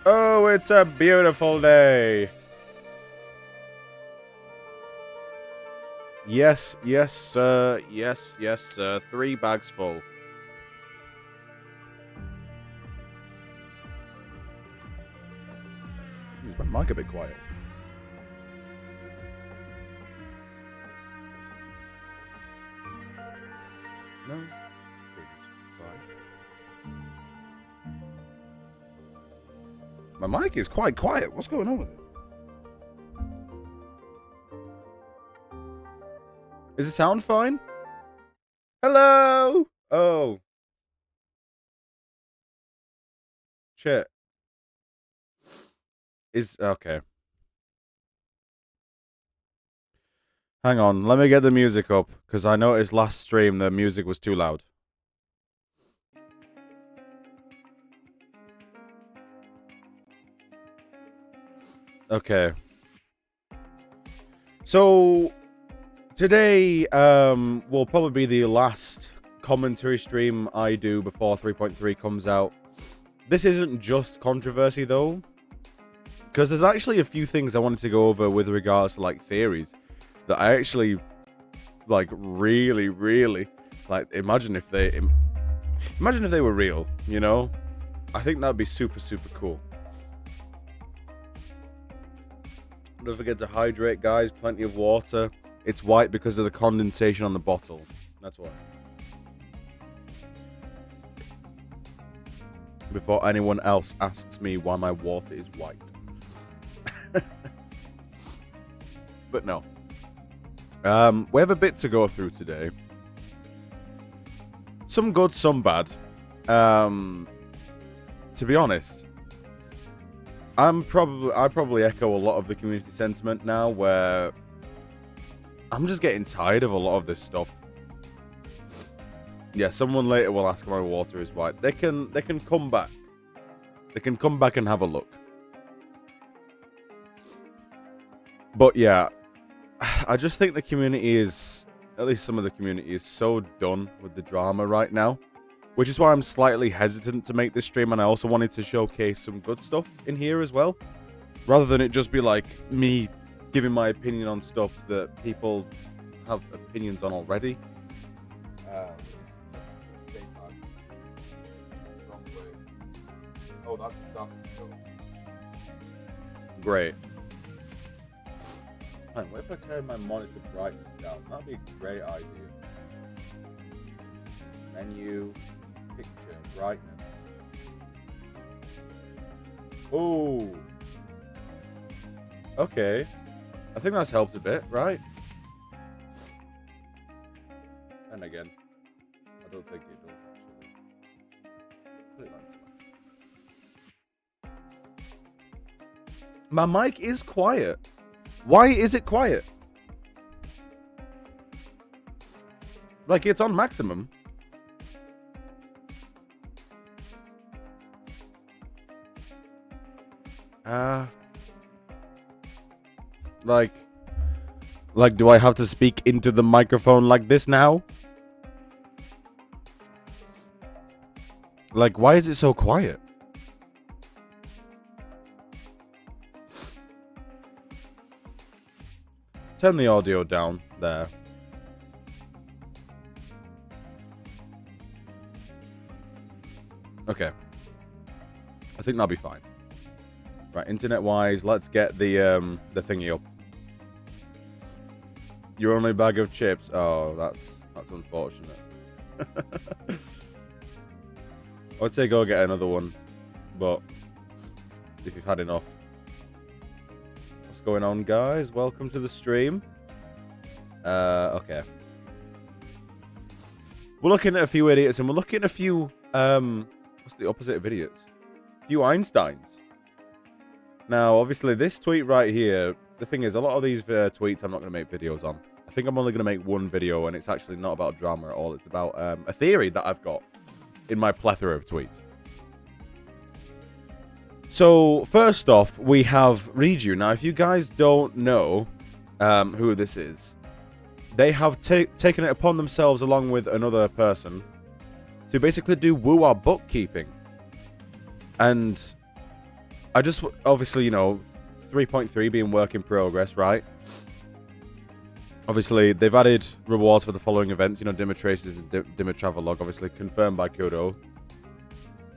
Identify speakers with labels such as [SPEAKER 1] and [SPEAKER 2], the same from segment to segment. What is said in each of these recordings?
[SPEAKER 1] Oh, it's a beautiful day. Yes, yes, sir. Yes, yes, sir. 3 bags full. Use my mic a bit quiet. No, it's fine. My mic is quite quiet. What's going on with it? Does it sound fine? Hello? Oh. Shit. Is okay. Hang on, let me get the music up, because I noticed last stream the music was too loud. Okay. So today will probably be the last commentary stream I do before 3.3 comes out. This isn't just controversy though, because there's actually a few things I wanted to go over with regards to like theories that I actually like really like imagine if they were real, you know? I think that'd be super cool. Don't forget to hydrate, guys. Plenty of water. It's white because of the condensation on the bottle. That's why. Before anyone else asks me why my water is white. But no. We have a bit to go through today. Some good, some bad. To be honest, I probably echo a lot of the community sentiment now, where I'm just getting tired of a lot of this stuff. Yeah, someone later will ask why water is white. They can come back. They can come back and have a look. But yeah, I just think the community is, at least some of the community is so done with the drama right now. Which is why I'm slightly hesitant to make this stream, and I also wanted to showcase some good stuff in here as well. Rather than it just be like me giving my opinion on stuff that people have opinions on already. Oh, that's great. Man, what if I turn my monitor brightness down? That'd be a great idea. Menu, picture, brightness. Oh. Okay. I think that's helped a bit, right? And again, I don't think it does actually. Put it on. My mic is quiet. Why is it quiet? Like, it's on maximum. Like, do I have to speak into the microphone like this now? Like, why is it so quiet? Turn the audio down there. Okay. I think that'll be fine. Right, internet-wise, let's get the thingy up. Your only bag of chips? Oh, that's unfortunate. I'd say go get another one, but if you've had enough. What's going on, guys? Welcome to the stream. Okay. We're looking at a few idiots, and we're looking at a few, what's the opposite of idiots? A few Einsteins. Now, obviously, this tweet right here, the thing is, a lot of these tweets I'm not going to make videos on. I think I'm only going to make one video, and it's actually not about drama at all. It's about a theory that I've got in my plethora of tweets. So, first off, we have Reju. Now, if you guys don't know who this is, they have taken it upon themselves, along with another person, to basically do WuWa bookkeeping. And I just, obviously, you know, 3.3 being work in progress, right? Obviously, they've added rewards for the following events. You know, Dimmer Traces and Dimmer Travelogue, obviously confirmed by Kuro.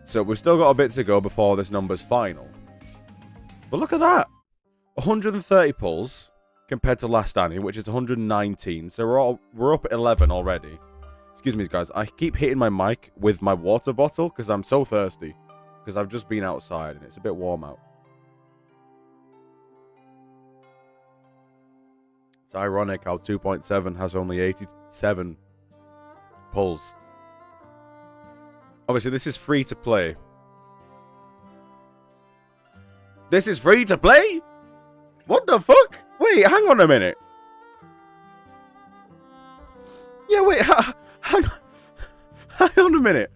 [SPEAKER 1] So we've still got a bit to go before this number's final. But look at that. 130 pulls compared to last Annie, which is 119. So we're up at 11 already. Excuse me, guys. I keep hitting my mic with my water bottle because I'm so thirsty. Because I've just been outside and it's a bit warm out. It's ironic how 2.7 has only 87 pulls. Obviously, this is free to play. This is free to play? What the fuck? Wait, hang on a minute. Yeah, wait, hang on a minute.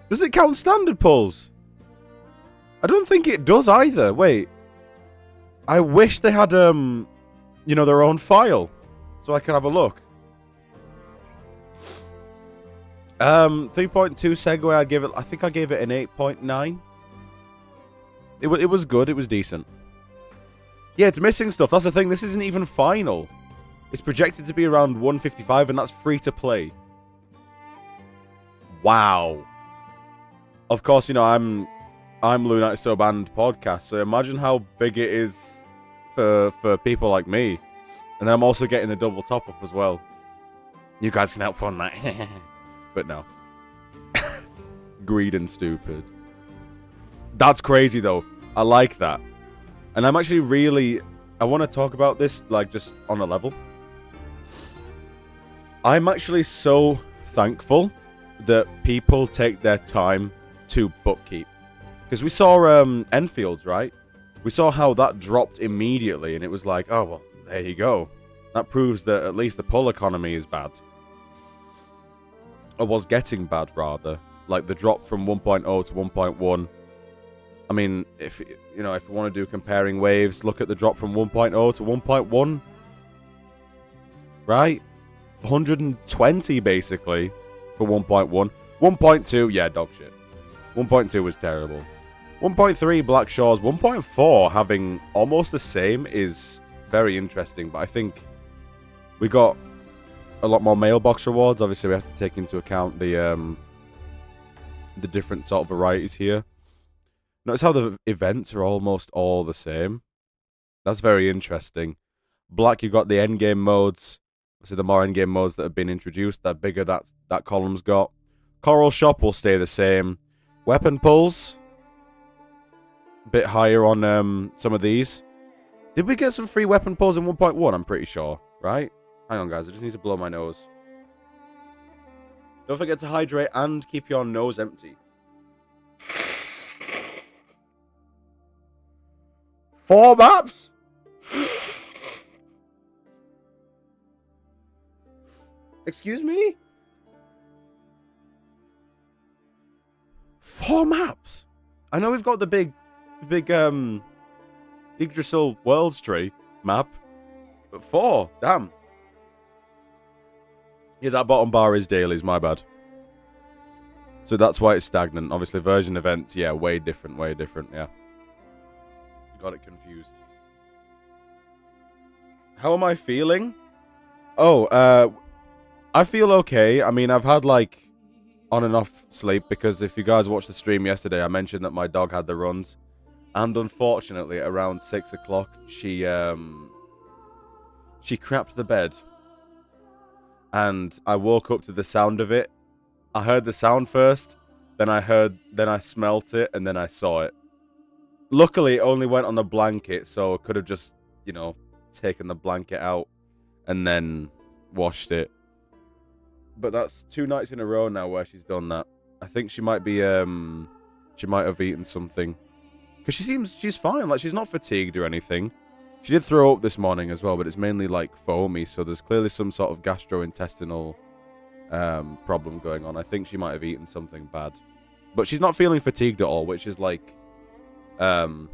[SPEAKER 1] Does it count standard pulls? I don't think it does either. Wait. I wish they had, you know, their own file. So I can have a look. 3.2 Segway, I think I gave it an 8.9. It was good, it was decent. Yeah, it's missing stuff. That's the thing, this isn't even final. It's projected to be around 155 and that's free to play. Wow. Of course, you know, I'm Lunatic So Band podcast, so imagine how big it is for people like me. And I'm also getting the double top up as well. You guys can help fund that. But no. Greed and stupid. That's crazy though. I like that. And I'm actually really... I want to talk about this, like, just on a level. I'm actually so thankful that people take their time to bookkeep. Because we saw Enfields, right? We saw how that dropped immediately, and it was like, oh, well, there you go. That proves that at least the pull economy is bad. Or was getting bad, rather. Like, the drop from 1.0 to 1.1. I mean, if you know, if we want to do comparing waves, look at the drop from 1.0 to 1.1. Right? 120, basically, for 1.1. 1.2, yeah, dog shit. 1.2 was terrible. 1.3, Black Shores. 1.4, having almost the same, is very interesting. But I think we got a lot more mailbox rewards. Obviously, we have to take into account the different sort of varieties here. Notice how the events are almost all the same. That's very interesting. Black, you've got the endgame modes. Obviously, the more endgame modes that have been introduced, the bigger that column's got. Coral Shop will stay the same. Weapon pulls. A bit higher on some of these. Did we get some free weapon pulls in 1.1? I'm pretty sure, right? Hang on, guys. I just need to blow my nose. Don't forget to hydrate and keep your nose empty. 4 maps? Excuse me? 4 maps? I know we've got the big Yggdrasil Worlds Tree map, but 4? Damn. Yeah, that bottom bar is dailies, my bad. So that's why it's stagnant. Obviously, version events, yeah, way different, yeah. Got it confused. How am I feeling? Oh, I feel okay. I mean, I've had, like, on and off sleep, because if you guys watched the stream yesterday, I mentioned that my dog had the runs. And unfortunately, around 6 o'clock, she crapped the bed. And I woke up to the sound of it. I heard the sound first, then I smelt it, and then I saw it. Luckily, it only went on the blanket, so I could have just, you know, taken the blanket out and then washed it. But that's 2 nights in a row now where she's done that. I think she might be, she might have eaten something. Because she's fine, like, she's not fatigued or anything. She did throw up this morning as well, but it's mainly, like, foamy, so there's clearly some sort of gastrointestinal problem going on. I think she might have eaten something bad. But she's not feeling fatigued at all, which is, like, you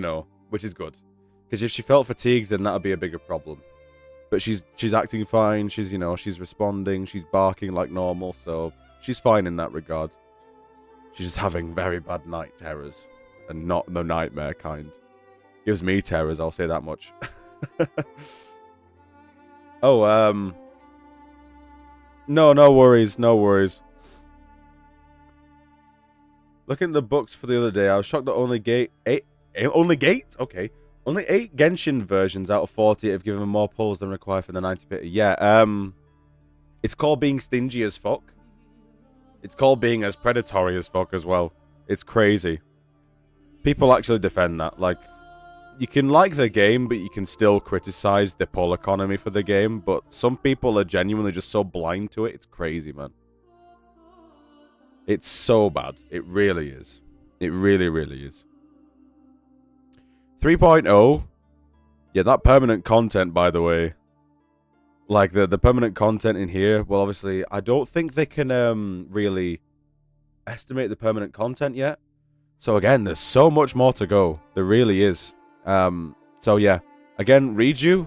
[SPEAKER 1] know, which is good. Because if she felt fatigued, then that would be a bigger problem. But she's acting fine, she's, you know, she's responding, she's barking like normal, so she's fine in that regard. She's just having very bad night terrors. And not the nightmare kind. Gives me terrors, I'll say that much. Oh, no worries, no worries. Looking at the books for the other day, I was shocked that only eight? Okay. Only 8 Genshin versions out of 40 have given more pulls than required for the 90 bit. Yeah, it's called being stingy as fuck. It's called being as predatory as fuck as well. It's crazy. People actually defend that. Like, you can like the game, but you can still criticize the pull economy for the game. But some people are genuinely just so blind to it. It's crazy, man. It's so bad. It really is. It really, really is. 3.0. Yeah, that permanent content, by the way. Like, the permanent content in here. Well, obviously, I don't think they can really estimate the permanent content yet. So, again, there's so much more to go. There really is. So, yeah. Again, Reju.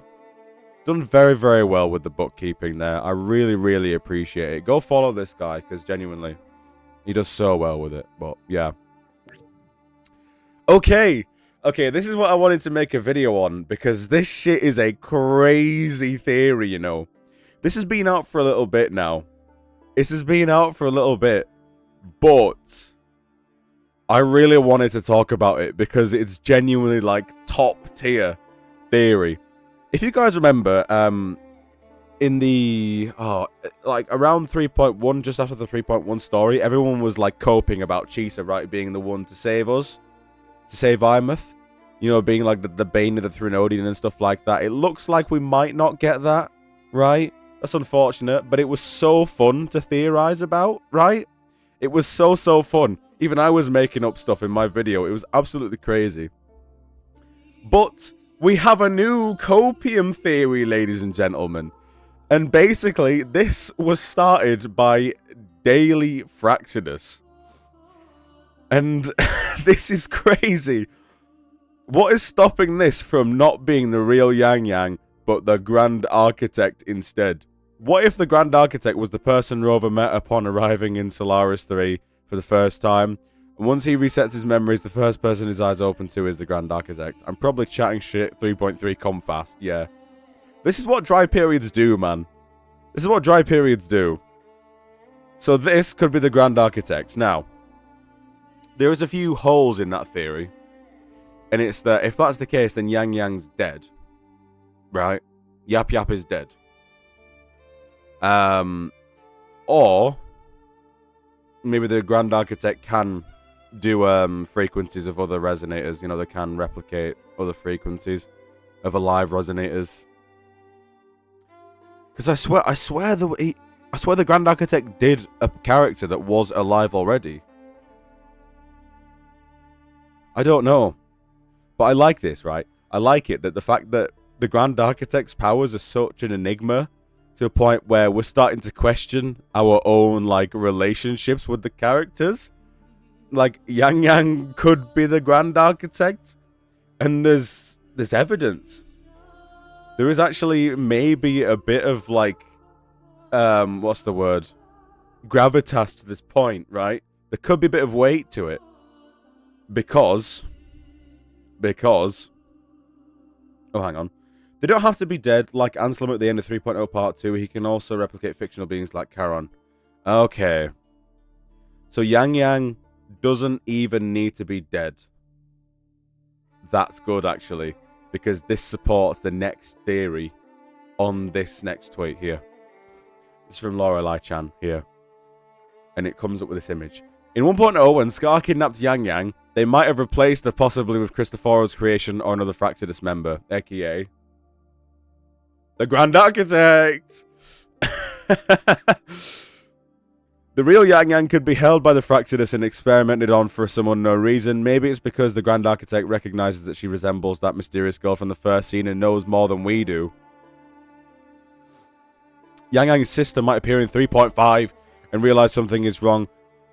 [SPEAKER 1] Done very, very well with the bookkeeping there. I really, really appreciate it. Go follow this guy, because genuinely, he does so well with it. But, yeah. Okay. Okay, this is what I wanted to make a video on, because this shit is a crazy theory, you know. This has been out for a little bit now. This has been out for a little bit. But I really wanted to talk about it, because it's genuinely, like, top tier theory. If you guys remember, in the, like, around 3.1, just after the 3.1 story, everyone was, like, coping about Chisa, right, being the one to save us. To save Imouth, you know, being like the bane of the Threnodian and stuff like that. It looks like we might not get that, right? That's unfortunate, but it was so fun to theorize about, right? It was so fun. Even I was making up stuff in my video. It was absolutely crazy. But we have a new copium theory, ladies and gentlemen. And basically, this was started by Daily Fraxidus. And this is crazy. What is stopping this from not being the real Yang Yang, but the Grand Architect instead? What if the Grand Architect was the person Rover met upon arriving in Solaris 3 for the first time? And once he resets his memories, the first person his eyes open to is the Grand Architect. I'm probably chatting shit. 3.3, come fast. Yeah. This is what dry periods do, man. This is what dry periods do. So this could be the Grand Architect. Now, there is a few holes in that theory. And it's that if that's the case, then Yang Yang's dead. Right? Yap Yap is dead. Or maybe the Grand Architect can do frequencies of other resonators. You know, they can replicate other frequencies of alive resonators. Because I swear the Grand Architect did a character that was alive already. I don't know. But I like this, right? I like it that the fact that the Grand Architect's powers are such an enigma to a point where we're starting to question our own, like, relationships with the characters. Like, Yang Yang could be the Grand Architect. And there's evidence. There is actually maybe a bit of, like, what's the word? Gravitas to this point, right? There could be a bit of weight to it. Because, oh, hang on. They don't have to be dead, like Anselm at the end of 3.0 Part 2. He can also replicate fictional beings like Charon. Okay. So Yang Yang doesn't even need to be dead. That's good, actually. Because this supports the next theory on this next tweet here. This is from Lorelei-chan here. And it comes up with this image. In 1.0, when Scar kidnapped Yang Yang, they might have replaced her possibly with Cristoforo's creation or another Fractidus member, aka the Grand Architect! The real Yang Yang could be held by the Fractidus and experimented on for some unknown reason. Maybe it's because the Grand Architect recognizes that she resembles that mysterious girl from the first scene and knows more than we do. Yang Yang's sister might appear in 3.5 and realize something is wrong.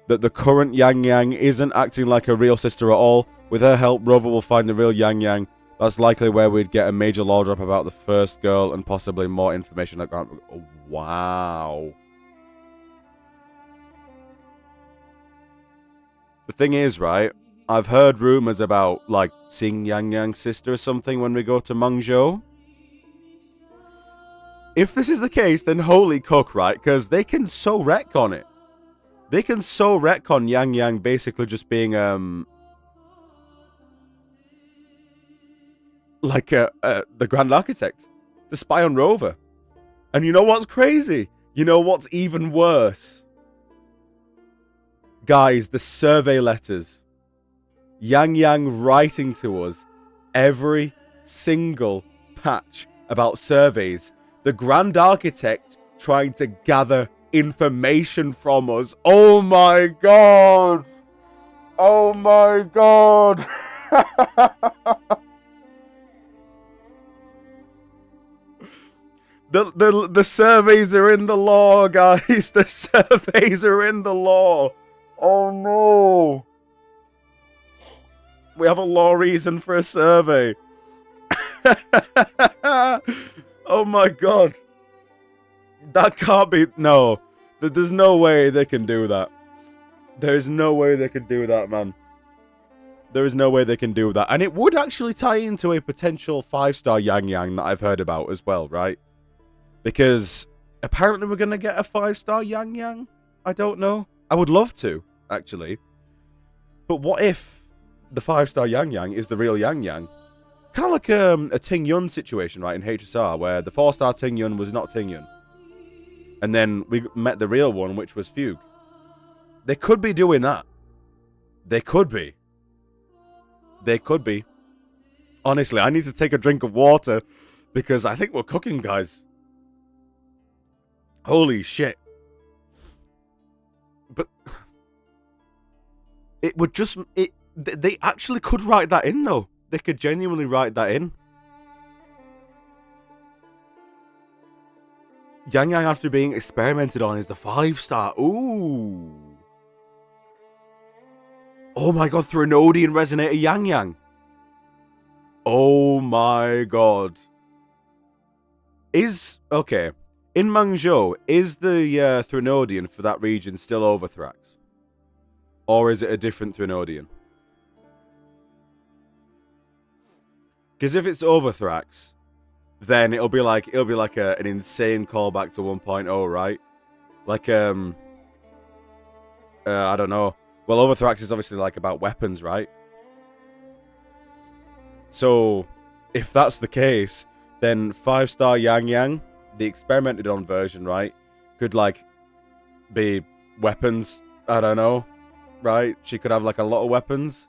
[SPEAKER 1] That the current Yang Yang isn't acting like a real sister at all. With her help, Rover will find the real Yang Yang. That's likely where we'd get a major lore drop about the first girl and possibly more information like that. Oh, wow. The thing is, right, I've heard rumors about, like, seeing Yang Yang's sister or something when we go to Mengzhou. If this is the case, then holy cook, right? Because they can so retcon it. They can so retcon Yang Yang basically just being, like, the Grand Architect. To spy on Rover. And you know what's crazy? You know what's even worse? Guys, the survey letters. Yang Yang writing to us every single patch about surveys. The Grand Architect trying to gather information from us. Oh my god! Oh my god! The surveys are in the law, guys. The surveys are in the law. Oh no. We have a law reason for a survey. Oh my god. That can't be... No. There's no way they can do that. There's no way they can do that, man. There is no way they can do that. And it would actually tie into a potential 5-star Yang Yang that I've heard about as well, right? Because apparently we're going to get a 5-star Yang Yang. I don't know. I would love to, actually. But what if the 5-star Yang Yang is the real Yang Yang? Kind of like a Ting Yun situation, right, in HSR, where the 4-star Ting Yun was not Ting Yun. And then we met the real one, which was Fugue. They could be doing that. They could be. They could be. Honestly, I need to take a drink of water because I think we're cooking, guys. Holy shit. But it would just... They actually could write that in, though. They could genuinely write that in. Yang Yang after being experimented on is the 5-star. Ooh. Oh my god, Threnodian Resonator Yang Yang. Oh my god. Okay. In Mengzhou, is the Threnodian for that region still Overthrax? Or is it a different Threnodian? Because if it's Overthrax, then it'll be like an insane callback to 1.0, right? Like I don't know. Well, Overthrax is obviously like about weapons, right? So if that's the case, then 5-star Yang Yang, the experimented on version, right, could like be weapons. I don't know, right? She could have like a lot of weapons.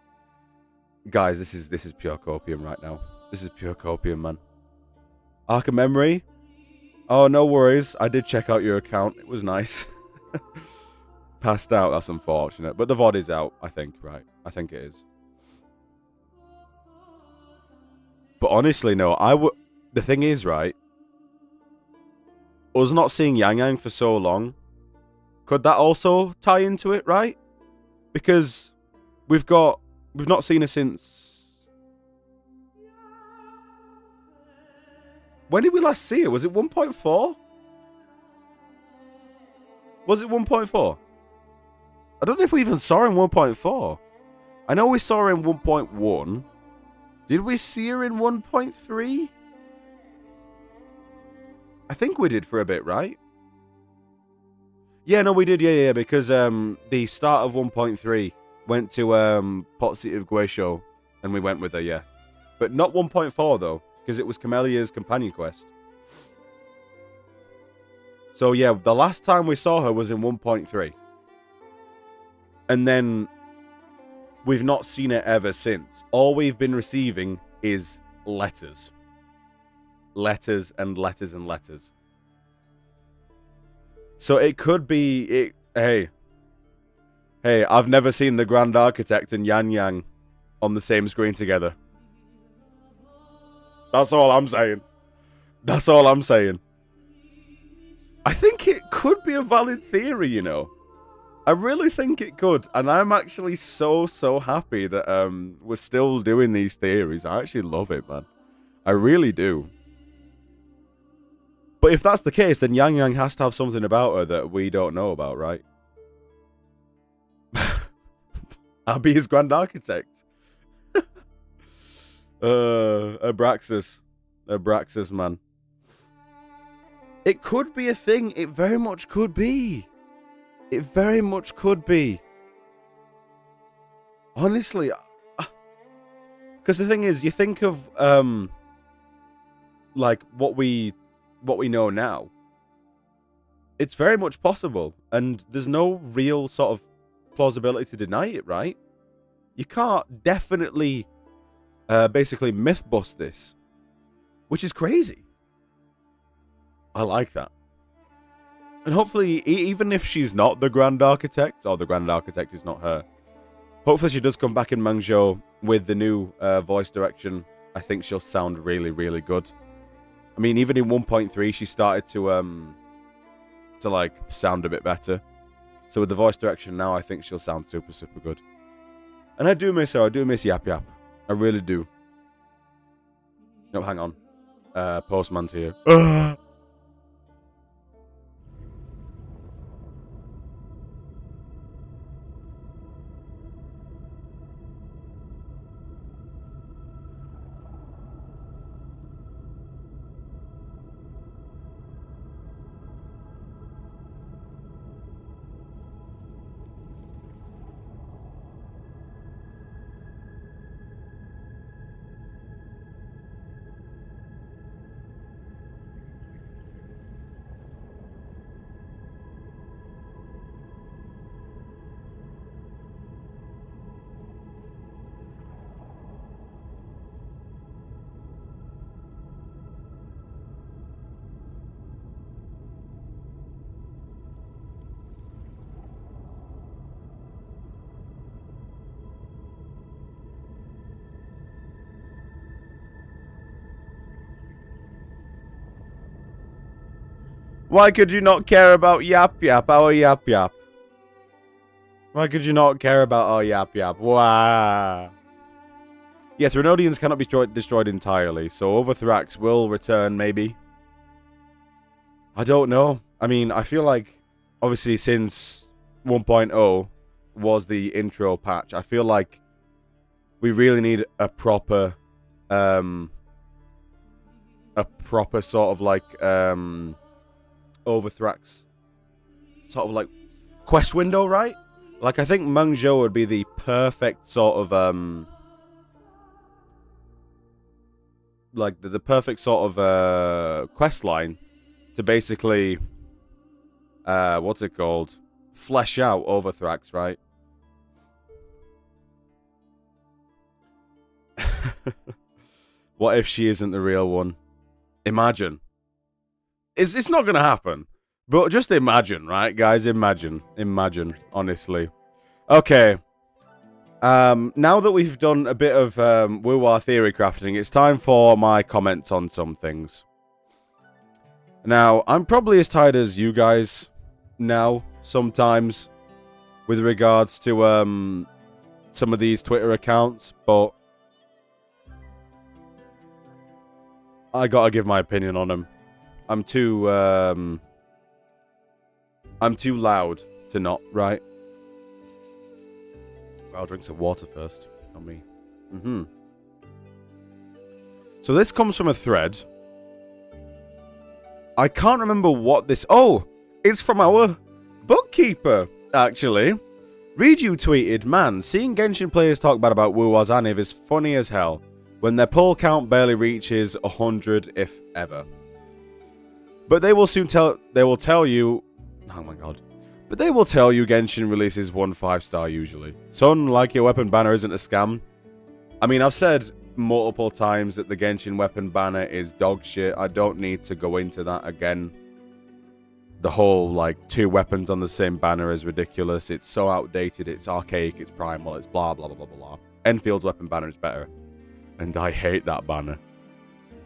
[SPEAKER 1] Guys, this is pure copium right now. This is pure copium, man. Arc of Memory. Oh, no worries. I did check out your account. It was nice. Passed out. That's unfortunate. But the VOD is out, I think, right? I think it is. But honestly, no. The thing is, right? Us not seeing Yang Yang for so long, could that also tie into it, right? Because we've not seen her since... When did we last see her? Was it 1.4? Was it 1.4? I don't know if we even saw her in 1.4. I know we saw her in 1.1. Did we see her in 1.3? I think we did for a bit, right? Yeah, no, we did, yeah, because the start of 1.3 went to Pot City of Guisho, and we went with her, yeah. But not 1.4, though, because it was Camelia's companion quest. So, yeah, the last time we saw her was in 1.3. And then we've not seen it ever since. All we've been receiving is letters. Letters and letters and letters. So it could be... Hey, I've never seen the Grand Architect and Yang Yang on the same screen together. That's all I'm saying. That's all I'm saying. I think it could be a valid theory, you know. I really think it could. And I'm actually so happy that we're still doing these theories. I actually love it, man. I really do. But if that's the case, then Yang Yang has to have something about her that we don't know about, right? I'll be his Grand Architect. Abraxas. Abraxas, man. It could be a thing. It very much could be. It very much could be. Honestly, because the thing is, you think of like what we know now. It's very much possible, and there's no real sort of plausibility to deny it, right? You can't definitely basically myth bust this, which is crazy. I like that. And hopefully, even if she's not the Grand Architect, or the Grand Architect is not her, hopefully she does come back in Mangzhou with the new voice direction. I think she'll sound really, really good. I mean, even in 1.3, she started to like sound a bit better. So with the voice direction now, I think she'll sound super, super good. And I do miss her. I do miss Yap Yap. I really do. No, hang on. Postman's here. Why could you not care about Yap Yap, our Yap Yap? Why could you not care about our Yap Yap? Wow. Yes, Renodians cannot be destroyed entirely, so Overthrax will return, maybe. I don't know. I mean, I feel like, obviously, since 1.0 was the intro patch, I feel like we really need a proper sort of like, Overthrax sort of like quest window, right? Like, I think Mangzhou would be the perfect sort of like the perfect sort of quest line to basically what's it called, flesh out Overthrax, right? What if she isn't the real one? Imagine. It's not going to happen. But just imagine, right, guys? Imagine. Imagine, honestly. Okay. Now that we've done a bit of WuWa theory crafting, it's time for my comments on some things. Now, I'm probably as tired as you guys now, sometimes, with regards to some of these Twitter accounts, but I gotta give my opinion on them. I'm too loud to not, right? I'll drink some water first. Not me. So this comes from a thread. I can't remember what this... Oh! It's from our bookkeeper, actually. Read you tweeted, man, seeing Genshin players talk bad about WuWa's Aniv is funny as hell, when their pull count barely reaches 100, if ever. But they will soon tell you, oh my god. But they will tell you Genshin releases 1 5-star usually. Son, like your weapon banner isn't a scam. I mean, I've said multiple times that the Genshin weapon banner is dog shit. I don't need to go into that again. The whole, like, 2 weapons on the same banner is ridiculous. It's so outdated, it's archaic, it's primal, it's blah blah blah blah blah. Enfield's weapon banner is better. And I hate that banner.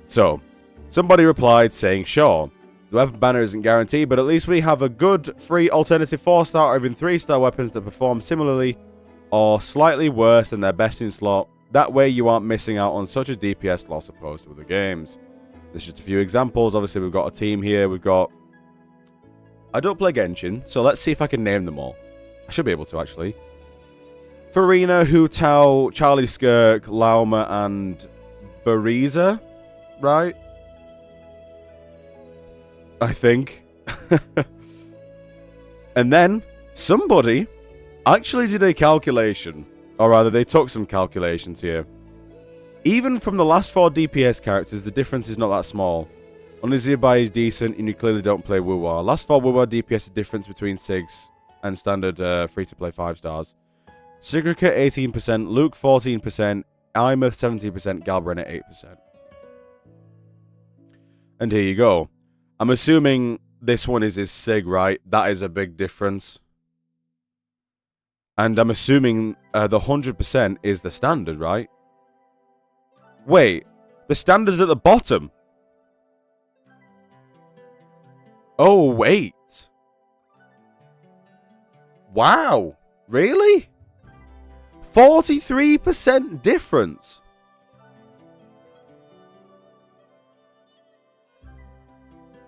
[SPEAKER 1] So, somebody replied saying, sure. The weapon banner isn't guaranteed, but at least we have a good free alternative 4-star or even 3-star weapons that perform similarly or slightly worse than their best in slot. That way you aren't missing out on such a DPS loss opposed to other games. There's just a few examples. Obviously, we've got a team here. We've got... I don't play Genshin, so let's see if I can name them all. I should be able to, actually. Farina, Hu Tao, Charlie Skirk, Lauma, and Bariza, right? I think. And then somebody actually did a calculation, or rather they took some calculations here. Even from the last 4 DPS characters, the difference is not that small. Only Zibai is decent, and you clearly don't play WuWa. Last 4 WuWa DPS, the difference between Sigs and standard free-to-play 5 stars. Sigrika 18%, Luke 14%, Imeth 17%, Galbren at 8%. And here you go. I'm assuming this one is his Sig, right? That is a big difference. And I'm assuming the 100% is the standard, right? Wait, the standard's at the bottom. Oh, wait. Wow. Really? 43% difference.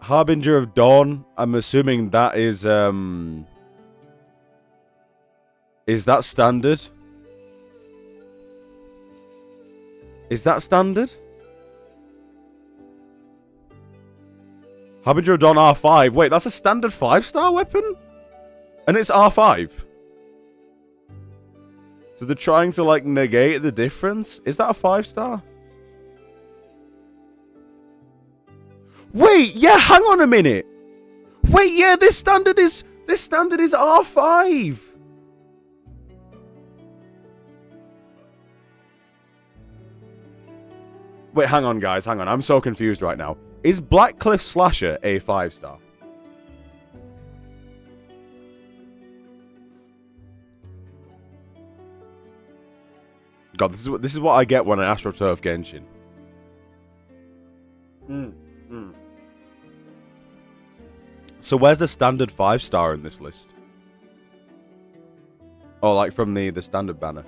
[SPEAKER 1] Harbinger of Dawn. I'm assuming that is that standard? Is that standard? Harbinger of Dawn R5. Wait, that's a standard 5-star weapon? And it's R5. So they're trying to, like, negate the difference? Is that a 5-star? Wait, yeah, hang on a minute. Wait, yeah, this standard is R5. Wait, hang on, guys, hang on. I'm so confused right now. Is Blackcliff Slasher a 5-star? God, this is what I get when I AstroTurf Genshin. So where's the standard 5-star in this list? Oh, like from the standard banner.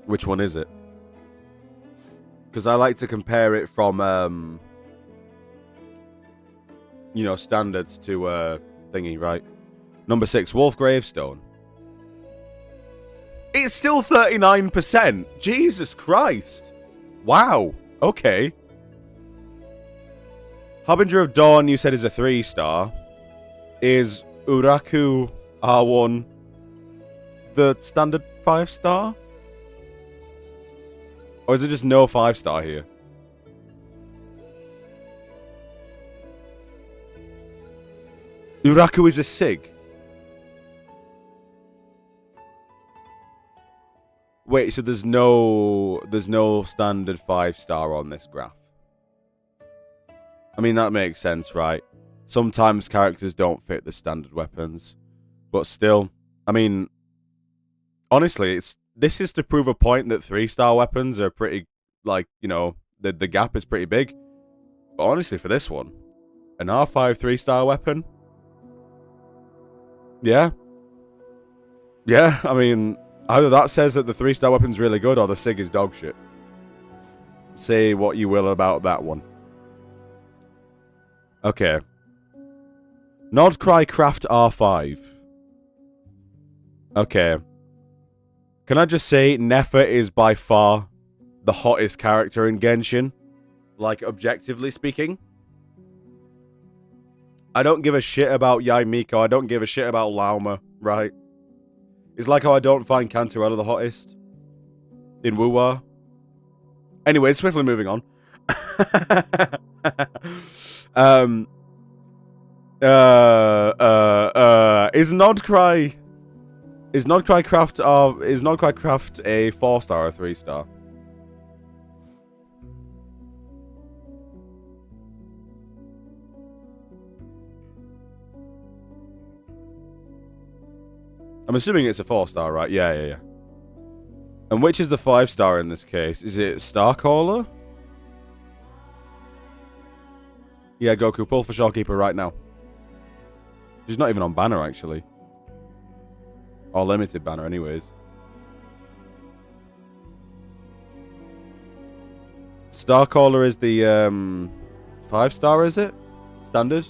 [SPEAKER 1] Which one is it? Because I like to compare it from, you know, standards to thingy, right? Number 6, Wolf Gravestone. It's still 39%. Jesus Christ. Wow. Okay. Harbinger of Dawn, you said, is a 3-star. Is Uraku R1 the standard 5-star? Or is it just no 5-star here? Uraku is a Sig. Wait, so there's no standard 5-star on this graph. I mean, that makes sense, right? Sometimes characters don't fit the standard weapons. But still, I mean, honestly, this is to prove a point that 3-star weapons are pretty, like, you know, the gap is pretty big. But honestly, for this one, an R5 3-star weapon? Yeah. Yeah, I mean, either that says that the 3-star weapon's really good or the Sig is dog shit. Say what you will about that one. Okay. Nordcry Craft R5. Okay. Can I just say, Nefer is by far the hottest character in Genshin? Like, objectively speaking. I don't give a shit about Yai Miko. I don't give a shit about Lauma, right? It's like how I don't find Cantarella the hottest in WuWa. Anyway, swiftly moving on. Is Nordcry Craft a 4-star or 3-star? I'm assuming it's a 4-star, right? Yeah. And which is the 5-star in this case? Is it Starcaller? Yeah, Goku, pull for Shopkeeper right now. She's not even on banner, actually. Or limited banner, anyways. Starcaller is the 5-star, is it? Standard?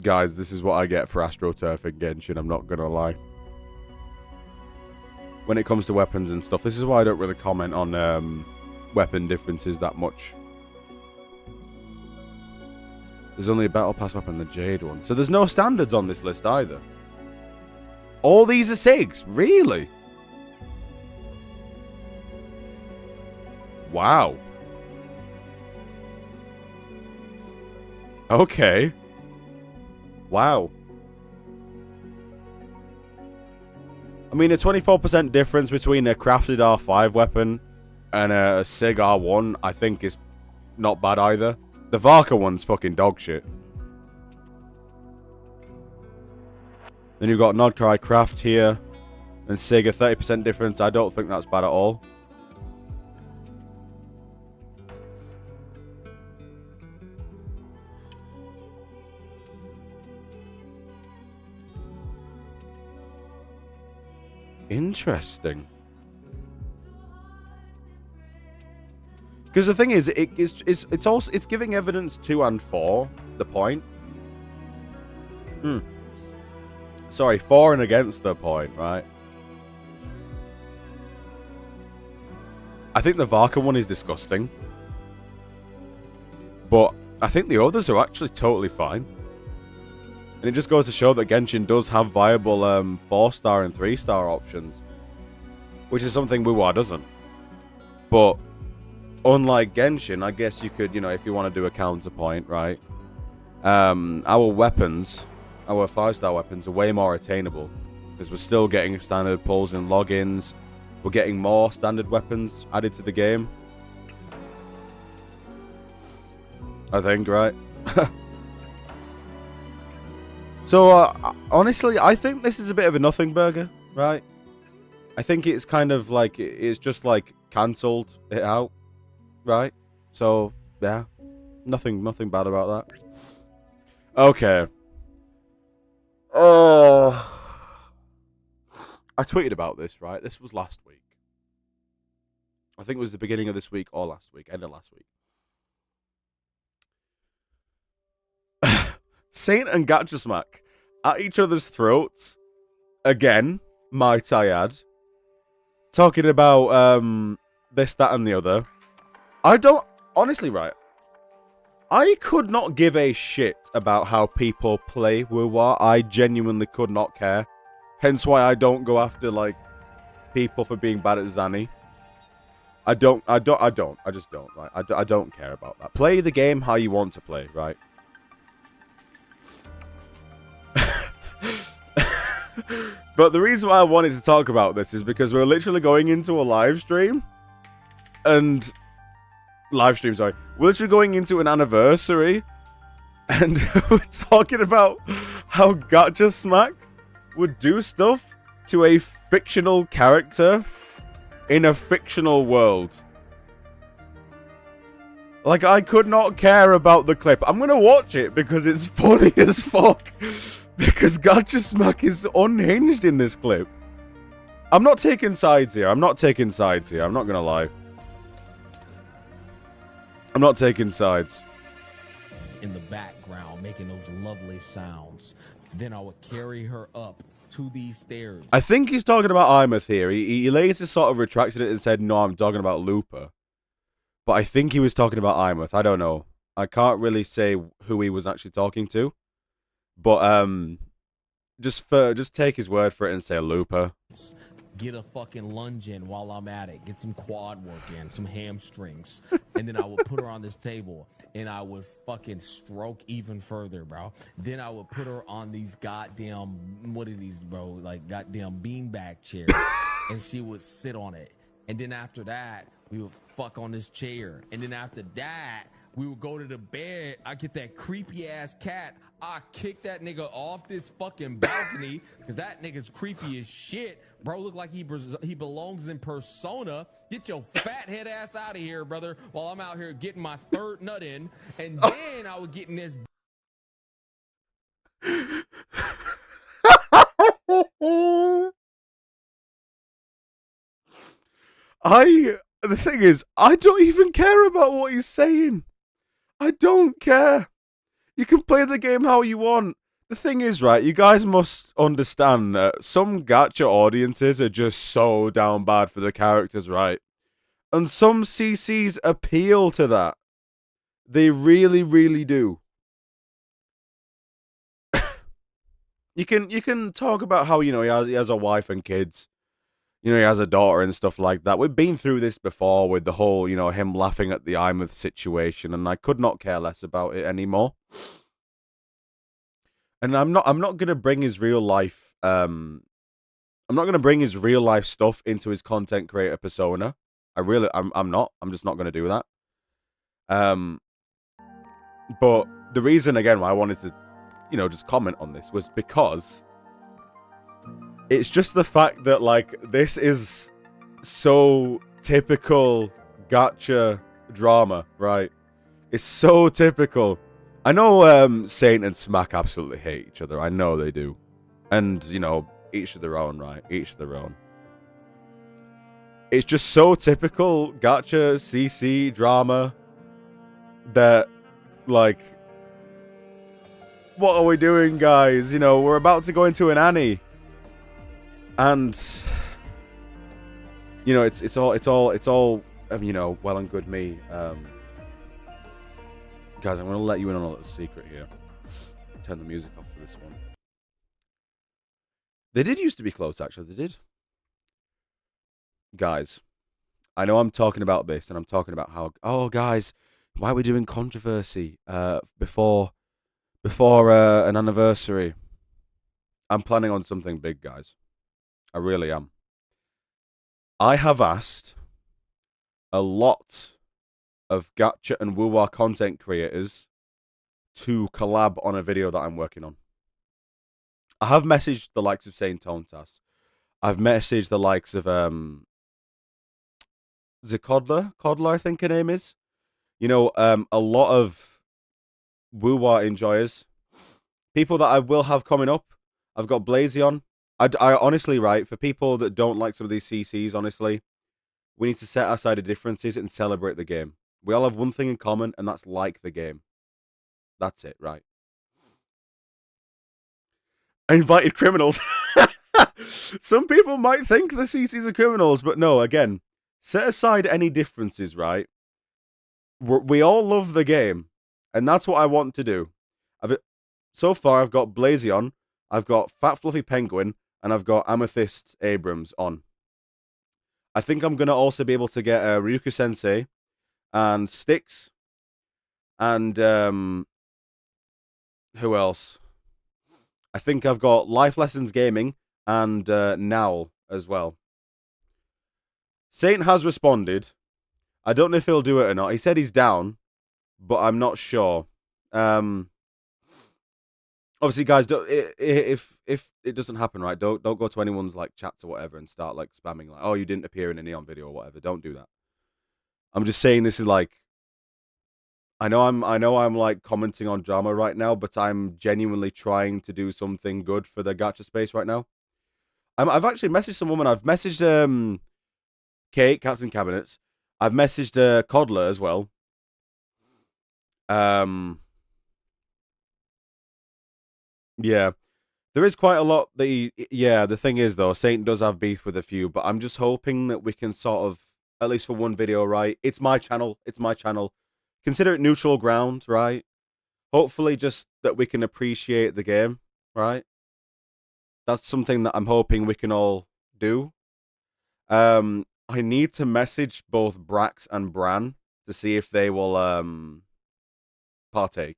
[SPEAKER 1] Guys, this is what I get for AstroTurf and Genshin, I'm not gonna lie. When it comes to weapons and stuff, this is why I don't really comment on weapon differences that much. There's only a Battle Pass weapon, the Jade one. So there's no standards on this list either. All these are SIGs? Really? Wow. Okay. Wow. I mean, a 24% difference between a crafted R5 weapon and a SIG R1, I think is not bad either. The Varka one's fucking dog shit. Then you've got Nodkai Craft here and SIG, a 30% difference. I don't think that's bad at all. Interesting. Because the thing is, it's also giving evidence to and for the point. Sorry, for and against the point, right? I think the Varka one is disgusting, but I think the others are actually totally fine. And it just goes to show that Genshin does have viable 4-star and 3-star options, which is something WuWa doesn't. But unlike Genshin, I guess you could, you know, if you want to do a counterpoint, right? Our weapons, our 5-star weapons, are way more attainable because we're still getting standard pulls and logins. We're getting more standard weapons added to the game. I think, right? So, honestly, I think this is a bit of a nothing burger, right? I think it's kind of like, it's just like cancelled it out, right? So, yeah, nothing bad about that. Okay. I tweeted about this, right? This was last week. I think it was the beginning of this week or last week, end of last week. Saint and Gachasmack at each other's throats again, might I add, talking about this, that, and the other. I don't honestly, right? I could not give a shit about how people play WuWa. I genuinely could not care. Hence why I don't go after like people for being bad at Zanny. I just don't. Right? I don't care about that. Play the game how you want to play, right? But the reason why I wanted to talk about this is because we're literally going into a live stream. And... We're literally going into an anniversary. And we're talking about how Gachasmack would do stuff to a fictional character in a fictional world. Like, I could not care about the clip. I'm gonna watch it because it's funny as fuck. Because Gachasmack is unhinged in this clip. I'm not taking sides here. I'm not gonna lie. I'm not taking sides.
[SPEAKER 2] In the background, making those lovely sounds. Then I would carry her up to these stairs.
[SPEAKER 1] I think he's talking about Imeth here. He later sort of retracted it and said, no, I'm talking about Looper. But I think he was talking about Imeth. I don't know. I can't really say who he was actually talking to. But just take his word for it and say Looper.
[SPEAKER 2] Get a fucking lunge in while I'm at it. Get some quad work in, some hamstrings. And then I would put her on this table and I would fucking stroke even further, bro. Then I would put her on these goddamn, what are these, bro? Like goddamn beanbag chairs. And she would sit on it. And then after that, we would fuck on this chair. And then after that, we would go to the bed. I get that creepy ass cat. I kick that nigga off this fucking balcony because that nigga's creepy as shit. Bro, look like he belongs in Persona. Get your fat head ass out of here, brother, while I'm out here getting my third nut in. And then I would get in this.
[SPEAKER 1] The thing is, I don't even care about what he's saying. I don't care. You can play the game how you want. The thing is, right, you guys must understand that some gacha audiences are just so down bad for the characters, right? And some CCs appeal to that. They really, really do. You can talk about how, you know, he has a wife and kids. You know, he has a daughter and stuff like that. We've been through this before with the whole, you know, him laughing at the Imouth situation, and I could not care less about it anymore. And I'm not gonna bring his real life I'm not gonna bring his real life stuff into his content creator persona. I'm not. I'm just not gonna do that. Um but the reason again why I wanted to, you know, just comment on this was because it's just the fact that, like, this is so typical gacha drama, right? It's so typical. I know Saint and Smack absolutely hate each other. I know they do. And, you know, each of their own, right? Each of their own. It's just so typical gacha CC drama that, like, what are we doing, guys? You know, we're about to go into an Annie. And, you know, it's all you know, well and good me. Guys, I'm gonna let you in on a little secret here. Turn the music off for this one. They did used to be close, actually. They did. Guys, I know I'm talking about this, and I'm talking about how, oh, guys, why are we doing controversy before an anniversary? I'm planning on something big, guys. I really am. I have asked a lot of gacha and WuWa content creators to collab on a video that I'm working on. I have messaged the likes of Saint Tontas. I've messaged the likes of Codler, I think her name is. You know, a lot of WuWa enjoyers, people that I will have coming up. I've got Blazion. I honestly, right, for people that don't like some of these CCs, honestly, we need to set aside the differences and celebrate the game. We all have one thing in common, and that's like the game. That's it, right? I invited criminals. Some people might think the CCs are criminals, but no, again, set aside any differences, right? We all love the game, and that's what I want to do. So far, I've got Blazion, I've got Fat Fluffy Penguin, and I've got Amethyst Abrams on. I think I'm going to also be able to get Ryuka Sensei and Styx, and who else? I think I've got Life Lessons Gaming and Nowl as well. Saint has responded. I don't know if he'll do it or not. He said he's down, but I'm not sure. Obviously, guys, if it doesn't happen, right, don't go to anyone's like chats or whatever and start like spamming like, oh, you didn't appear in a Neon video or whatever. Don't do that. I'm just saying this is like, I know I'm like commenting on drama right now, but I'm genuinely trying to do something good for the gacha space right now. I've actually messaged some woman. I've messaged Kate, Captain Cabinets. I've messaged Codler as well. Yeah. There is quite a lot that yeah, the thing is though, Saint does have beef with a few, but I'm just hoping that we can sort of, at least for one video, right? It's my channel. Consider it neutral ground, right? Hopefully just that we can appreciate the game, right? That's something that I'm hoping we can all do. I need to message both Brax and Bran to see if they will partake.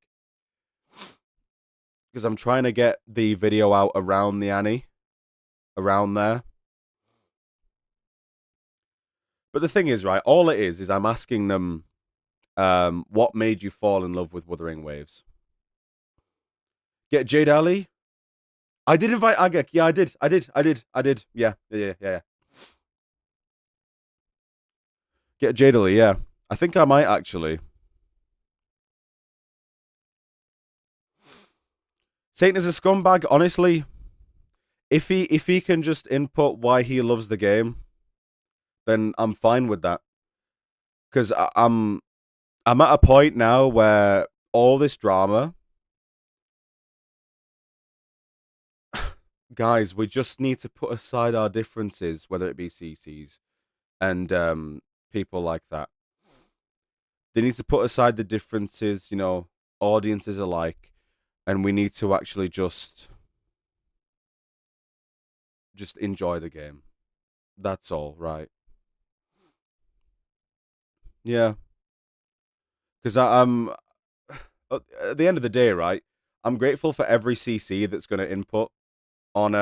[SPEAKER 1] Because I'm trying to get the video out around the Annie. Around there. But the thing is, right, all it is I'm asking them what made you fall in love with Wuthering Waves? Get Jade Ali? I did invite Agek. Yeah, I did. Yeah. Get Jade Ali, yeah. I think I might actually. Satan is a scumbag, honestly. If he can just input why he loves the game, then I'm fine with that. Because I'm at a point now where all this drama guys, we just need to put aside our differences, whether it be CCs and people like that. They need to put aside the differences, audiences alike, and we need to actually just enjoy the game. That's all, right? Yeah, because I'm at the end of the day, right? I'm grateful for every CC that's going to input on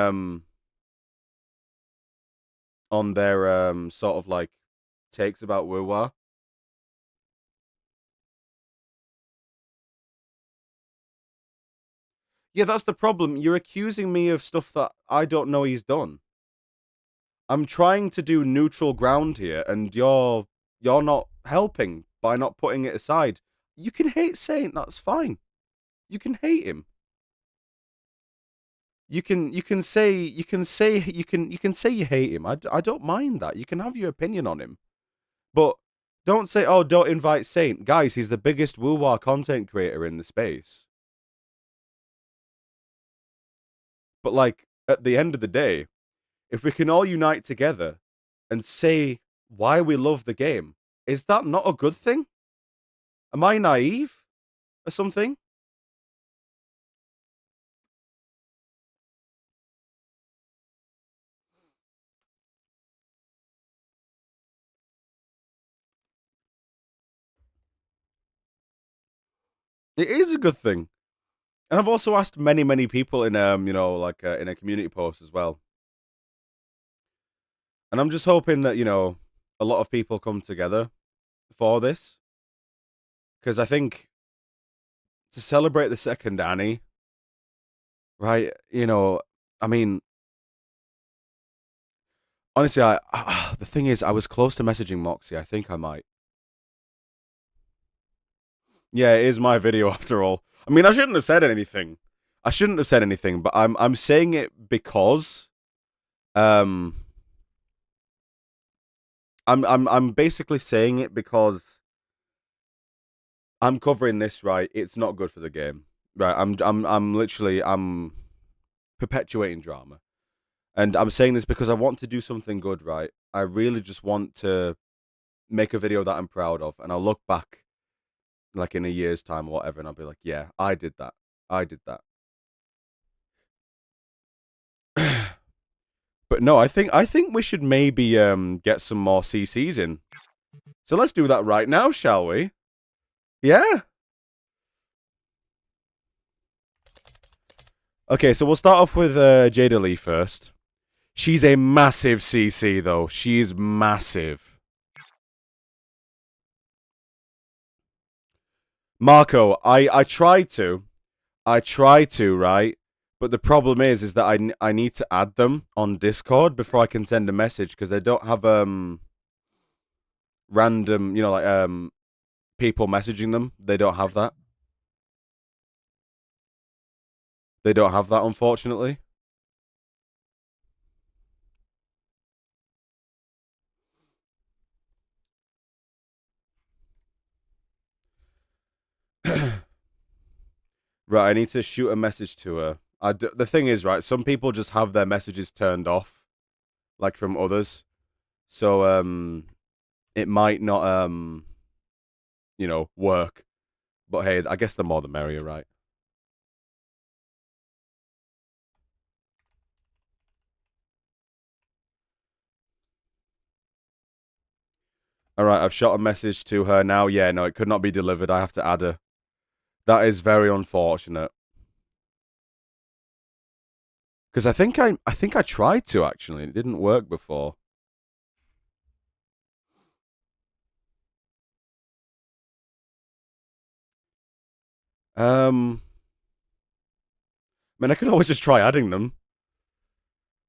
[SPEAKER 1] on their sort of like takes about WuWa. Yeah, that's the problem. You're accusing me of stuff that I don't know he's done. I'm trying to do neutral ground here, and you're not helping by not putting it aside. You can hate Saint, that's fine. You can hate him. You can say you hate him. I don't mind that. You can have your opinion on him. But don't say, oh, don't invite Saint. Guys, he's the biggest WuWa content creator in the space. But like at the end of the day, if we can all unite together and say why we love the game, is that not a good thing? Am I naive or something? It is a good thing. And I've also asked many, many people in like in a community post as well. And I'm just hoping that, a lot of people come together for this. Because I think to celebrate the second Annie, right, I mean, honestly, the thing is, I was close to messaging Moxie. I think I might. Yeah, it is my video after all. I mean, I shouldn't have said anything. But I'm saying it because um I'm basically saying it because I'm covering this right. It's not good for the game. Right. I'm literally I'm perpetuating drama. And I'm saying this because I want to do something good, right? I really just want to make a video that I'm proud of, and I'll look back like in a year's time or whatever, and I'll be like, yeah, I did that. I did that. But no, I think we should maybe get some more CCs in. So let's do that right now, shall we? Yeah. Okay, so we'll start off with Jada Lee first. She's a massive CC though. She's massive. Marco, I try to, right? But the problem is that I need to add them on Discord before I can send a message because they don't have random, like people messaging them. They don't have that. They don't have that, unfortunately. Right, I need to shoot a message to her. The thing is, right, some people just have their messages turned off, like from others. So it might not work. But hey, I guess the more the merrier, right? All right, I've shot a message to her now. Yeah, no, it could not be delivered. I have to add her. That is very unfortunate. Because I think I tried to actually. It didn't work before. I mean, I could always just try adding them.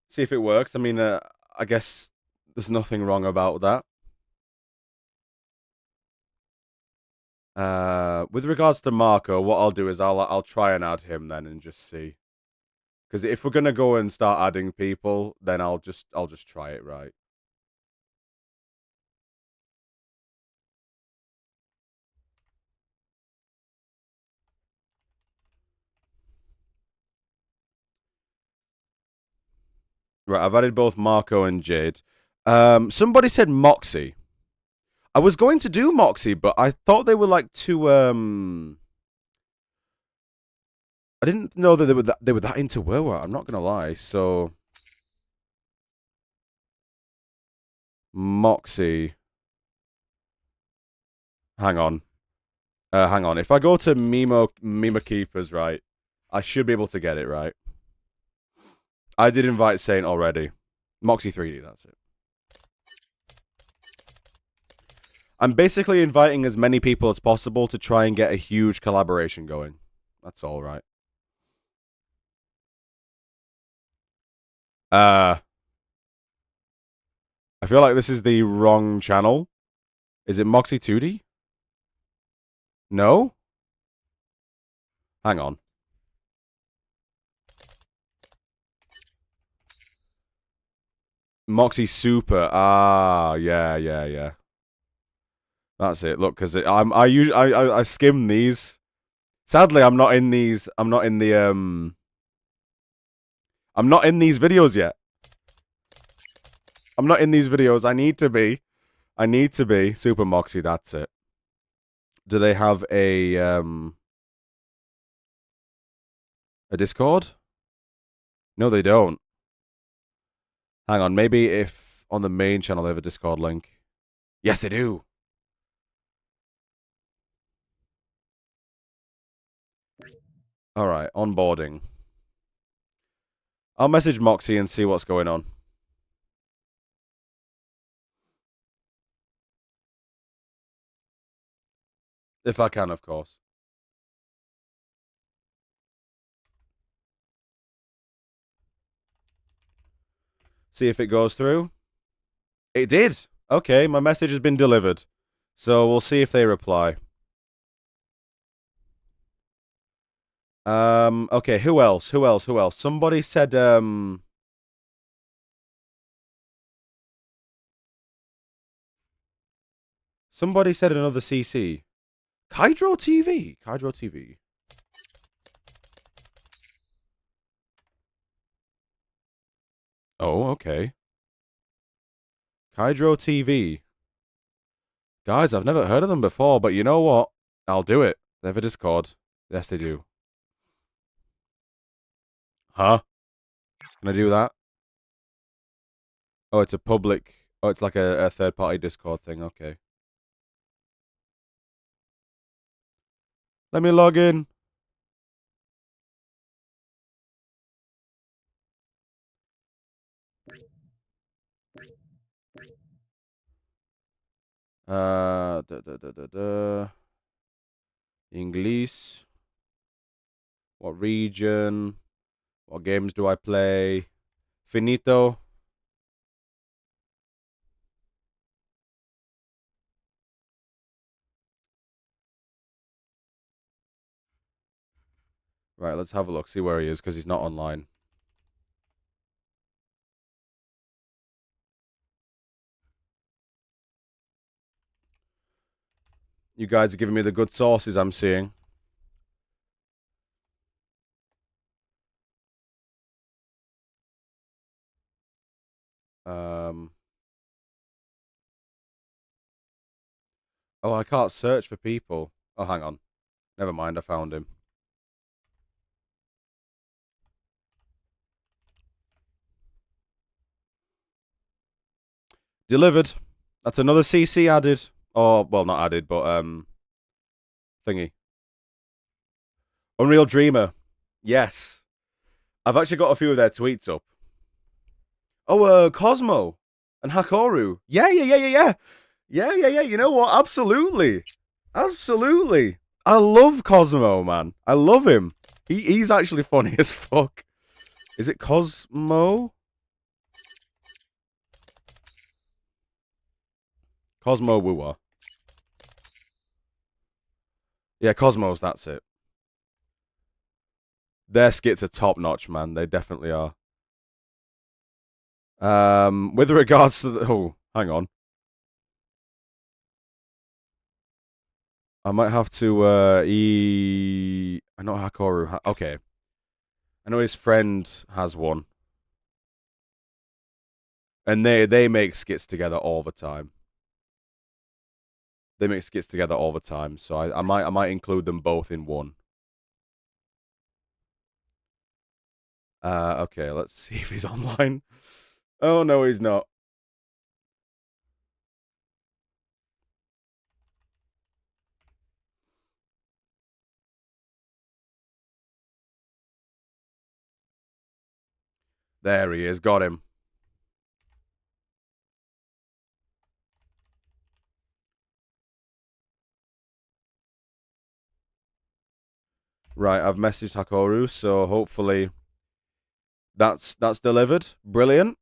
[SPEAKER 1] See if it works. I mean, I guess there's nothing wrong about that. With regards to Marco, what I'll do is I'll try and add him then and just see. Because if we're gonna go and start adding people, then I'll just try it right. Right, I've added both Marco and Jade. Somebody said Moxie. I was going to do Moxie, but I thought they were like too I didn't know that they were that into WuWa. I'm not gonna lie. So Moxie. Hang on. Hang on. If I go to Mima Keepers, right, I should be able to get it right. I did invite Saint already. Moxie 3D, that's it. I'm basically inviting as many people as possible to try and get a huge collaboration going. That's all right. I feel like this is the wrong channel. Is it Moxie 2D? No? Hang on. Moxie Super. Ah, yeah. That's it. Look, because I skim these. Sadly, I'm not in these. I'm not in the I'm not in these videos yet. I'm not in these videos. I need to be. I need to be. Super Moxie, that's it. Do they have a Discord? No, they don't. Hang on, maybe if on the main channel they have a Discord link. Yes, they do. All right, onboarding. I'll message Moxie and see what's going on. If I can, of course. See if it goes through. It did. Okay, my message has been delivered. So we'll see if they reply. Okay, who else? Somebody said, somebody said another CC. Kydro TV. Oh, okay. Kydro TV. Guys, I've never heard of them before, but you know what? I'll do it. They have a Discord. Yes, they do. Huh? Can I do that? Oh, it's a public... Oh, it's like a third-party Discord thing. Okay. Let me log in. English. What region? What games do I play? Finito. Right, let's have a look. See where he is, because he's not online. You guys are giving me the good sources I'm seeing. Oh, I can't search for people. Oh, hang on. Never mind, I found him. Delivered. That's another CC added. Or, well, not added, but, thingy. Unreal Dreamer. Yes. I've actually got a few of their tweets up. Oh, Cosmo and Hakoru. Yeah. You know what? Absolutely. I love Cosmo, man. I love him. He's actually funny as fuck. Is it Cosmo? Cosmo WuWa. Yeah, Cosmos, that's it. Their skits are top notch, man. They definitely are. With regards to the... Oh, hang on. I might have to, I know Hakoru... Okay. I know his friend has one. And they make skits together all the time. They make skits together all the time, so I might include them both in one. Okay, let's see if he's online. Oh no, he's not. There he is, got him. Right, I've messaged Hakoru, so hopefully that's delivered. Brilliant.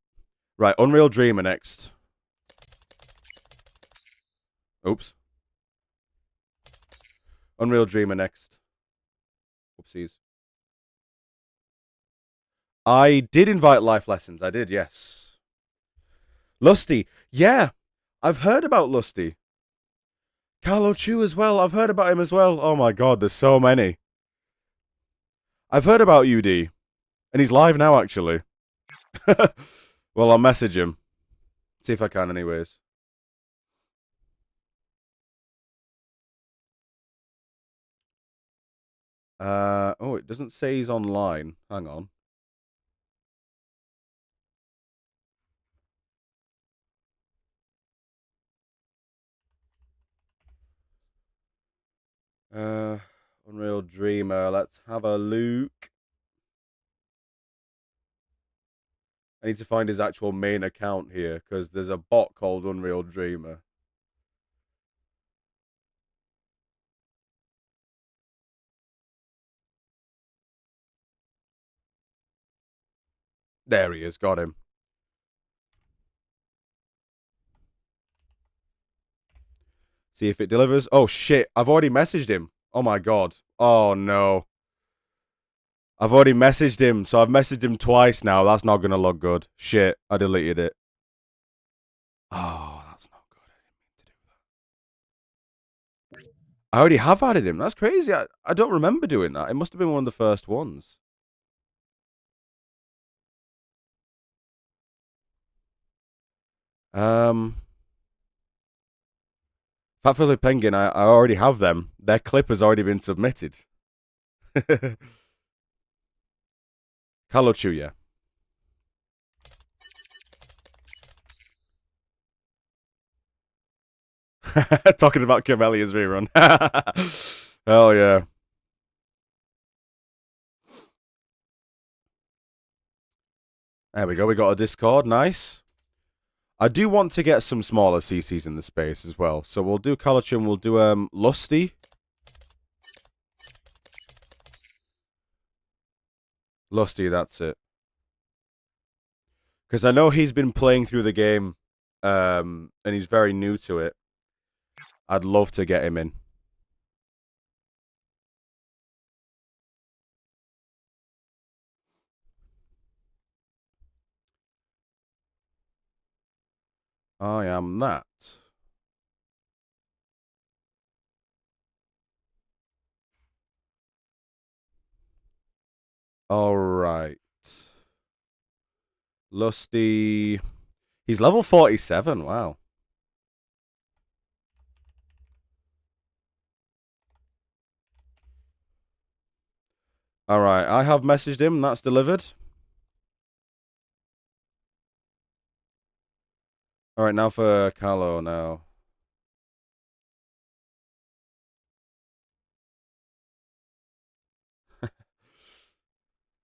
[SPEAKER 1] Right, Unreal Dreamer next. Oops. Unreal Dreamer next. Oopsies. I did invite Life Lessons. I did, yes. Lusty. Yeah, I've heard about Lusty. Carlo Chu as well. I've heard about him as well. Oh my god, there's so many. I've heard about UD. And he's live now, actually. Well, I'll message him. See if I can, anyways. Oh, it doesn't say he's online. Hang on. Unreal Dreamer. Let's have a look. I need to find his actual main account here, because there's a bot called Unreal Dreamer. There he is, got him. See if it delivers. Oh shit, I've already messaged him. Oh my god. Oh no. I've already messaged him, so I've messaged him twice now. That's not gonna look good. Shit, I deleted it. Oh, that's not good. I didn't mean to do that. I already have added him. That's crazy. I don't remember doing that. It must have been one of the first ones. Fat Philly Penguin, I already have them. Their clip has already been submitted. Kalochu, yeah. Talking about Camelia's rerun. Hell yeah. There we go. We got a Discord. Nice. I do want to get some smaller CCs in the space as well. So we'll do Kalochu and we'll do Lusty. Lusty, that's it. Because I know he's been playing through the game and he's very new to it. I'd love to get him in. I am that. All right. Lusty. He's level 47. Wow. All right. I have messaged him. That's delivered. All right. Now for Carlo now.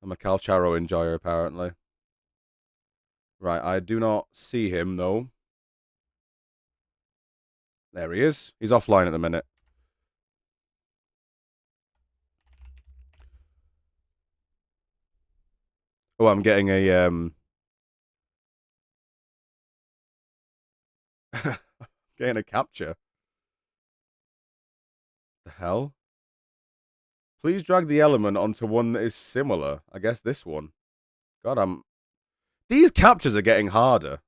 [SPEAKER 1] I'm a Calcharo enjoyer, apparently. Right. I do not see him, though. There he is. He's offline at the minute. Oh, I'm getting a getting a capture. The hell? Please drag the element onto one that is similar. I guess this one. God, these captures are getting harder.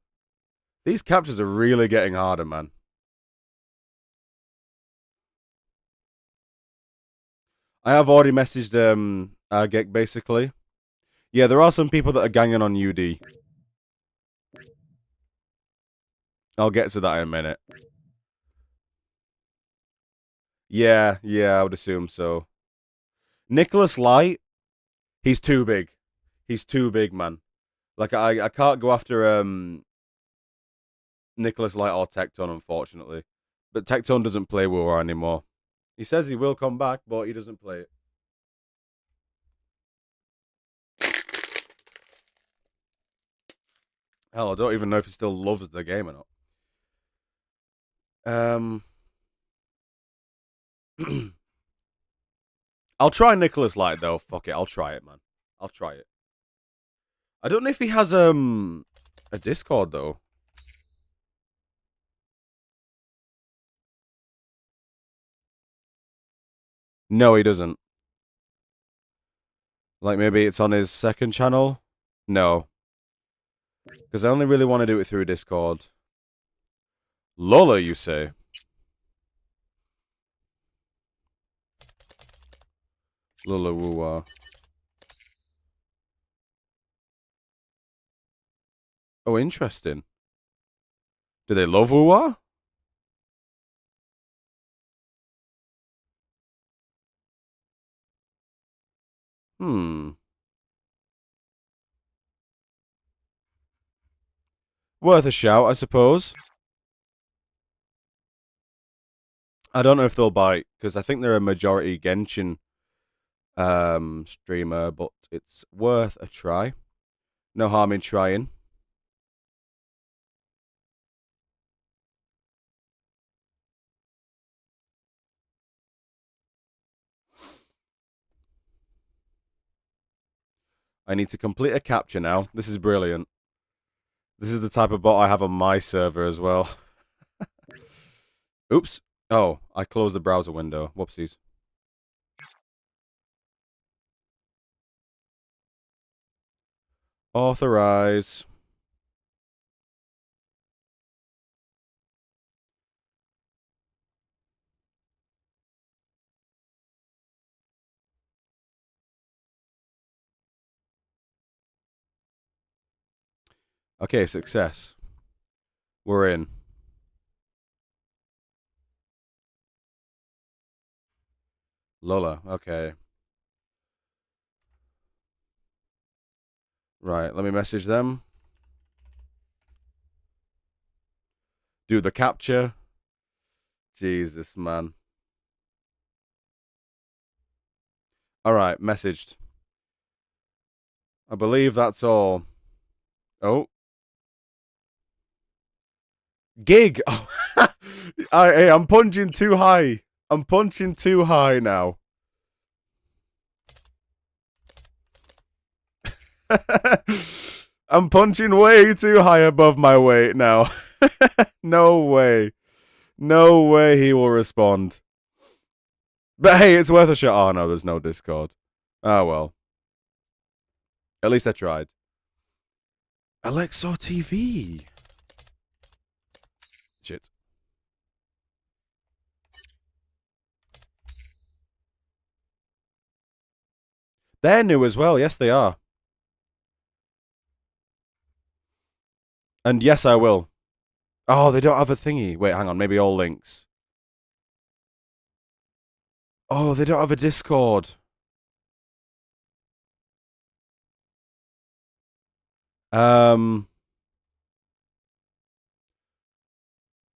[SPEAKER 1] These captures are really getting harder, man. I have already messaged Agek, basically. Yeah, there are some people that are ganging on UD. I'll get to that in a minute. Yeah, I would assume so. Nicholas Light, he's too big. He's too big, man. Like I can't go after Nicholas Light or Tecton, unfortunately. But Tecton doesn't play WuWa anymore. He says he will come back, but he doesn't play it. Hell, I don't even know if he still loves the game or not. I'll try Nicholas Light though. Fuck it, I'll try it, man. I'll try it. I don't know if he has a Discord though. No, he doesn't. Like maybe it's on his second channel? No. Because I only really want to do it through Discord. Lola, you say? Lola WuWa. Oh, interesting. Do they love WuWa? Worth a shout, I suppose. I don't know if they'll bite, because I think they're a majority Genshin streamer, but it's worth a try. No harm in trying. I need to complete a capture now. This is brilliant. This is the type of bot I have on my server as well. Oops. Oh, I closed the browser window. Whoopsies. Authorize. Okay, success. We're in. Lola, okay. Right, let me message them. Do the capture. Jesus, man. Alright, messaged. I believe that's all. Oh. Gig! Oh. Hey, I'm punching too high. I'm punching too high now. I'm punching way too high above my weight now. No way. No way he will respond. But hey, it's worth a shot. Oh no, there's no Discord. Oh well. At least I tried. Alexa TV. Shit. They're new as well. Yes, they are. And yes, I will. Oh, they don't have a thingy. Wait, hang on. Maybe all links. Oh, they don't have a Discord.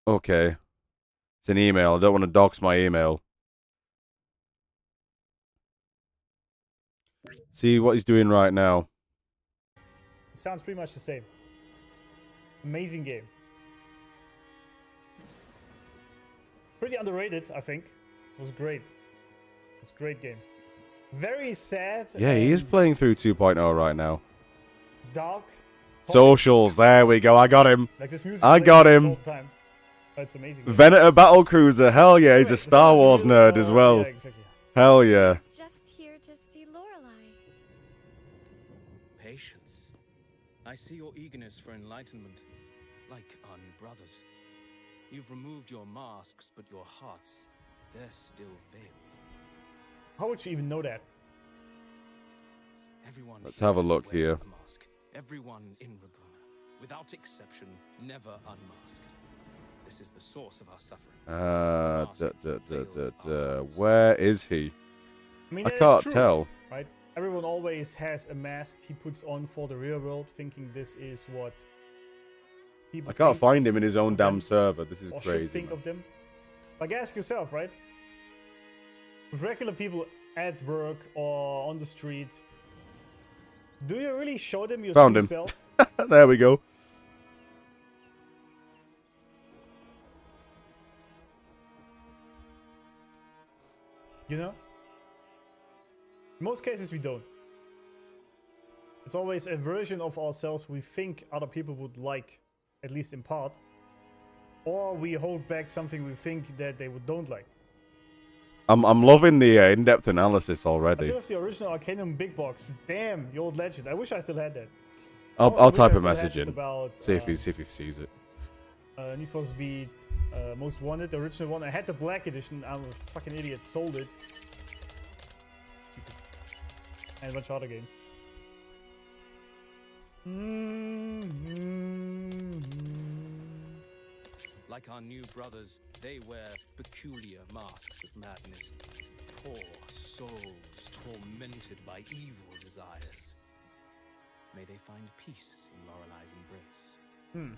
[SPEAKER 1] Okay. It's an email. I don't want to dox my email. See what he's doing right now.
[SPEAKER 3] It sounds pretty much the same. Amazing game. Pretty underrated, I think. It was great. It's a great game. Very sad.
[SPEAKER 1] Yeah, he is playing through 2.0 right now.
[SPEAKER 3] Dark.
[SPEAKER 1] Socials. There we go. I got him.
[SPEAKER 3] Like this music
[SPEAKER 1] I got him.
[SPEAKER 3] all the time. Oh, it's amazing.
[SPEAKER 1] Venator Battlecruiser. Hell yeah, he's a Star Wars nerd as well.
[SPEAKER 3] Yeah, exactly.
[SPEAKER 1] Hell yeah.
[SPEAKER 4] Just here to see Lorelei.
[SPEAKER 5] Patience. I see your eagerness for enlightenment, like our new brothers. You've removed your masks, but your hearts, they're still veiled.
[SPEAKER 3] How would you even know that?
[SPEAKER 5] Everyone
[SPEAKER 1] Let's have a look
[SPEAKER 5] wears
[SPEAKER 1] here.
[SPEAKER 5] a mask. Everyone in Raguna, without exception, never unmasked. This is the source of our suffering.
[SPEAKER 1] Where is he?
[SPEAKER 3] I mean,
[SPEAKER 1] I
[SPEAKER 3] that is
[SPEAKER 1] can't
[SPEAKER 3] true,
[SPEAKER 1] tell.
[SPEAKER 3] right? Everyone always has a mask he puts on for the real world, thinking this is what people
[SPEAKER 1] I can't
[SPEAKER 3] think
[SPEAKER 1] find him in his own
[SPEAKER 3] of
[SPEAKER 1] damn
[SPEAKER 3] them,
[SPEAKER 1] server. This is
[SPEAKER 3] or
[SPEAKER 1] crazy.
[SPEAKER 3] should think
[SPEAKER 1] Man.
[SPEAKER 3] of them. Like, ask yourself, right? With regular people at work or on the street, do you really show them your
[SPEAKER 1] Found
[SPEAKER 3] true
[SPEAKER 1] him.
[SPEAKER 3] self?
[SPEAKER 1] There we go.
[SPEAKER 3] You know? In most cases, we don't. It's always a version of ourselves we think other people would like, at least in part. Or we hold back something we think that they don't like.
[SPEAKER 1] I'm loving the in-depth analysis
[SPEAKER 3] I
[SPEAKER 1] already.
[SPEAKER 3] still have the original Arcanum big box. Damn, the old legend. I wish I still had that.
[SPEAKER 1] I'll
[SPEAKER 3] Also
[SPEAKER 1] type a
[SPEAKER 3] wish I still had
[SPEAKER 1] message
[SPEAKER 3] this
[SPEAKER 1] in.
[SPEAKER 3] about,
[SPEAKER 1] See if he sees it.
[SPEAKER 3] Need for Speed Most Wanted, the original one. I had the black edition. I'm a fucking idiot. Sold it. Stupid. And a bunch of other games.
[SPEAKER 5] Like our new brothers, they wear peculiar masks of madness. Poor souls tormented by evil desires. May they find peace in Lorelai's embrace.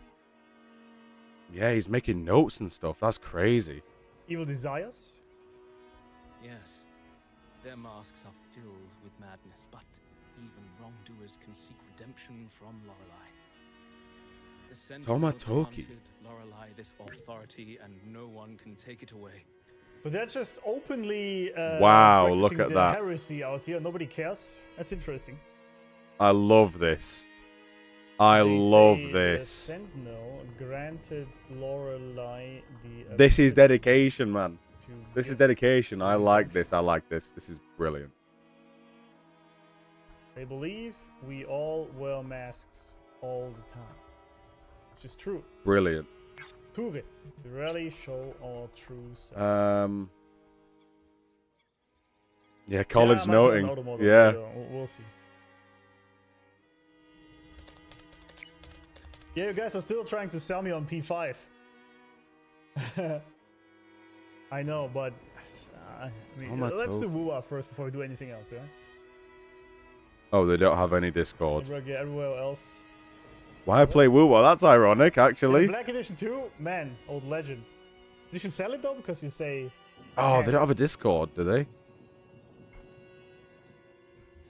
[SPEAKER 1] Yeah, he's making notes and stuff. That's crazy.
[SPEAKER 3] Evil desires?
[SPEAKER 5] Yes, their masks are filled with madness, but even wrongdoers can seek redemption from Lorelai. The Sentinel
[SPEAKER 1] Tomatoki.
[SPEAKER 5] granted Lorelai this authority, and no one can take it away.
[SPEAKER 3] So they're just openly
[SPEAKER 1] Wow, look
[SPEAKER 3] practicing
[SPEAKER 1] at
[SPEAKER 3] the
[SPEAKER 1] that.
[SPEAKER 3] heresy out here. Nobody cares. That's interesting.
[SPEAKER 1] I love this. I
[SPEAKER 3] They
[SPEAKER 1] love
[SPEAKER 3] say
[SPEAKER 1] this.
[SPEAKER 3] The Sentinel granted Lorelai the
[SPEAKER 1] This is
[SPEAKER 3] ability
[SPEAKER 1] dedication, man.
[SPEAKER 3] to
[SPEAKER 1] This is
[SPEAKER 3] give
[SPEAKER 1] dedication. I like
[SPEAKER 3] redemption.
[SPEAKER 1] this. I like this. This is brilliant.
[SPEAKER 3] They believe we all wear masks all the time. Which is true.
[SPEAKER 1] Brilliant.
[SPEAKER 3] Ture. We rarely show our true selves.
[SPEAKER 1] Yeah, college
[SPEAKER 3] I might do
[SPEAKER 1] noting.
[SPEAKER 3] an automotive
[SPEAKER 1] Yeah.
[SPEAKER 3] video. We'll see. Yeah, you guys are still trying to sell me on P5. I know, but I mean, let's do WuWa first before we do anything else, yeah?
[SPEAKER 1] Oh, they don't have any Discord.
[SPEAKER 3] Yeah, everywhere else.
[SPEAKER 1] Why play WuWa? That's ironic,
[SPEAKER 3] Yeah,
[SPEAKER 1] actually.
[SPEAKER 3] Black Edition 2, man, old legend. You should sell it though, because you say.
[SPEAKER 1] Oh,
[SPEAKER 3] man,
[SPEAKER 1] they don't have a Discord, do they?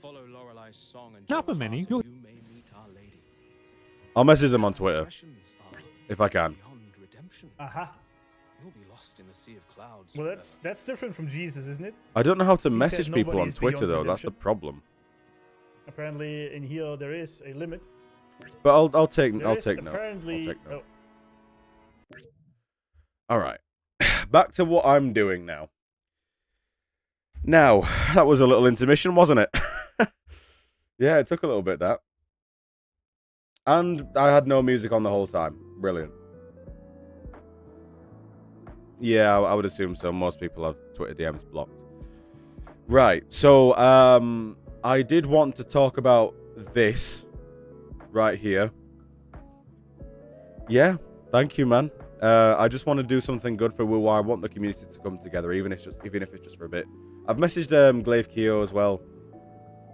[SPEAKER 5] Follow Lorelai's song and
[SPEAKER 6] Not for many.
[SPEAKER 5] you may meet Our Lady.
[SPEAKER 1] I'll message them on Twitter
[SPEAKER 5] Transgressions are
[SPEAKER 1] if I can.
[SPEAKER 5] beyond redemption.
[SPEAKER 3] Aha.
[SPEAKER 5] You'll be lost in a sea of clouds.
[SPEAKER 3] Well,
[SPEAKER 5] forever.
[SPEAKER 3] that's different from Jesus, isn't it?
[SPEAKER 1] I don't know how to
[SPEAKER 3] He said
[SPEAKER 1] message people
[SPEAKER 3] nobody
[SPEAKER 1] on
[SPEAKER 3] is
[SPEAKER 1] Twitter,
[SPEAKER 3] beyond
[SPEAKER 1] though. That's the
[SPEAKER 3] redemption.
[SPEAKER 1] problem.
[SPEAKER 3] Apparently, in here there is a limit.
[SPEAKER 1] But I'll take
[SPEAKER 3] There
[SPEAKER 1] I'll
[SPEAKER 3] is
[SPEAKER 1] take note. I'll
[SPEAKER 3] apparently.
[SPEAKER 1] take note.
[SPEAKER 3] Oh,
[SPEAKER 1] All right. Back to what I'm doing now. Now, that was a little intermission, wasn't it? Yeah, it took a little bit, that. And I had no music on the whole time. Brilliant. Yeah, I would assume so. Most people have Twitter DMs blocked. Right, so I did want to talk about this right here. Yeah, thank you, man. I just want to do something good for WuWa. I want the community to come together, even if it's just for a bit. I've messaged Glaive Kyo as well.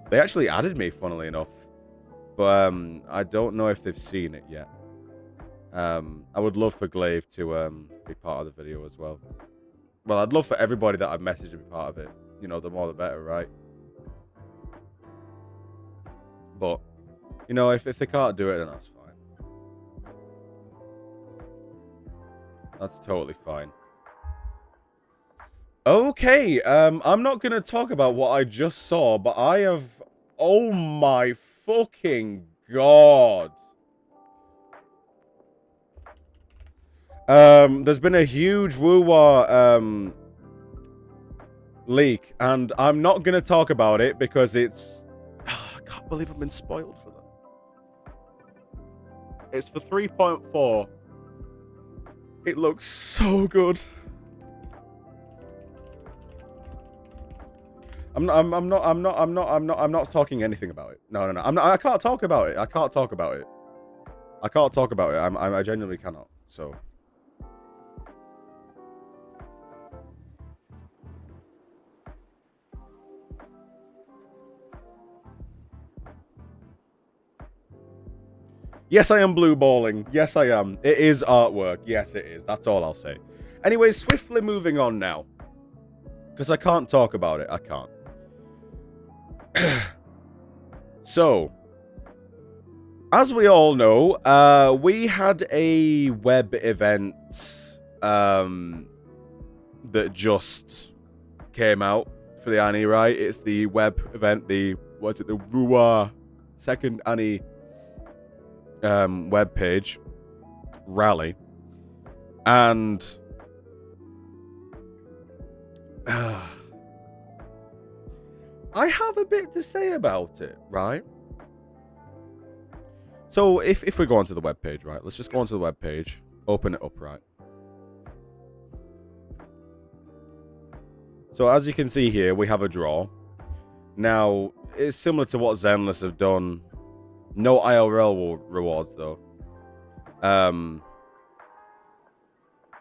[SPEAKER 1] They actually added me, funnily enough, but I don't know if they've seen it yet. I would love for Glaive to be part of the video as well. Well, I'd love for everybody that I've messaged to be part of it. You know, the more the better, right? But you know, if they can't do it, then that's fine. That's totally fine. Okay, I'm not going to talk about what I just saw, but I have... Oh my fucking god. There's been a huge WuWa leak, and I'm not going to talk about it because it's... I can't believe I've been spoiled for them. It's for 3.4. It looks so good. I'm not talking anything about it. No. I can't talk about it. I genuinely cannot. So Yes, I am blue balling. Yes, I am. It is artwork. Yes, it is. That's all I'll say. Anyways, swiftly moving on now. Because I can't talk about it. I can't. So, as we all know, we had a web event that just came out for the Annie, right? It's the web event, the WuWa second Annie web page rally. And I have a bit to say about it, right? So if we go onto the web page, right? Let's just go onto the web page, open it up, right? So as you can see here, we have a draw. Now, it's similar to what Zenless have done. No IRL rewards though.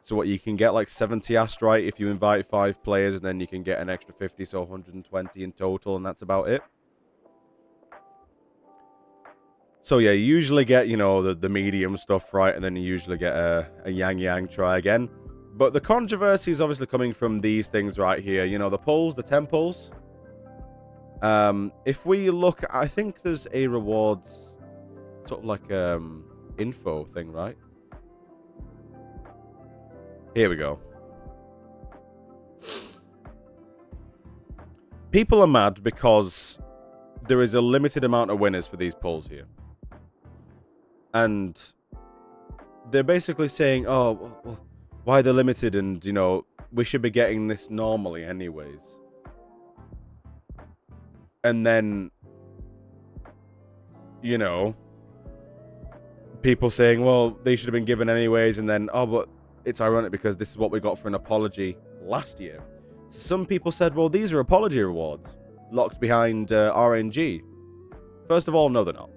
[SPEAKER 1] So what, you can get like 70 Astrite if you invite 5 players, and then you can get an extra 50, so 120 in total, and that's about it. So yeah, you usually get, you know, the medium stuff, right? And then you usually get a yang try again. But the controversy is obviously coming from these things right here. You know, the pulls, the 10 pulls. If we look, I think there's a rewards sort of like info thing, right? Here we go. People are mad because there is a limited amount of winners for these pulls here. And they're basically saying, oh, well, why they're limited, and, you know, we should be getting this normally anyways. And then, you know, people saying, well, they should have been given anyways, and then, oh, but it's ironic because this is what we got for an apology last year. Some people said, well, these are apology rewards locked behind RNG. First of all, no, they're not.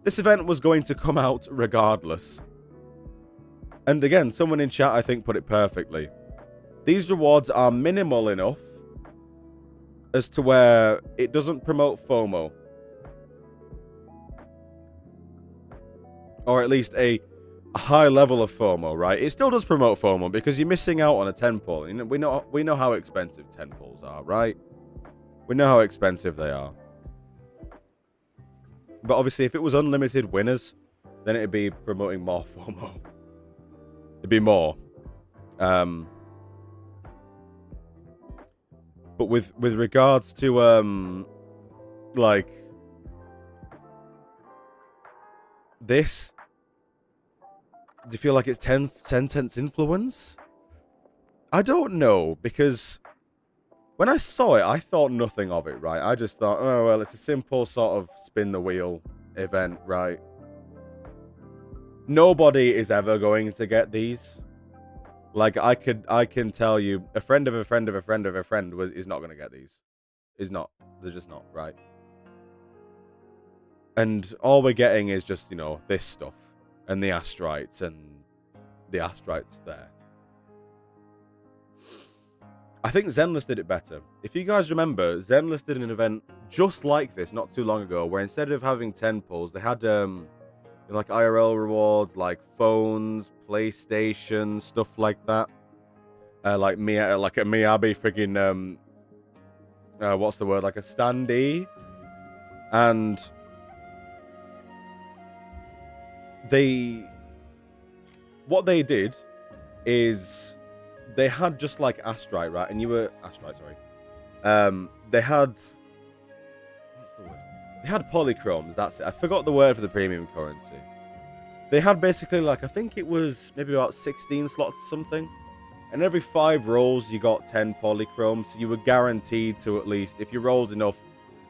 [SPEAKER 1] This event was going to come out regardless. And again, someone in chat, I think, put it perfectly. These rewards are minimal enough as to where it doesn't promote FOMO. Or at least a high level of FOMO, right? It still does promote FOMO because you're missing out on a 10 pull. You know, we know how expensive 10 pulls are, right? We know how expensive they are. But obviously, if it was unlimited winners, then it'd be promoting more FOMO. It'd be more. But with regards to like this, do you feel like it's 10 cents influence? I don't know, because when I saw it, I thought nothing of it, right? I just thought, oh, well, it's a simple sort of spin the wheel event, right? Nobody is ever going to get these. Like, I can tell you, a friend of a friend of a friend of a friend is not going to get these. Is not. They're just not, right? And all we're getting is just, you know, this stuff. And the Astrites, and the Astrites there. I think Zenless did it better. If you guys remember, Zenless did an event just like this not too long ago, where instead of having 10 pulls, they had like IRL rewards, like phones, PlayStation, stuff like that. Like a Miyabi friggin' what's the word? Like a standee. And what they did is they had just like Astrite, right? And you were Astrite, sorry. They had, what's the word? They had polychromes, that's it. I forgot the word for the premium currency. They had basically, like, I think it was maybe about 16 slots or something. And every 5 rolls, you got 10 polychromes. So you were guaranteed to, at least, if you rolled enough,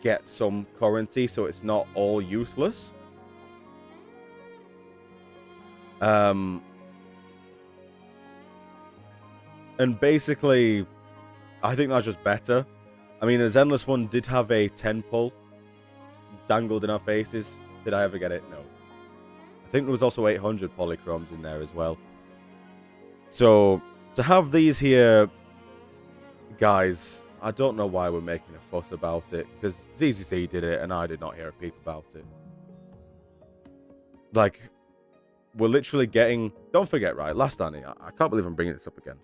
[SPEAKER 1] get some currency, so it's not all useless. And basically, I think that's just better. I mean, the Zenless one did have a 10 pull dangled in our faces. Did I ever get it? No. I think there was also 800 polychromes in there as well. So, to have these here, guys, I don't know why we're making a fuss about it, because ZZC did it and I did not hear a peep about it. Like, we're literally getting... Don't forget, right? Last Annie, I can't believe I'm bringing this up again.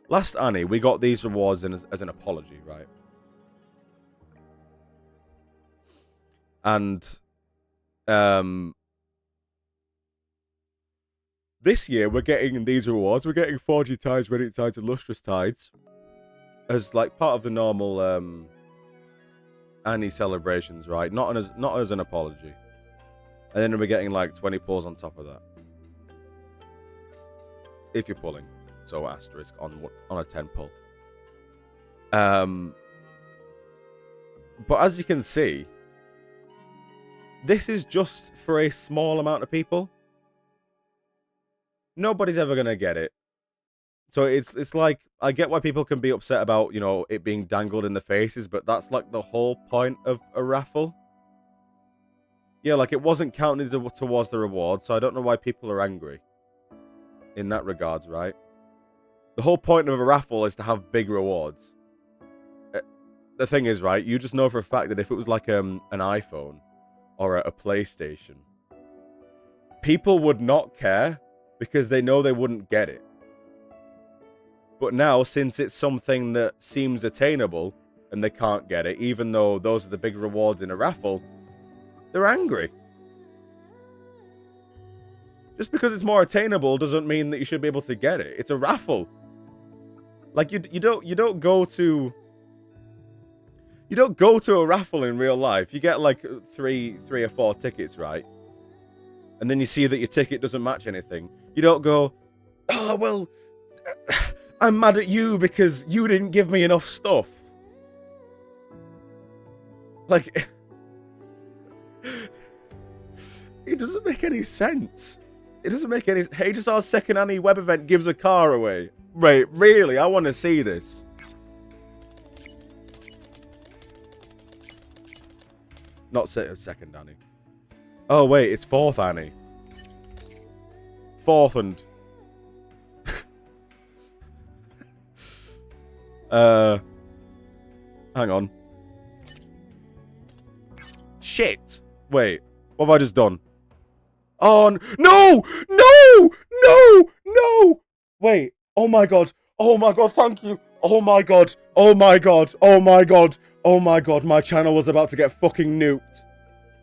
[SPEAKER 1] Last Annie, we got these rewards as an apology, right? And this year we're getting these rewards. We're getting 4G tides, Reddit tides, and lustrous tides as like part of the normal Annie celebrations, right? Not as an apology. And then we're getting like 20 pulls on top of that. If you're pulling. So asterisk on a 10 pull. But as you can see, this is just for a small amount of people. Nobody's ever gonna get it. So it's like, I get why people can be upset about, you know, it being dangled in the faces, but that's like the whole point of a raffle. Yeah, like it wasn't counted towards the reward, so I don't know why people are angry in that regards, right? The whole point of a raffle is to have big rewards. The thing is, right, you just know for a fact that if it was like an iPhone or a PlayStation, people would not care because they know they wouldn't get it. But now, since it's something that seems attainable and they can't get it, even though those are the big rewards in a raffle, they're angry. Just because it's more attainable doesn't mean that you should be able to get it. It's a raffle. Like you don't go to a raffle in real life. You get like three or four tickets, right? And then you see that your ticket doesn't match anything. You don't go, oh well, I'm mad at you because you didn't give me enough stuff. Like, it doesn't make any sense. It doesn't make any... HSR's second Annie web event gives a car away. Wait, really? I want to see this. Not second Annie. Oh, wait, it's fourth Annie. Fourth and... hang on. Shit! Wait, what have I just done? Oh, no! No! No! No! Wait, oh my god, thank you! Oh my god, oh my god, oh my god, oh my god, my channel was about to get fucking nuked.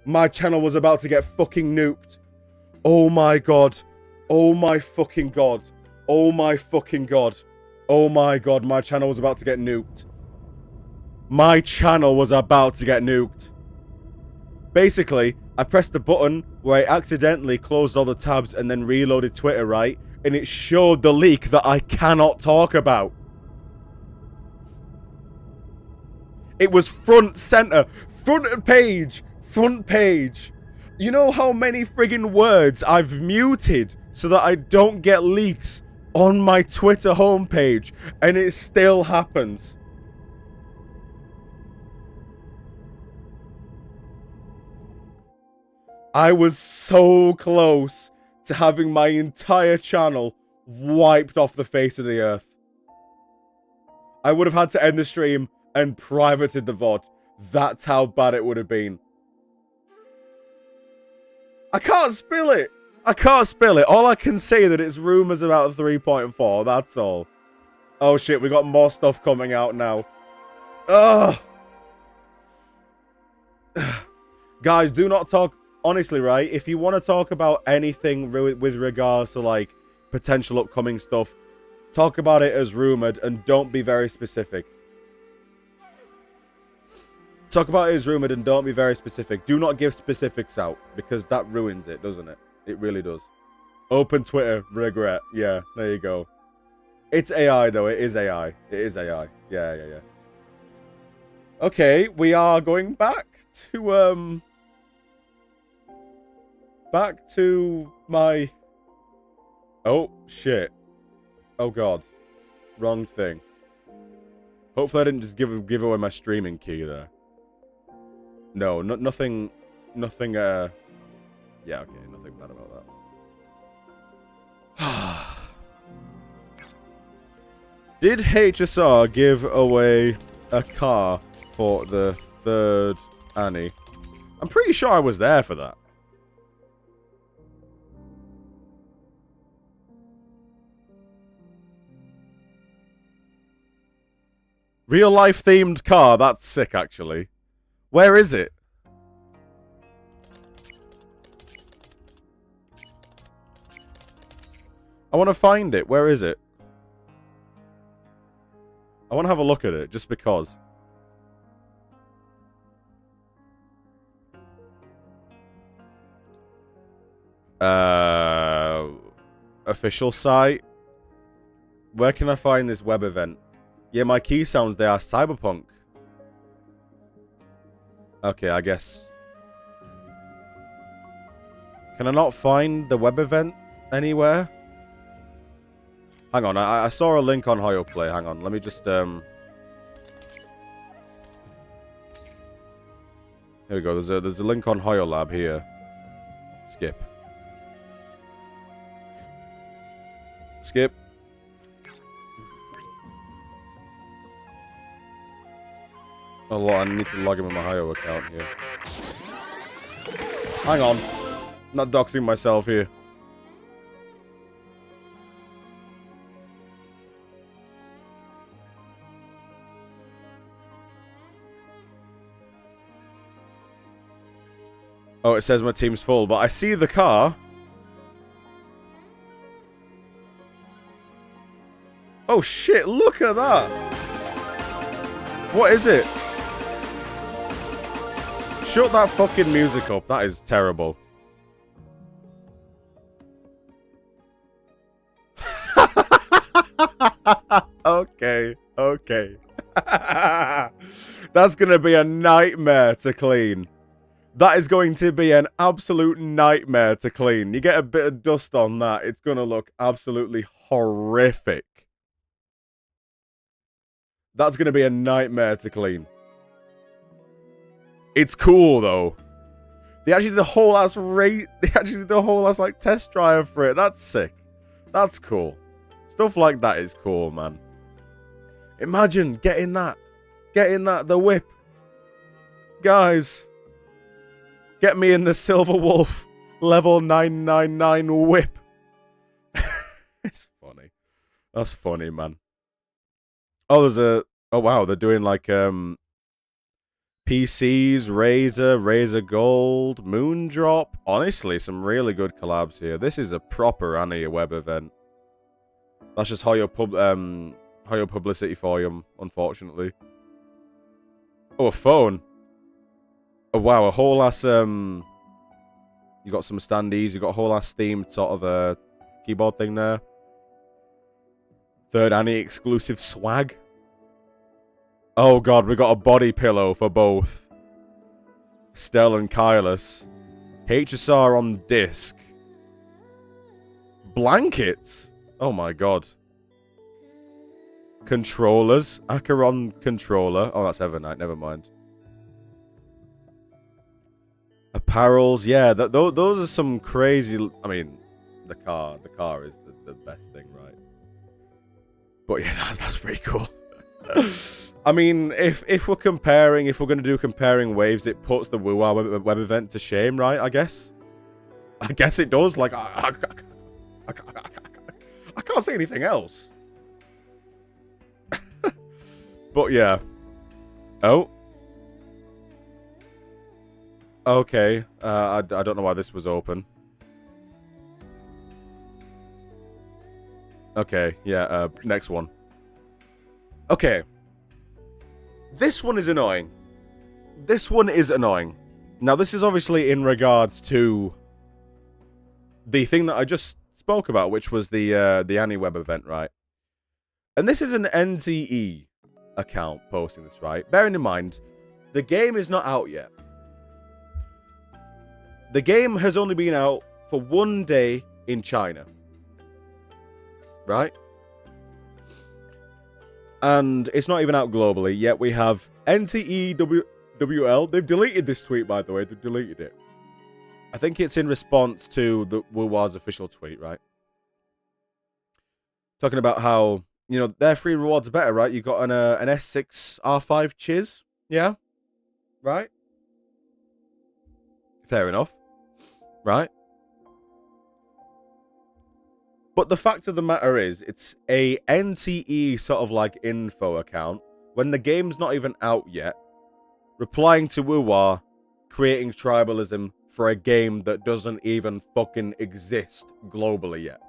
[SPEAKER 1] My channel was about to get fucking nuked. Oh my god, oh my fucking god, oh my fucking god, oh my god, my channel was about to get nuked. My channel was about to get nuked. Basically, I pressed the button where I accidentally closed all the tabs and then reloaded Twitter, right? And it showed the leak that I cannot talk about. It was front center, front page. You know how many friggin' words I've muted so that I don't get leaks on my Twitter homepage, and it still happens. I was so close to having my entire channel wiped off the face of the earth. I would have had to end the stream and privated the VOD. That's how bad it would have been. I can't spill it. I can't spill it. All I can say that it's rumors about 3.4. That's all. Oh shit, we got more stuff coming out now. Ugh. Guys, do not talk... Honestly, right, if you want to talk about anything with regards to, like, potential upcoming stuff, talk about it as rumored and don't be very specific. Talk about it as rumored and don't be very specific. Do not give specifics out, because that ruins it, doesn't it? It really does. Open Twitter, regret. Yeah, there you go. It's AI, though. It is AI. It is AI. Yeah. Okay, we are going back to, back to my... Oh, shit. Oh, God. Wrong thing. Hopefully I didn't just give away my streaming key there. No, nothing... Nothing, Yeah, okay, nothing bad about that. Did HSR give away a car for the third Annie? I'm pretty sure I was there for that. Real life themed car. That's sick, actually. Where is it? I want to find it. Where is it? I want to have a look at it, just because. Official site. Where can I find this web event? Yeah, my key sounds, they are cyberpunk. Okay, I guess. Can I not find the web event anywhere? Hang on, I saw a link on HoyoPlay. Hang on, let me just Here we go. There's a link on HoyoLab here. Skip. Skip. Oh, I need to log in with my Hoyo account here. Hang on. I'm not doxing myself here. Oh, it says my team's full, but I see the car. Oh shit, look at that. What is it? Shut that fucking music up. That is terrible. Okay, okay. That's gonna be a nightmare to clean. That is going to be an absolute nightmare to clean. You get a bit of dust on that, it's gonna look absolutely horrific. That's gonna be a nightmare to clean. It's cool though. They actually did the whole ass like test drive for it. That's sick. That's cool. Stuff like that is cool, man. Imagine getting that, the whip. Guys, get me in the Silver Wolf level 999 whip. It's funny. That's funny, man. Oh, oh wow, they're doing like PCs, Razer Gold, Moondrop. Honestly, some really good collabs here. This is a proper Annie web event. That's just Hoyo publicity for you, unfortunately. Oh, a phone. Oh wow, a whole ass you got some standees, you got a whole ass themed sort of a keyboard thing there. Third Annie exclusive swag. Oh god, we got a body pillow for both Stell and Kylus. HSR on disc. Blankets. Oh my god. Controllers. Acheron controller. Oh, that's Evernight. Never mind. Apparels. Yeah, those are some crazy... I mean, the car is the best thing, right? But yeah, that's pretty cool. I mean, if we're going to do comparing waves, it puts the WuWa web event to shame, right? I guess it does. Like, I can't say anything else. But yeah. Oh. Okay. I don't know why this was open. Okay. Yeah. Next one. Okay. This one is annoying. This one is annoying. Now, this is obviously in regards to the thing that I just spoke about, which was the Annie web event, right? And this is an NZE account posting this, right? Bearing in mind, the game is not out yet. The game has only been out for 1 day in China. Right? And it's not even out globally, yet we have NCEWL. They've deleted this tweet, by the way. They've deleted it. I think it's in response to the WuWa's official tweet, right? Talking about how, you know, their free rewards are better, right? You got an S6 R5 Chiz, yeah? Right? Fair enough. Right? But the fact of the matter is, it's a NCE sort of like info account when the game's not even out yet, replying to WuWa, creating tribalism for a game that doesn't even fucking exist globally yet.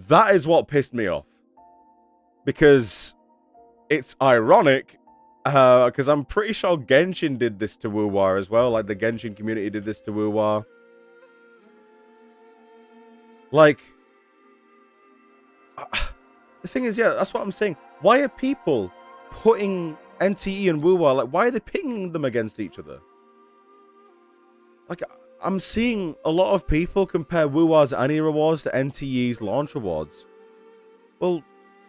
[SPEAKER 1] That is what pissed me off. Because it's ironic, because I'm pretty sure Genshin did this to WuWa as well. Like, the Genshin community did this to WuWa. Like, the thing is, yeah, that's what I'm saying. Why are people putting NTE and WuWa, like, why are they pitting them against each other? Like, I'm seeing a lot of people compare WuWa's annual rewards to NTE's launch rewards. Well,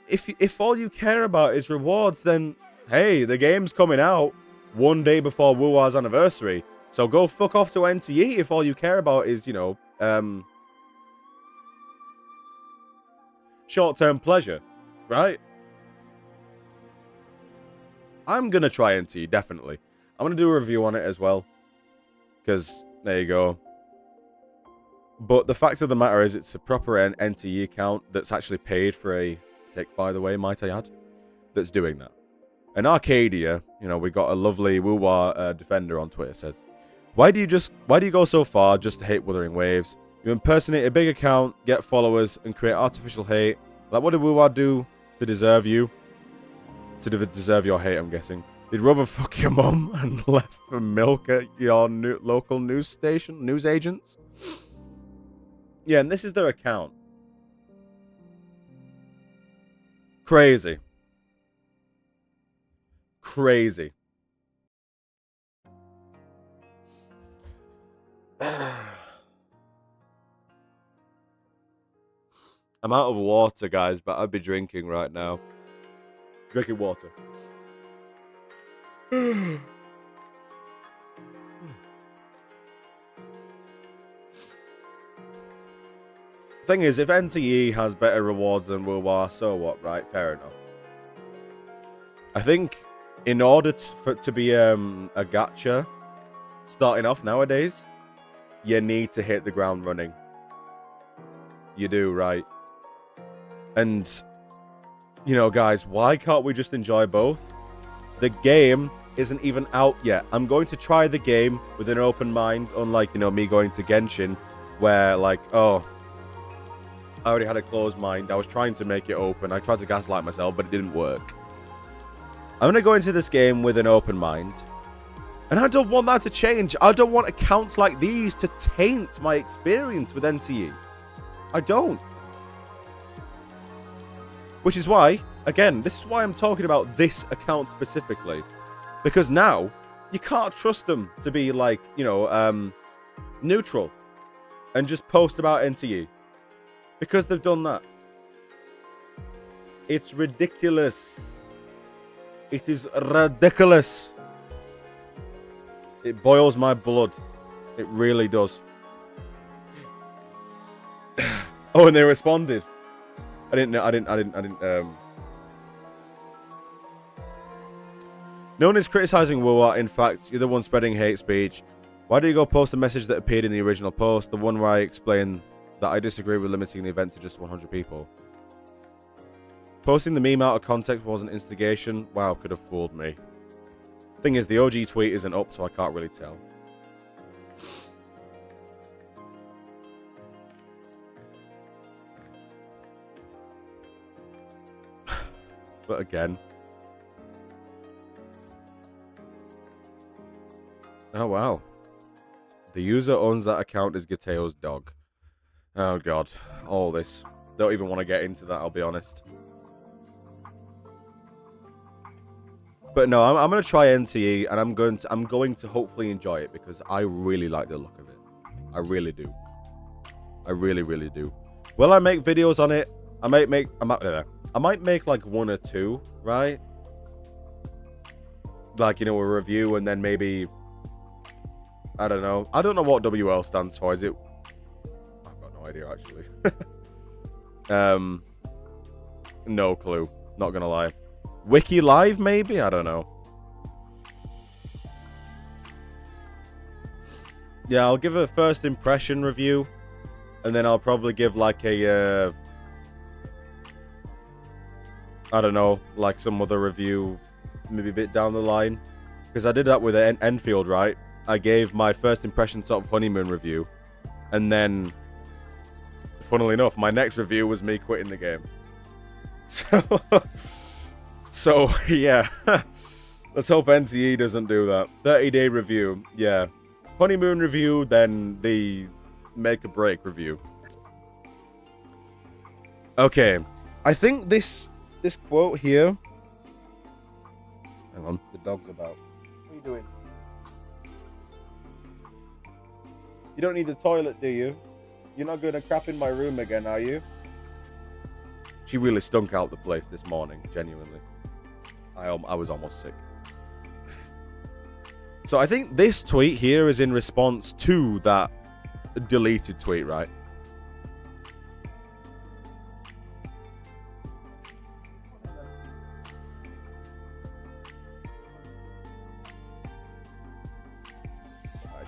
[SPEAKER 1] if all you care about is rewards, then, hey, the game's coming out one day before WuWa's anniversary. So go fuck off to NTE if all you care about is, you know, short-term pleasure, right? I'm going to try NTE, definitely. I'm going to do a review on it as well. Because, there you go. But the fact of the matter is, it's a proper NTE account that's actually paid for a tick, by the way, might I add, that's doing that. And Arcadia, you know, we got a lovely WuWa defender on Twitter, says, Why do you go so far just to hate Wuthering Waves? You impersonate a big account, get followers, and create artificial hate. Like, what did WuWa do to deserve you? To deserve your hate, I'm guessing. Did Rover fuck your mum and left for milk at your local news station, news agents? Yeah, and this is their account. Crazy. Crazy. I'm out of water, guys, but I'd be drinking right now. Drinking water. Thing is, if NTE has better rewards than WuWa, so what, right? Fair enough. I think in order for it to be a gacha starting off nowadays, you need to hit the ground running. You do, right? And, you know, guys, why can't we just enjoy both? The game isn't even out yet. I'm going to try the game with an open mind, unlike, you know, me going to Genshin, where, like, oh, I already had a closed mind. I was trying to make it open. I tried to gaslight myself, but it didn't work. I'm going to go into this game with an open mind. And I don't want that to change. I don't want accounts like these to taint my experience with NTE. I don't. Which is why, again, this is why I'm talking about this account specifically. Because now, you can't trust them to be, like, you know, neutral. And just post about NTE. Because they've done that. It's ridiculous. It is ridiculous. It boils my blood. It really does. Oh, and they responded. I didn't know. No one is criticizing WuWa. In fact, you're the one spreading hate speech. Why do you go post a message that appeared in the original post? The one where I explain that I disagree with limiting the event to just 100 people. Posting the meme out of context wasn't instigation. Wow, could have fooled me. Thing is, the OG tweet isn't up, so I can't really tell. But again. Oh, wow. The user owns that account is Gateo's dog. Oh, God. All this. Don't even want to get into that, I'll be honest. But no, I'm going to try NTE, and I'm going to hopefully enjoy it, because I really like the look of it. I really do. I really, really do. Will I make videos on it? I might make like one or two, right? Like, you know, a review, and then maybe, I don't know. I don't know what WL stands for. Is it? I've got no idea, actually. No clue. Not gonna lie. Wiki Live, maybe? I don't know. Yeah, I'll give a first impression review, and then I'll probably give like a I don't know, like some other review, maybe a bit down the line. Because I did that with Enfield, right? I gave my first impression sort of honeymoon review. And then, funnily enough, my next review was me quitting the game. So yeah. Let's hope NTE doesn't do that. 30-day review, yeah. Honeymoon review, then the make or break review. Okay, I think this quote here. Hang on, the dog's about. What are you doing? You don't need the toilet, do you? You're not going to crap in my room again, are you? She really stunk out the place this morning, genuinely. I was almost sick. So I think this tweet here is in response to that deleted tweet, right?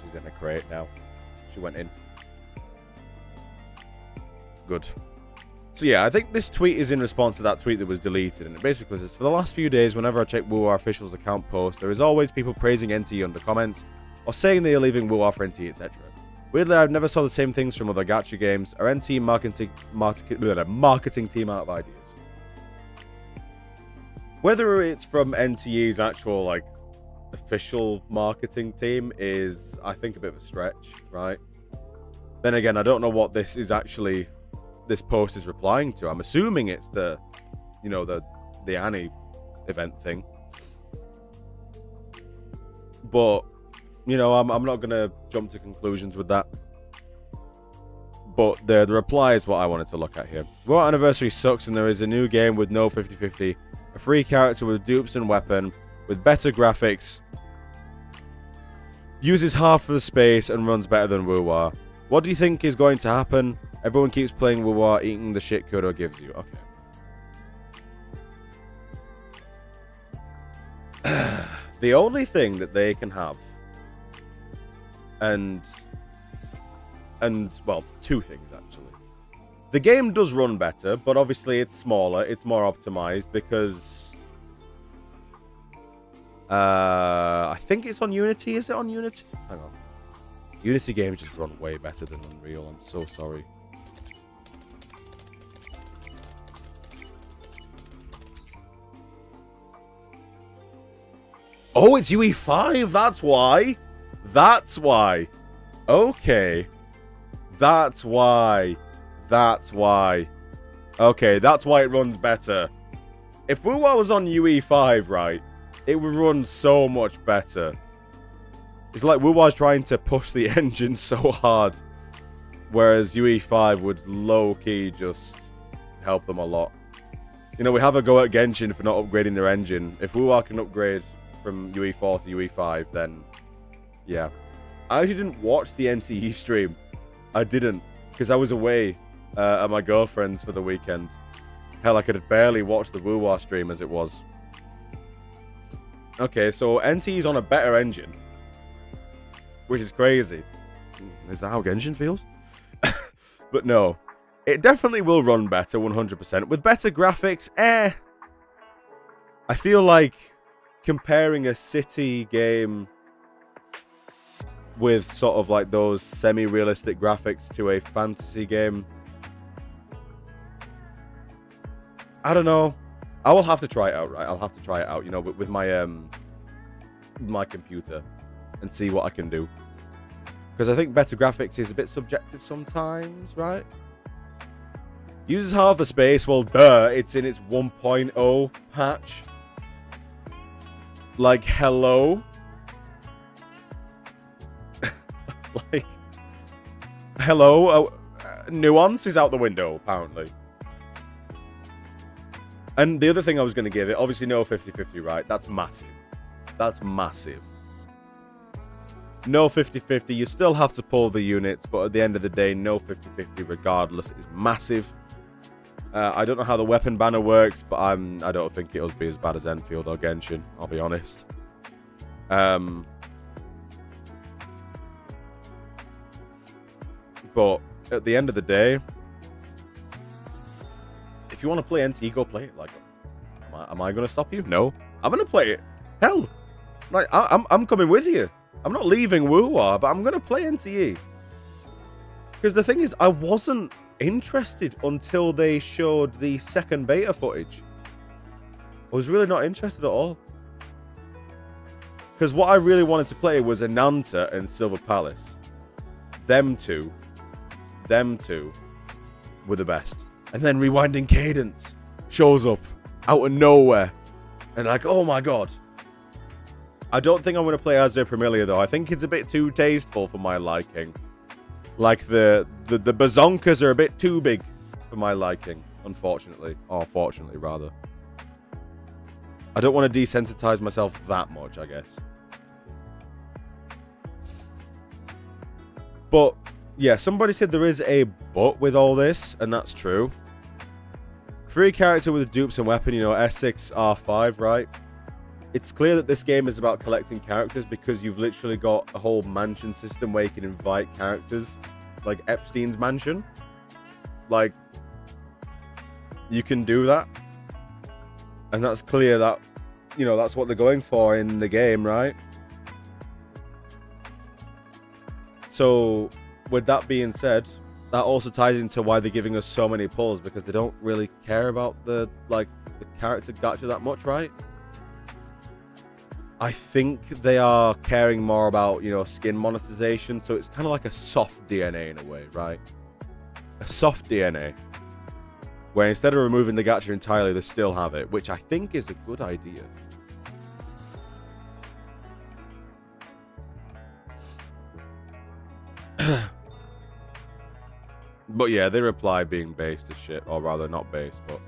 [SPEAKER 1] She's in a crate now. She went in. Good. So yeah, I think this tweet is in response to that tweet that was deleted, and it basically says, for the last few days, whenever I check WuWa official's account post, there is always people praising NT under comments, or saying they are leaving WuWa for NT, etc. Weirdly, I've never saw the same things from other gacha games, or NT marketing team out of ideas. Whether it's from NTE's actual, like, official marketing team is, I think, a bit of a stretch, right? Then again, I don't know what this is actually... this post is replying to. I'm assuming it's the, you know, the Annie event thing. But, you know, I'm not gonna jump to conclusions with that. But the reply is what I wanted to look at here. WuWa Anniversary sucks, and there is a new game with no 50-50, a free character with dupes and weapon, with better graphics, uses half of the space, and runs better than WuWa. What do you think is going to happen? Everyone keeps playing WuWa, eating the shit Kuro gives you. Okay. The only thing that they can have, and well, two things actually. The game does run better, but obviously it's smaller, it's more optimized because I think it's on Unity. Is it on Unity? Hang on. Unity games just run way better than Unreal. I'm so sorry. Oh, it's UE5. That's why. That's why. Okay. That's why. That's why. Okay, that's why it runs better. If WuWa was on UE5, right, it would run so much better. It's like WuWa's trying to push the engine so hard, whereas UE5 would low-key just help them a lot. You know, we have a go at Genshin for not upgrading their engine. If WuWa can upgrade from UE4 to UE5, then yeah. I actually didn't watch the NTE stream. I didn't, because I was away at my girlfriend's for the weekend. Hell, I could barely watch the WuWa stream as it was. Okay, so NTE's on a better engine, which is crazy. Is that how Genshin feels? But no, it definitely will run better, 100%. With better graphics, I feel like comparing a city game with sort of like those semi-realistic graphics to a fantasy game, I don't know. I will have to try it out, right? I'll have to try it out, you know, with my my computer and see what I can do. Because I think better graphics is a bit subjective sometimes, right? Uses half the space. Well, duh, it's in its 1.0 patch. Like, hello? Like, hello? Nuance is out the window, apparently. And the other thing I was going to give it, obviously no 50-50, right? That's massive. That's massive. No 50-50, you still have to pull the units, but at the end of the day, no 50-50 regardless is massive. I don't know how the weapon banner works, but I don't think it'll be as bad as Enfield or Genshin, I'll be honest. But at the end of the day, if you want to play NT, go play it. Like, Am I going to stop you? No. I'm going to play it. Hell. Like, I'm coming with you. I'm not leaving WuWa, but I'm going to play NTE. Because the thing is, I wasn't interested until they showed the second beta footage. I was really not interested at all. Because what I really wanted to play was Ananta and Silver Palace. Them two were the best. And then Rewinding Cadence shows up out of nowhere. And like, oh my god. I don't think I'm going to play as Premilia though. I think it's a bit too tasteful for my liking. Like the bazonkas are a bit too big for my liking, unfortunately. Or fortunately, rather. I don't want to desensitize myself that much, I guess. But, yeah, somebody said there is a but with all this, and that's true. Free character with dupes and weapon, you know, S6, R5, right? It's clear that this game is about collecting characters because you've literally got a whole mansion system where you can invite characters, like Epstein's mansion. Like, you can do that. And that's clear that, you know, that's what they're going for in the game, right? So, with that being said, that also ties into why they're giving us so many pulls, because they don't really care about the character gacha that much, right? I think they are caring more about, you know, skin monetization, so it's kind of like a soft DNA in a way, right? A soft DNA. Where instead of removing the gacha entirely, they still have it, which I think is a good idea. But yeah, they reply being based as shit, or rather not based, but...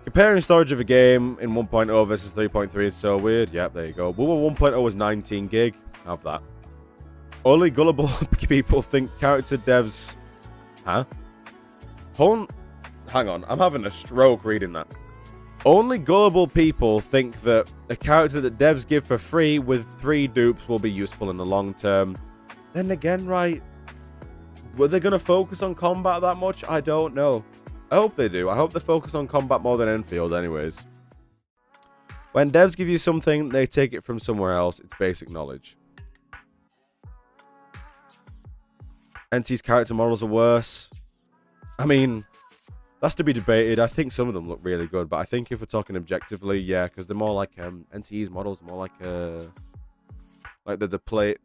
[SPEAKER 1] Comparing storage of a game in 1.0 versus 3.3 is so weird. Yep, there you go. WuWa 1.0 was 19 gig. Have that. Only gullible people think character devs... Huh? Hang on, I'm having a stroke reading that. Only gullible people think that a character that devs give for free with 3 dupes will be useful in the long term. Then again, right? Were they going to focus on combat that much? I don't know. I hope they do. I hope they focus on combat more than Enfield anyways. When devs give you something, they take it from somewhere else. It's basic knowledge. NT's character models are worse. I mean, that's to be debated. I think some of them look really good, but I think if we're talking objectively, yeah, because they're more like NTE's models, more like the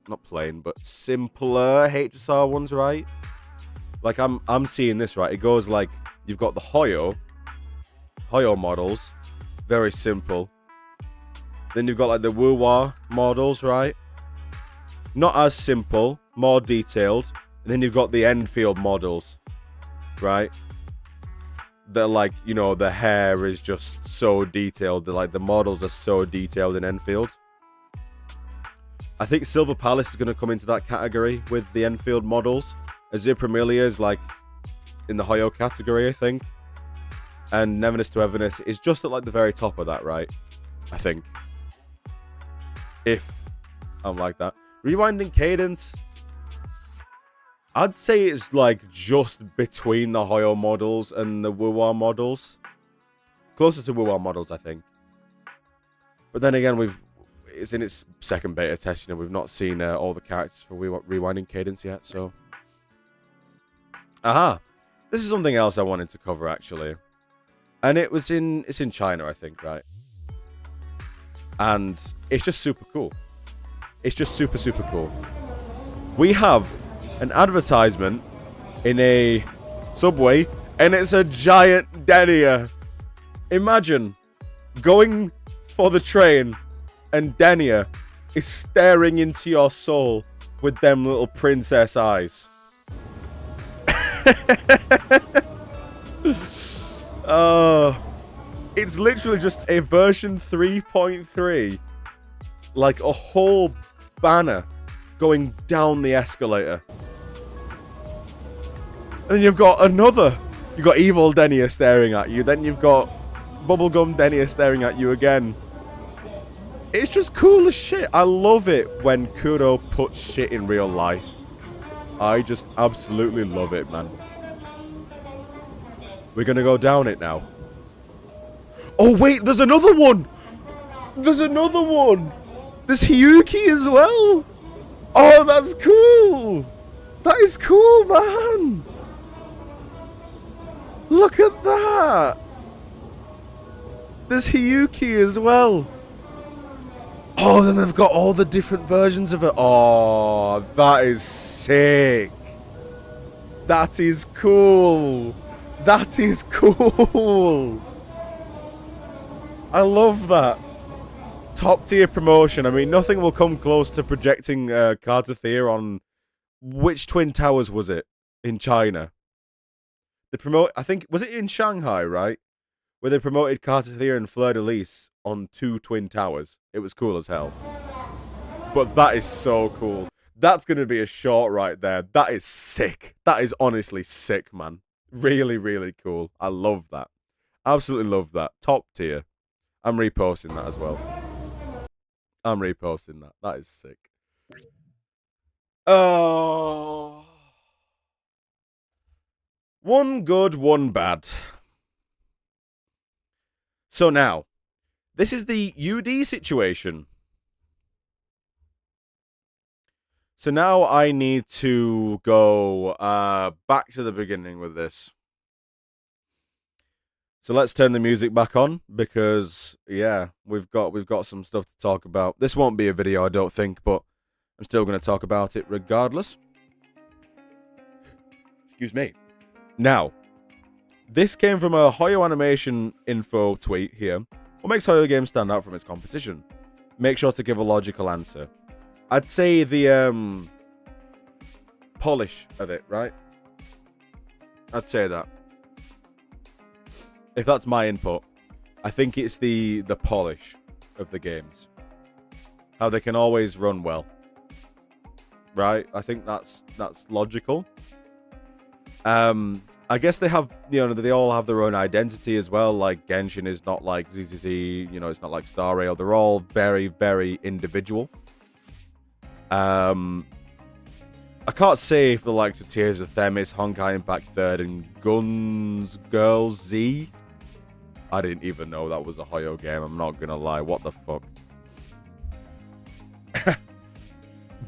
[SPEAKER 1] not plain, but simpler HSR ones, right? Like I'm seeing this, right? It goes like you've got the Hoyo models, very simple. Then you've got like the WuWa models, right? Not as simple, more detailed. And then you've got the Enfield models, right? They're like, you know, the hair is just so detailed. They're like, the models are so detailed in Enfield. I think Silver Palace is going to come into that category with the Enfield models. Azure Premilia is like in the Hoyo category, I think. And Nevinus to Everness is just at like the very top of that, right? I think. If I'm like that. Rewinding Cadence, I'd say it's like just between the Hoyo models and the WuWa models. Closer to WuWa models, I think. But then again, it's in its second beta test, you know, we've not seen all the characters for Rewinding Cadence yet, so... Aha! This is something else I wanted to cover, actually. And it's in China, I think, right? And it's just super cool. It's just super, super cool. We have an advertisement in a subway, and it's a giant denier. Imagine going for the train, and denier is staring into your soul with them little princess eyes. It's literally just a version 3.3, like a whole banner going down the escalator. And you've got you've got evil denier staring at you, then you've got bubblegum denier staring at you again. It's just cool as shit. I love it when Kuro puts shit in real life. I just absolutely love it, man. We're gonna go down it now. Oh, wait, there's another one. There's another one. There's Hiyuki as well. Oh, that's cool. That is cool, man. Look at that. There's Hiyuki as well. Oh, then they've got all the different versions of it. Oh, that is sick. That is cool. That is cool. I love that. Top tier promotion. I mean, nothing will come close to projecting Cartothea on... Which Twin Towers was it? In China. I think... Was it in Shanghai, right? Where they promoted Cartothea and Fleur de Lis on 2 Twin Towers. It was cool as hell. But that is so cool. That's going to be a short right there. That is sick. That is honestly sick, man. Really, really cool. I love that. Absolutely love that. Top tier. I'm reposting that as well. I'm reposting that. That is sick. Oh. One good, one bad. So now, this is the UD situation. So now I need to go back to the beginning with this. So let's turn the music back on because yeah, we've got some stuff to talk about. This won't be a video, I don't think, but I'm still going to talk about it regardless. Excuse me. Now, this came from a Hoyo Animation info tweet here. What makes Hoyo games stand out from its competition? Make sure to give a logical answer. I'd say the polish of it, right? I'd say that. If that's my input, I think it's the polish of the games. How they can always run well. Right? I think that's logical. I guess they have, you know, they all have their own identity as well. Like Genshin is not like ZZZ, you know, it's not like Star Rail. They're all very, very individual. I can't say if the likes of Tears of Themis, Honkai Impact 3rd, and Guns Girls Z. I didn't even know that was a Hoyo game. I'm not gonna lie. What the fuck?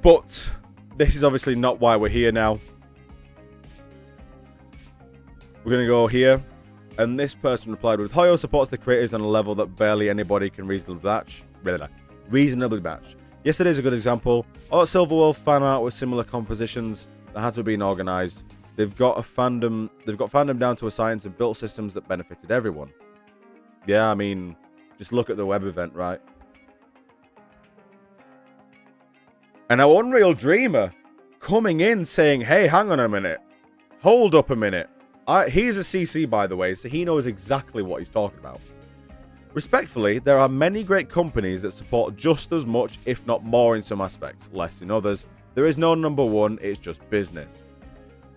[SPEAKER 1] But this is obviously not why we're here now. We're going to go here. And this person replied with, Hoyo supports the creators on a level that barely anybody can reasonably match. Yesterday's a good example. All that Silverworld fan art with similar compositions that had to have been organized. They've got fandom down to a science and built systems that benefited everyone. Yeah, I mean, just look at the web event, right? And our Unreal Dreamer coming in saying, hey, hang on a minute. Hold up a minute. He's a CC, by the way, so he knows exactly what he's talking about. Respectfully, there are many great companies that support just as much, if not more in some aspects, less in others. There is no number one, it's just business.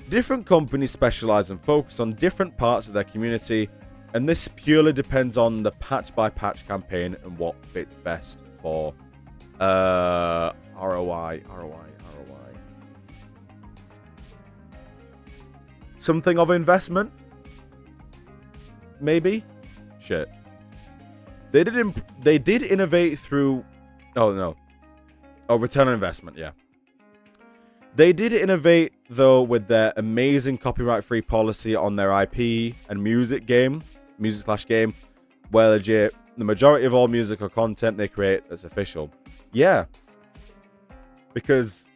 [SPEAKER 1] Different companies specialize and focus on different parts of their community, and this purely depends on the patch-by-patch campaign and what fits best for ROI. Something of investment? Maybe? Shit. They did innovate through... Oh, no. Oh, return on investment, yeah. They did innovate, though, with their amazing copyright-free policy on their IP and music game, music/game, where legit, the majority of all music or content they create is official. Yeah. Because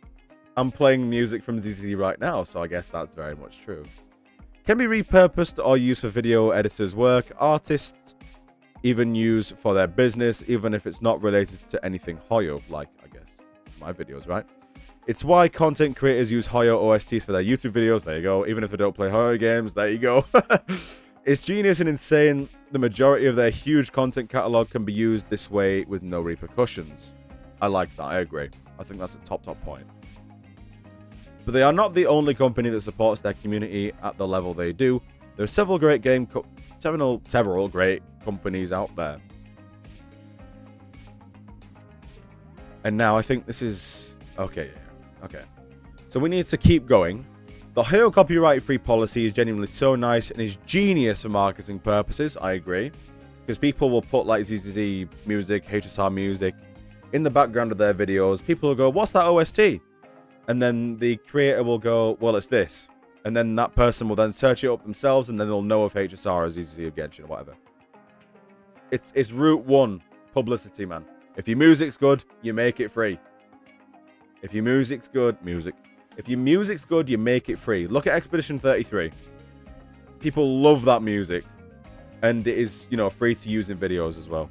[SPEAKER 1] I'm playing music from ZZ right now, so I guess that's very much true. Can be repurposed or used for video editors' work. Artists even use for their business, even if it's not related to anything Hoyo, like, I guess, my videos, right? It's why content creators use Hoyo OSTs for their YouTube videos. There you go. Even if they don't play Hoyo games, there you go. It's genius and insane. The majority of their huge content catalog can be used this way with no repercussions. I like that. I agree. I think that's a top point. But they are not the only company that supports their community at the level they do. There are several great several great companies out there. And now I think this is okay. So we need to keep going. The Hoyo copyright-free policy is genuinely so nice and is genius for marketing purposes. I agree. Because people will put like ZZZ music, HSR music in the background of their videos. People will go, what's that OST? And then the creator will go, well, it's this. And then that person will then search it up themselves, and then they'll know if HSR or ZZZ or Genshin or whatever. It's route one publicity, man. If your music's good, you make it free. If your music's good, If your music's good, you make it free. Look at Expedition 33. People love that music. And it is, you know, free to use in videos as well.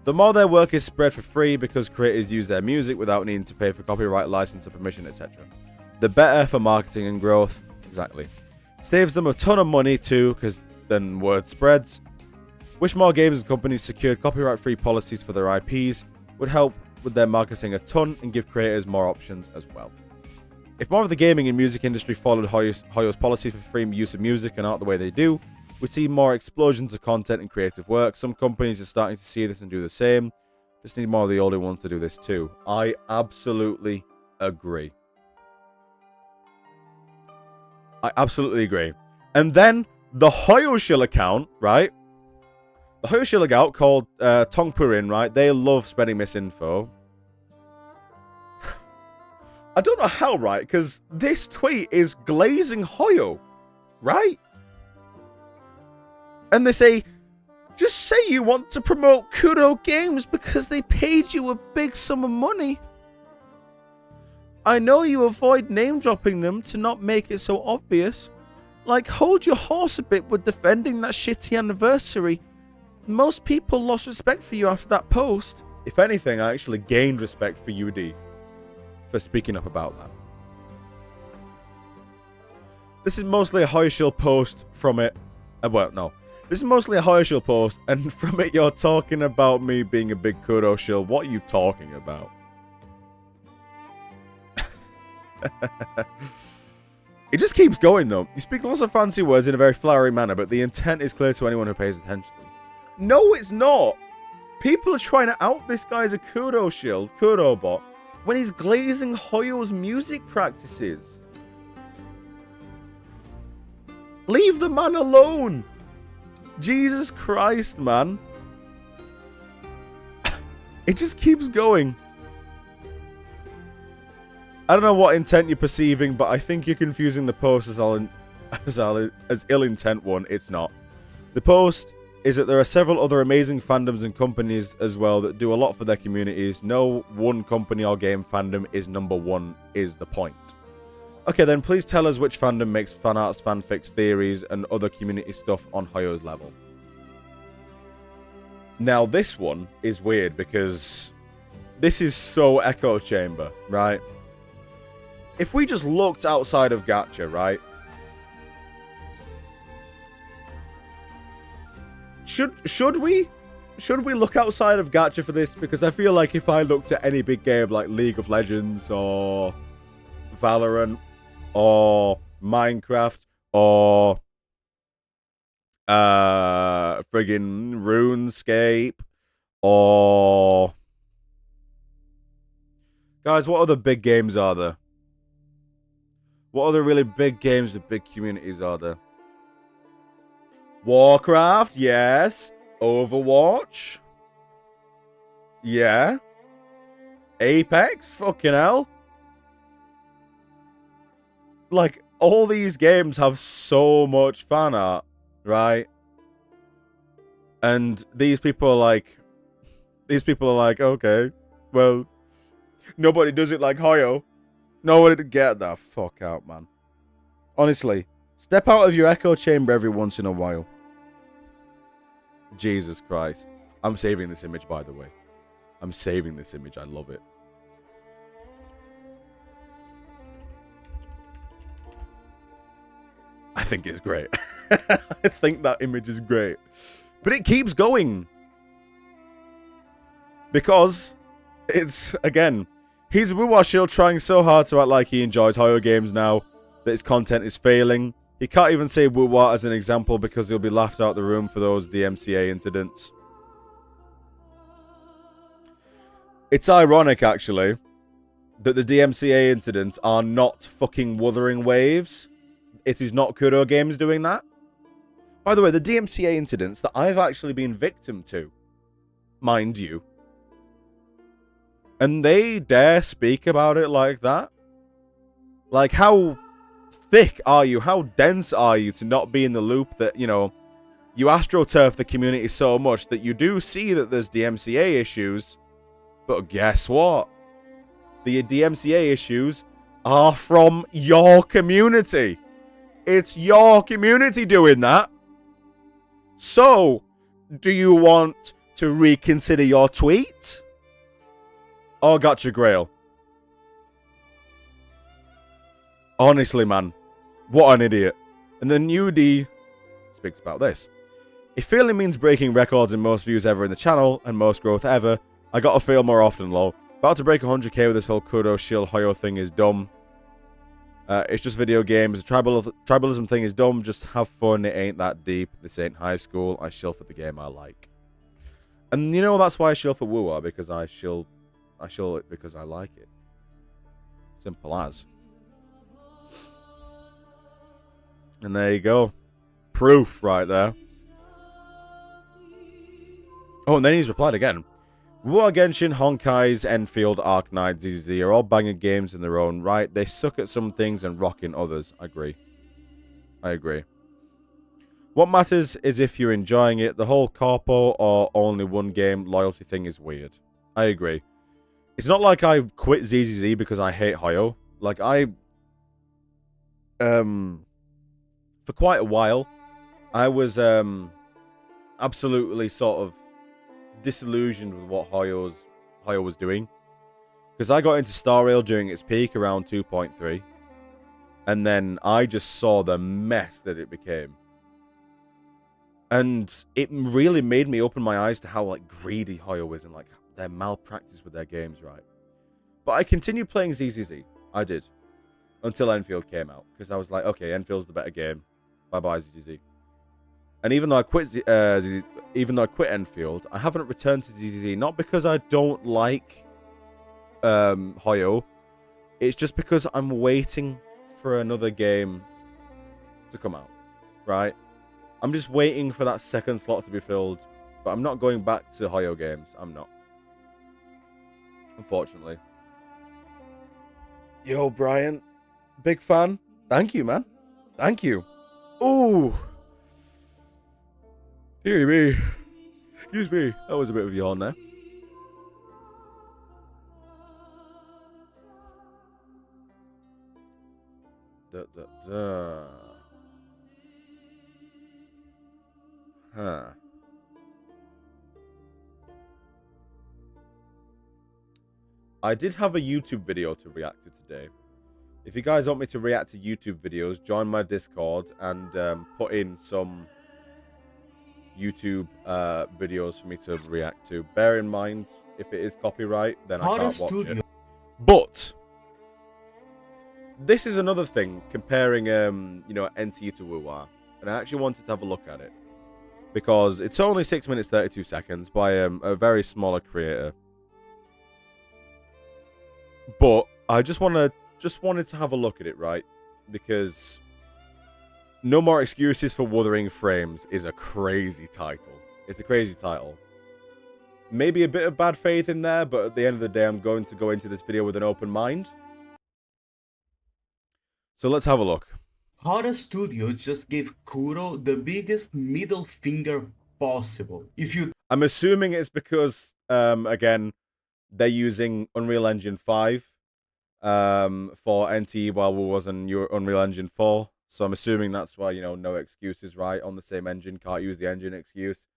[SPEAKER 1] The more their work is spread for free because creators use their music without needing to pay for copyright, license, or permission, etc. The better for marketing and growth. Exactly. Saves them a ton of money too, because then word spreads. Wish more games and companies secured copyright-free policies for their IPs would help with their marketing a ton and give creators more options as well. If more of the gaming and music industry followed Hoyo's policy for free use of music and art the way they do, we'd see more explosions of content and creative work. Some companies are starting to see this and do the same. Just need more of the older ones to do this too. I absolutely agree. I absolutely agree. And then the Hoyoshill account, right? The Hoyoshill account called Tongpurin, right? They love spreading misinfo. I don't know how, right? Because this tweet is glazing Hoyo, right? And they say, just say you want to promote Kuro games because they paid you a big sum of money. I know you avoid name dropping them to not make it so obvious. Like, hold your horse a bit with defending that shitty anniversary. Most people lost respect for you after that post. If anything, I actually gained respect for UD for speaking up about that. This is mostly a Hoyoshill post from it. Well, no. This is mostly a Hoyoshill post, and from it you're talking about me being a big Kuro shill. What are you talking about? It just keeps going though. You speak lots of fancy words in a very flowery manner, but the intent is clear to anyone who pays attention to them. No, it's not. People are trying to out this guy as a Kuro shill, Kuro bot, when he's glazing Hoyo's music practices. Leave the man alone. Jesus Christ, man. It just keeps going. I don't know what intent you're perceiving, but I think you're confusing the post as ill intent one. It's not. The post is that there are several other amazing fandoms and companies as well that do a lot for their communities. No one company or game fandom is number one is the point. Okay, then please tell us which fandom makes fan arts, fanfics, theories, and other community stuff on Hoyo's level. Now, this one is weird because this is so echo chamber, right? If we just looked outside of Gacha, right? Should we look outside of Gacha for this? Because I feel like if I looked at any big game like League of Legends or Valorant or Minecraft or friggin' RuneScape or guys, what other big games are there? What other really big games with big communities are there? Warcraft, yes. Overwatch, yeah. Apex, fucking hell. Like, all these games have so much fan art, right? And these people are like, okay, well, nobody does it like Hoyo. Nobody to get the fuck out, man. Honestly, step out of your echo chamber every once in a while. Jesus Christ. I'm saving this image, by the way. I'm saving this image. I love it. I think it's great. I think that image is great. But it keeps going. Because it's, again, he's WuWa Shield trying so hard to act like he enjoys Hoyo games now that his content is failing. He can't even say WuWa as an example because he'll be laughed out the room for those DMCA incidents. It's ironic, actually, that the DMCA incidents are not fucking Wuthering waves. It is not Kuro Games doing that. By the way, the DMCA incidents that I've actually been victim to, mind you, and they dare speak about it like that? Like, how thick are you? How dense are you to not be in the loop that, you know, you astroturf the community so much that you do see that there's DMCA issues, but guess what? The DMCA issues are from your community. It's your community doing that. So, do you want to reconsider your tweet? Or gotcha Grail? Honestly, man. What an idiot. And then UD speaks about this. If failing means breaking records in most views ever in the channel, and most growth ever, I gotta fail more often, lol. About to break 100k with this whole Kuro shield Hoyo thing is dumb. It's just video games. The tribalism thing is dumb. Just have fun. It ain't that deep. This ain't high school. I shill for the game I like. And you know that's why I shill for WuWa, because I shill it because I like it. Simple as. And there you go. Proof right there. Oh, and then he's replied again. WuWa, Genshin, Honkai's, Enfield, Arknight, ZZZ are all banging games in their own right. They suck at some things and rock in others. I agree. What matters is if you're enjoying it. The whole corpo or only one game loyalty thing is weird. I agree. It's not like I quit ZZZ because I hate Hoyo. Like, for quite a while, I was absolutely sort of disillusioned with what Hoyo was doing, because I got into Star Rail during its peak around 2.3, and then I just saw the mess that it became, and it really made me open my eyes to how like greedy Hoyo is and like their malpractice with their games, right? But I continued playing ZZZ. I did until Enfield came out, because I was like, okay, Enfield's the better game. Bye bye ZZZ. And even though I quit Enfield, I haven't returned to ZZZ, not because I don't like Hoyo. It's just because I'm waiting for another game to come out, right? I'm just waiting for that second slot to be filled, but I'm not going back to Hoyo games. I'm not. Unfortunately. Yo, Brian. Big fan. Thank you, man. Thank you. Ooh. Dear me. Excuse me. That was a bit of a yawn there. Huh. I did have a YouTube video to react to today. If you guys want me to react to YouTube videos, join my Discord and put in some YouTube videos for me to react to. Bear in mind, if it is copyright, then I can't watch it. But this is another thing comparing, you know, NT to WuWa, and I actually wanted to have a look at it because it's only 6 minutes 32 seconds by a very smaller creator. But I just wanted to have a look at it, right? Because No More Excuses for Wuthering Frames is a crazy title. It's a crazy title. Maybe a bit of bad faith in there, but at the end of the day, I'm going to go into this video with an open mind. So let's have a look.
[SPEAKER 6] Hara Studio just gave Kuro the biggest middle finger possible.
[SPEAKER 1] I'm assuming it's because, again, they're using Unreal Engine 5 for NT while we was on Unreal Engine 4. So I'm assuming that's why, you know, no excuses, right? On the same engine, can't use the engine excuse.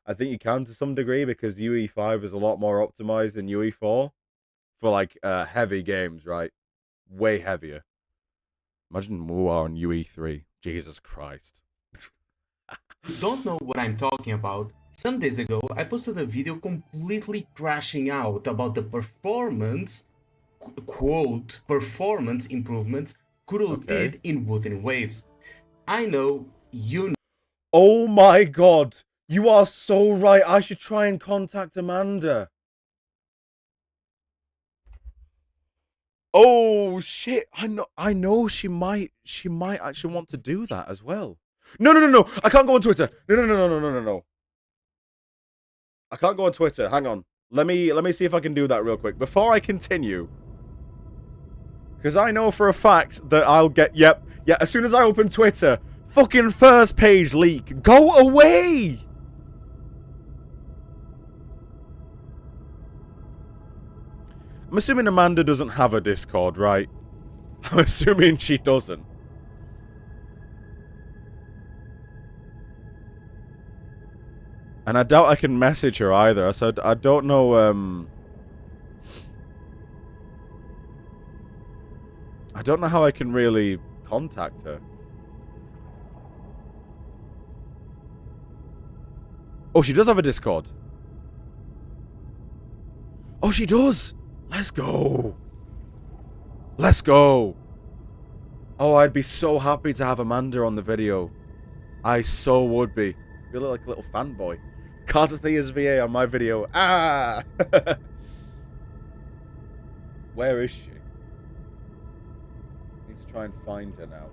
[SPEAKER 1] I think you can to some degree because UE5 is a lot more optimized than UE4 for like heavy games, right? Way heavier. Imagine WuWa on UE3. Jesus Christ.
[SPEAKER 6] You don't know what I'm talking about. Some days ago, I posted a video completely crashing out about the performance, quote, performance improvements Kuro did in Wuthering Waves. I know, you know.
[SPEAKER 1] Oh my god. You are so right. I should try and contact Amanda. Oh shit. I know she might actually want to do that as well. No, no, no, no. I can't go on Twitter. No, no, no, no, no, no, no, no. I can't go on Twitter. Hang on. Let me see if I can do that real quick before I continue. Because I know for a fact that I'll get... Yep. Yeah, as soon as I open Twitter, fucking first page leak. Go away! I'm assuming Amanda doesn't have a Discord, right? I'm assuming she doesn't. And I doubt I can message her either. So I don't know, I don't know how I can really contact her. Oh, she does have a Discord. Oh, she does! Let's go! Let's go! Oh, I'd be so happy to have Amanda on the video. I so would be. You look like a little fanboy. Cartathea's VA on my video. Ah! Where is she? Need to try and find her now.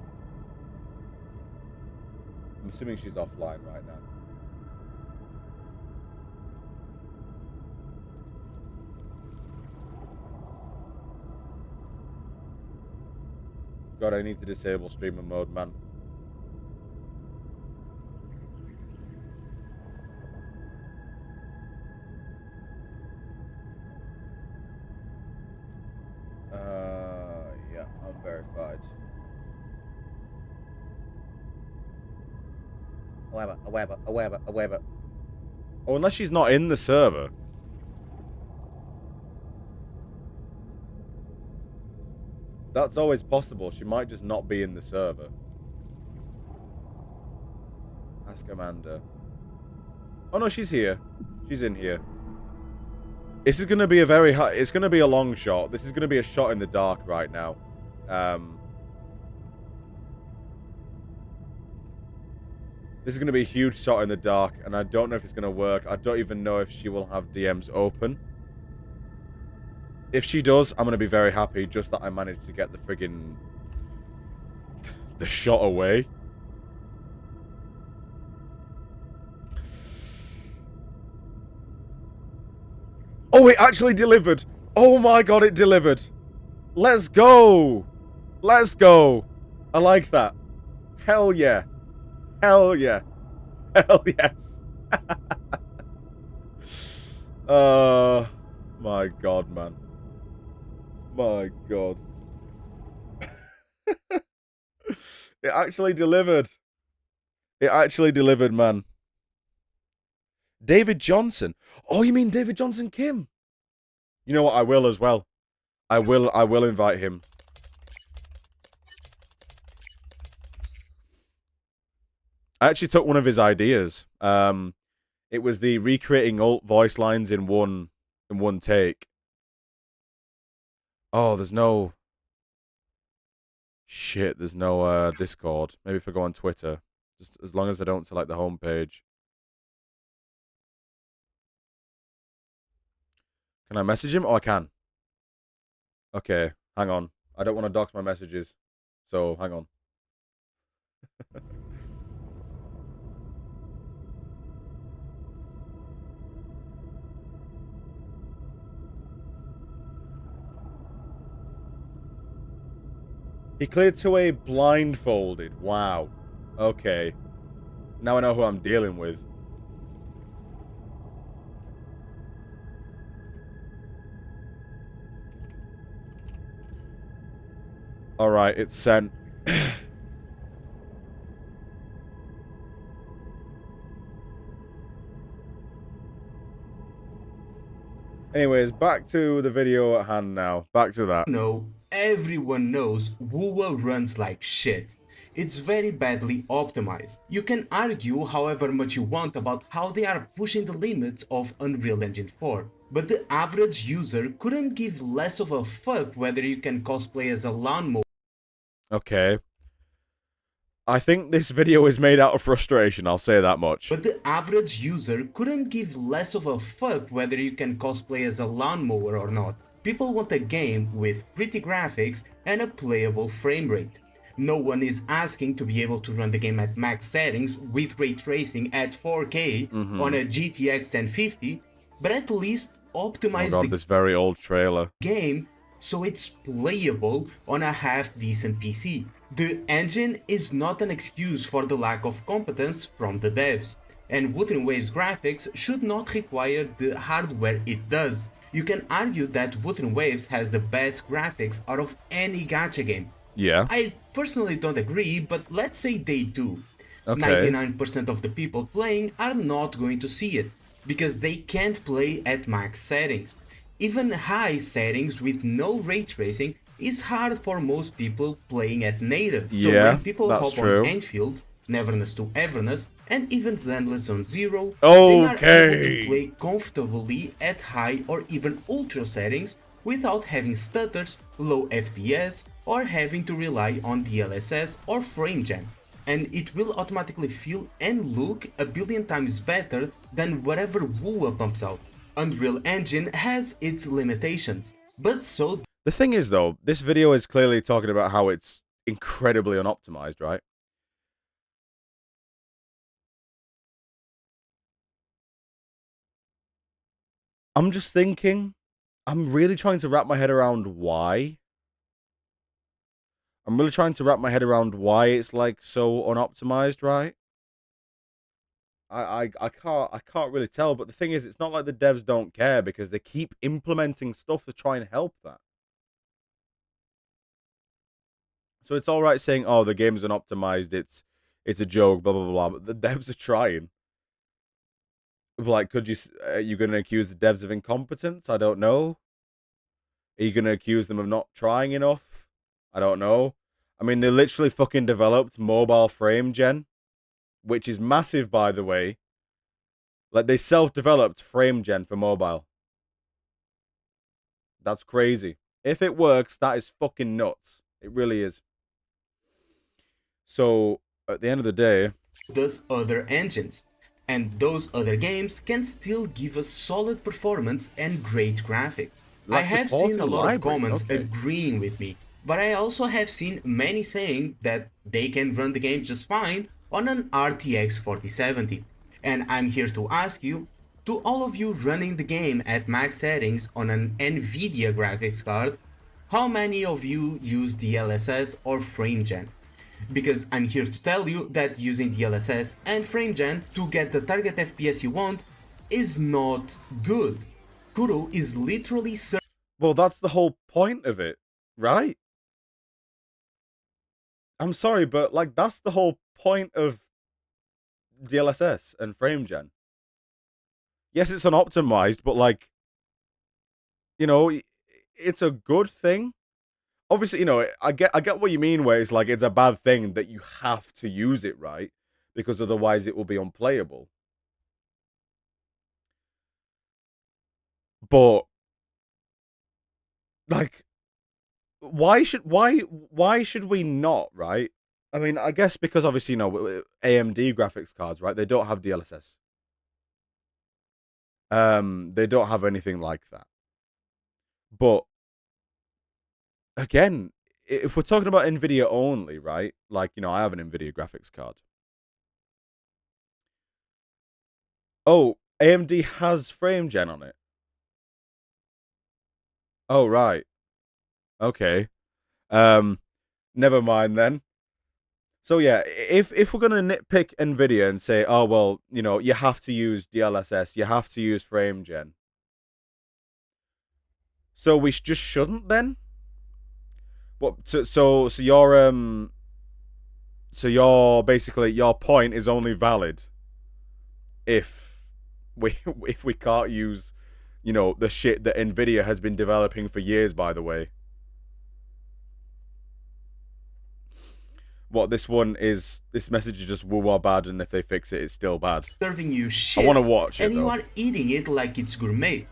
[SPEAKER 1] I'm assuming she's offline right now. God, I need to disable streamer mode, man. Yeah, I'm verified. However. Oh, unless she's not in the server. That's always possible. She might just not be in the server. Ask Amanda. Oh no, she's here. She's in here. This is going to be a very high... It's going to be a long shot. This is going to be a shot in the dark right now. This is going to be a huge shot in the dark, and I don't know if it's going to work. I don't even know if she will have DMs open. If she does, I'm going to be very happy just that I managed to get the friggin... the shot away. Oh, it actually delivered. Oh my god, it delivered. Let's go. Let's go. I like that. Hell yeah. Hell yeah. Hell yes. My god, man. My god. It actually delivered. It actually delivered, man. David Johnson. Oh, you mean David Johnson Kim? You know what? I will as well. I will invite him. I actually took one of his ideas. It was the recreating alt voice lines in one take. Oh, there's no... Shit, there's no Discord. Maybe if I go on Twitter. Just as long as I don't select the homepage. Can I message him? Oh, I can. Okay, hang on. I don't want to dox my messages. So, hang on. He cleared 2A blindfolded. Wow. Okay. Now I know who I'm dealing with. Alright, it's sent. Anyways, back to the video at hand now. Back to that.
[SPEAKER 6] No, everyone knows WuWa runs like shit. It's very badly optimized. You can argue however much you want about how they are pushing the limits of Unreal Engine 4. But the average user couldn't give less of a fuck whether you can cosplay as a lawnmower.
[SPEAKER 1] Okay. I think this video is made out of frustration, I'll say that much.
[SPEAKER 6] But the average user couldn't give less of a fuck whether you can cosplay as a lawnmower or not. People want a game with pretty graphics and a playable frame rate. No one is asking to be able to run the game at max settings with ray tracing at 4K on a GTX 1050, but at least
[SPEAKER 1] Oh
[SPEAKER 6] optimize
[SPEAKER 1] god,
[SPEAKER 6] the
[SPEAKER 1] this very old trailer.
[SPEAKER 6] game so it's playable on a half-decent PC. The engine is not an excuse for the lack of competence from the devs, and Wuthering Waves graphics should not require the hardware it does. You can argue that Wuthering Waves has the best graphics out of any gacha game.
[SPEAKER 1] Yeah.
[SPEAKER 6] I personally don't agree, but let's say they do.
[SPEAKER 1] Okay.
[SPEAKER 6] 99% of the people playing are not going to see it, because they can't play at max settings. Even high settings with no ray tracing is hard for most people playing at native. So
[SPEAKER 1] Yeah,
[SPEAKER 6] when people
[SPEAKER 1] that's
[SPEAKER 6] hop
[SPEAKER 1] true.
[SPEAKER 6] on Enfield, Neverness to Everness, and even Zenless Zone Zero, they are able
[SPEAKER 1] Okay.
[SPEAKER 6] to play comfortably at high or even ultra settings without having stutters, low FPS, or having to rely on DLSS or frame gen. And it will automatically feel and look a billion times better than whatever WuWa pumps out. Unreal Engine has its limitations, but so
[SPEAKER 1] The thing is, though, this video is clearly talking about how it's incredibly unoptimized, right? I'm just thinking, I'm really trying to wrap my head around why. I'm really trying to wrap my head around why it's like so unoptimized, right? I can't really tell, but the thing is, it's not like the devs don't care because they keep implementing stuff to try and help that. So it's all right saying, "Oh, the game's unoptimized. It's a joke." Blah blah blah. But the devs are trying. Like, are you going to accuse the devs of incompetence? I don't know. Are you going to accuse them of not trying enough? I don't know. I mean, they literally fucking developed mobile frame gen, which is massive, by the way. Like, they self-developed frame gen for mobile. That's crazy. If it works, that is fucking nuts. It really is. So, at the end of the day,
[SPEAKER 6] does other engines. And those other games can still give us solid performance and great graphics. I
[SPEAKER 1] Like
[SPEAKER 6] have seen a
[SPEAKER 1] supporting
[SPEAKER 6] lot of
[SPEAKER 1] libraries,
[SPEAKER 6] comments
[SPEAKER 1] okay.
[SPEAKER 6] agreeing with me, but I also have seen many saying that they can run the game just fine on an RTX 4070. And I'm here to ask you, to all of you running the game at max settings on an Nvidia graphics card, how many of you use DLSS or FrameGen? Because I'm here to tell you that using DLSS and FrameGen to get the target FPS you want is not good. Kuro is literally
[SPEAKER 1] well, that's the whole point of it, right? I'm sorry, but like that's the whole point of DLSS and frame gen. Yes, it's unoptimized, but like, you know, it's a good thing. Obviously, you know, I get what you mean where it's like it's a bad thing that you have to use it, right? Because otherwise it will be unplayable. But like why should we not, right? I mean, I guess because obviously, you know, AMD graphics cards, right? They don't have DLSS. They don't have anything like that. But again, if we're talking about Nvidia only, right? Like, you know, I have an Nvidia graphics card. Oh, AMD has frame gen on it. Oh, right. Okay. Never mind then. So yeah, if we're gonna nitpick Nvidia and say, oh well, you know, you have to use DLSS, you have to use frame gen. So we just shouldn't then? What? So your basically your point is only valid if we can't use, you know, the shit that Nvidia has been developing for years, by the way. What this message is just WuWa bad, and if they fix it, it's still bad.
[SPEAKER 6] serving you shit,
[SPEAKER 1] I want to watch it,
[SPEAKER 6] and you
[SPEAKER 1] though.
[SPEAKER 6] are eating it like it's gourmet.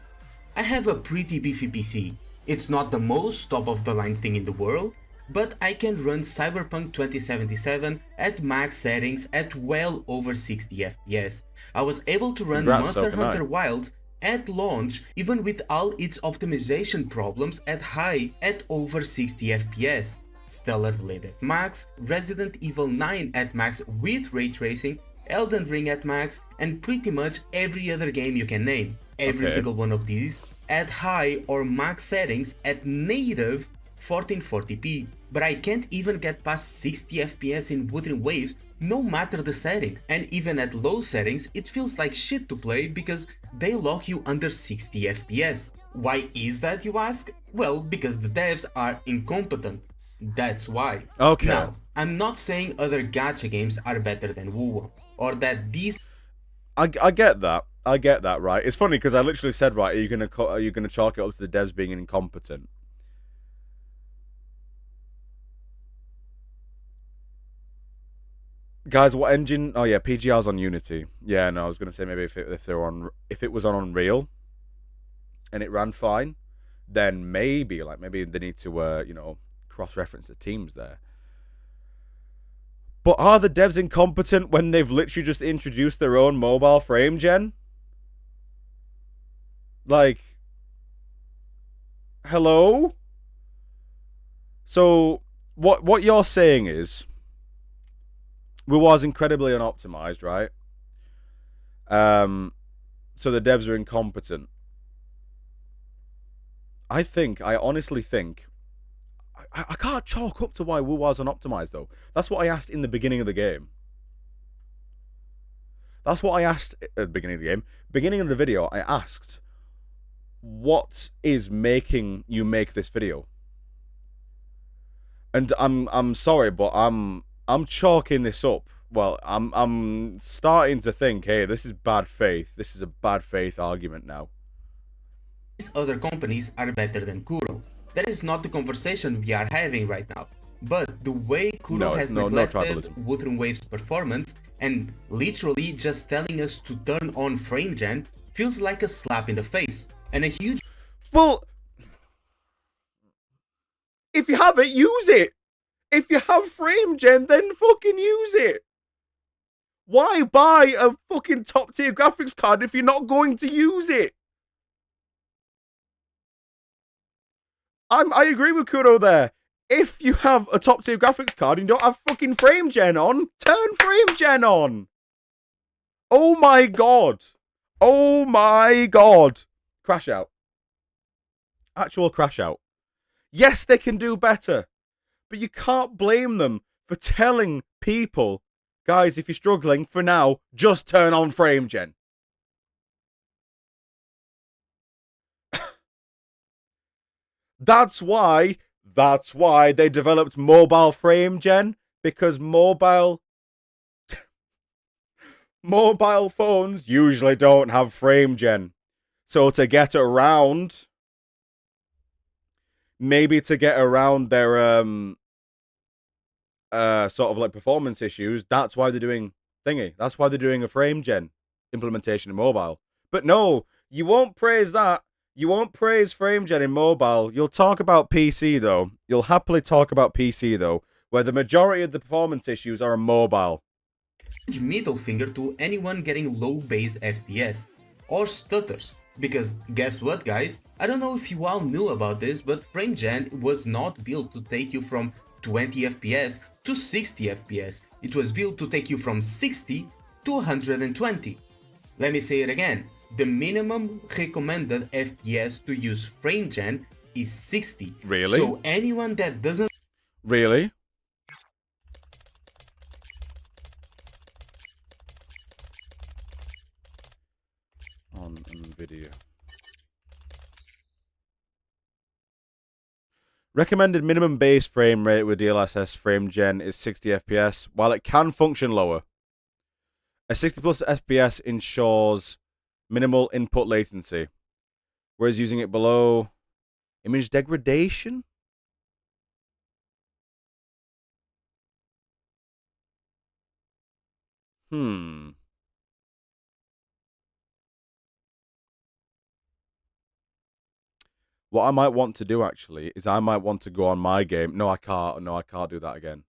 [SPEAKER 6] I have a pretty beefy PC. It's not the most top of the line thing in the world, but I can run Cyberpunk 2077 at max settings at well over 60 FPS. I was able to run
[SPEAKER 1] Congrats,
[SPEAKER 6] Monster
[SPEAKER 1] so can I.
[SPEAKER 6] Hunter Wilds at launch, even with all its optimization problems at high at over 60 FPS. Stellar Blade at max, Resident Evil 9 at max with ray tracing, Elden Ring at max, and pretty much every other game you can name. Every
[SPEAKER 1] Okay.
[SPEAKER 6] single one of these at high or max settings at native 1440p, but I can't even get past 60 FPS in Wuthering waves no matter the settings. And even at low settings, it feels like shit to play because they lock you under 60 FPS. Why is that, you ask? Well, because the devs are incompetent. That's why.
[SPEAKER 1] Okay.
[SPEAKER 6] Now, I'm not saying other gacha games are better than WuWa, or that these
[SPEAKER 1] I get that. I get that, right? It's funny because I literally said, right, are you gonna chalk it up to the devs being incompetent? Guys, what engine? Oh yeah, PGR's on Unity. Yeah, no, I was gonna say maybe if it was on Unreal and it ran fine, then maybe they need to cross-reference the teams there. But are the devs incompetent when they've literally just introduced their own mobile frame gen? Like, hello? So what you're saying is WuWa's incredibly unoptimized, right? So the devs are incompetent. I honestly think I can't chalk up to why WuWa's unoptimized though. That's what I asked in the beginning of the game. That's what I asked at the beginning of the game. Beginning of the video, I asked, what is making you make this video? And I'm sorry, but I'm chalking this up. Well, I'm starting to think, hey, this is bad faith. This is a bad faith argument now.
[SPEAKER 6] other companies are better than Kuro. That is not the conversation we are having right now. But the way Kuro has neglected Wuthering Wave's performance and literally just telling us to turn on frame gen feels like a slap in the face and a huge.
[SPEAKER 1] Well, if you have it, use it. If you have frame gen, then fucking use it. Why buy a fucking top tier graphics card if you're not going to use it? I agree with Kuro there. If you have a top tier graphics card and you don't have fucking frame gen on, turn frame gen on. Oh my god. Oh my god. Crash out. Actual crash out. Yes, they can do better. But you can't blame them for telling people, guys, if you're struggling, for now, just turn on frame gen. That's why they developed mobile frame gen, because mobile phones usually don't have frame gen. So to get around, maybe to get around their sort of like performance issues, that's why they're doing thingy. That's why they're doing a frame gen implementation in mobile. But no, you won't praise that. You won't praise frame gen in mobile. You'll talk about PC though. You'll happily talk about PC though, where the majority of the performance issues are on mobile.
[SPEAKER 6] Middle finger to anyone getting low base FPS or stutters. Because guess what, guys? I don't know if you all knew about this, but frame gen was not built to take you from 20 FPS to 60 FPS. It was built to take you from 60 to 120. Let me say it again. The minimum recommended FPS to use frame gen is 60.
[SPEAKER 1] Really?
[SPEAKER 6] So anyone that doesn't
[SPEAKER 1] Really? On video. Recommended minimum base frame rate with DLSS frame gen is 60 FPS, while it can function lower. A 60 plus FPS ensures minimal input latency, whereas using it below image degradation? What I might want to do actually is I might want to go on my game. No, I can't. No, I can't do that again.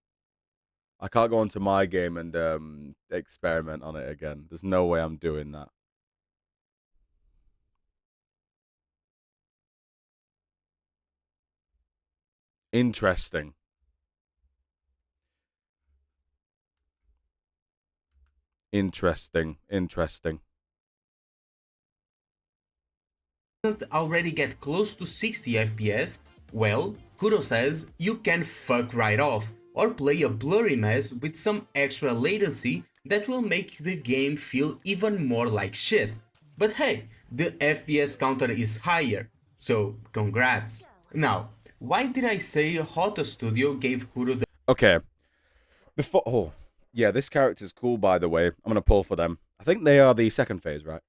[SPEAKER 1] I can't go onto my game and experiment on it again. There's no way I'm doing that. Interesting. Interesting. Interesting.
[SPEAKER 6] Already get close to 60 FPS, well, Kuro says you can fuck right off, or play a blurry mess with some extra latency that will make the game feel even more like shit. But hey, the FPS counter is higher, so congrats. Now, why did I say Hotta Studio gave Kuro the
[SPEAKER 1] Okay. Yeah, this character's cool, by the way. I'm going to pull for them. I think they are the second phase, right?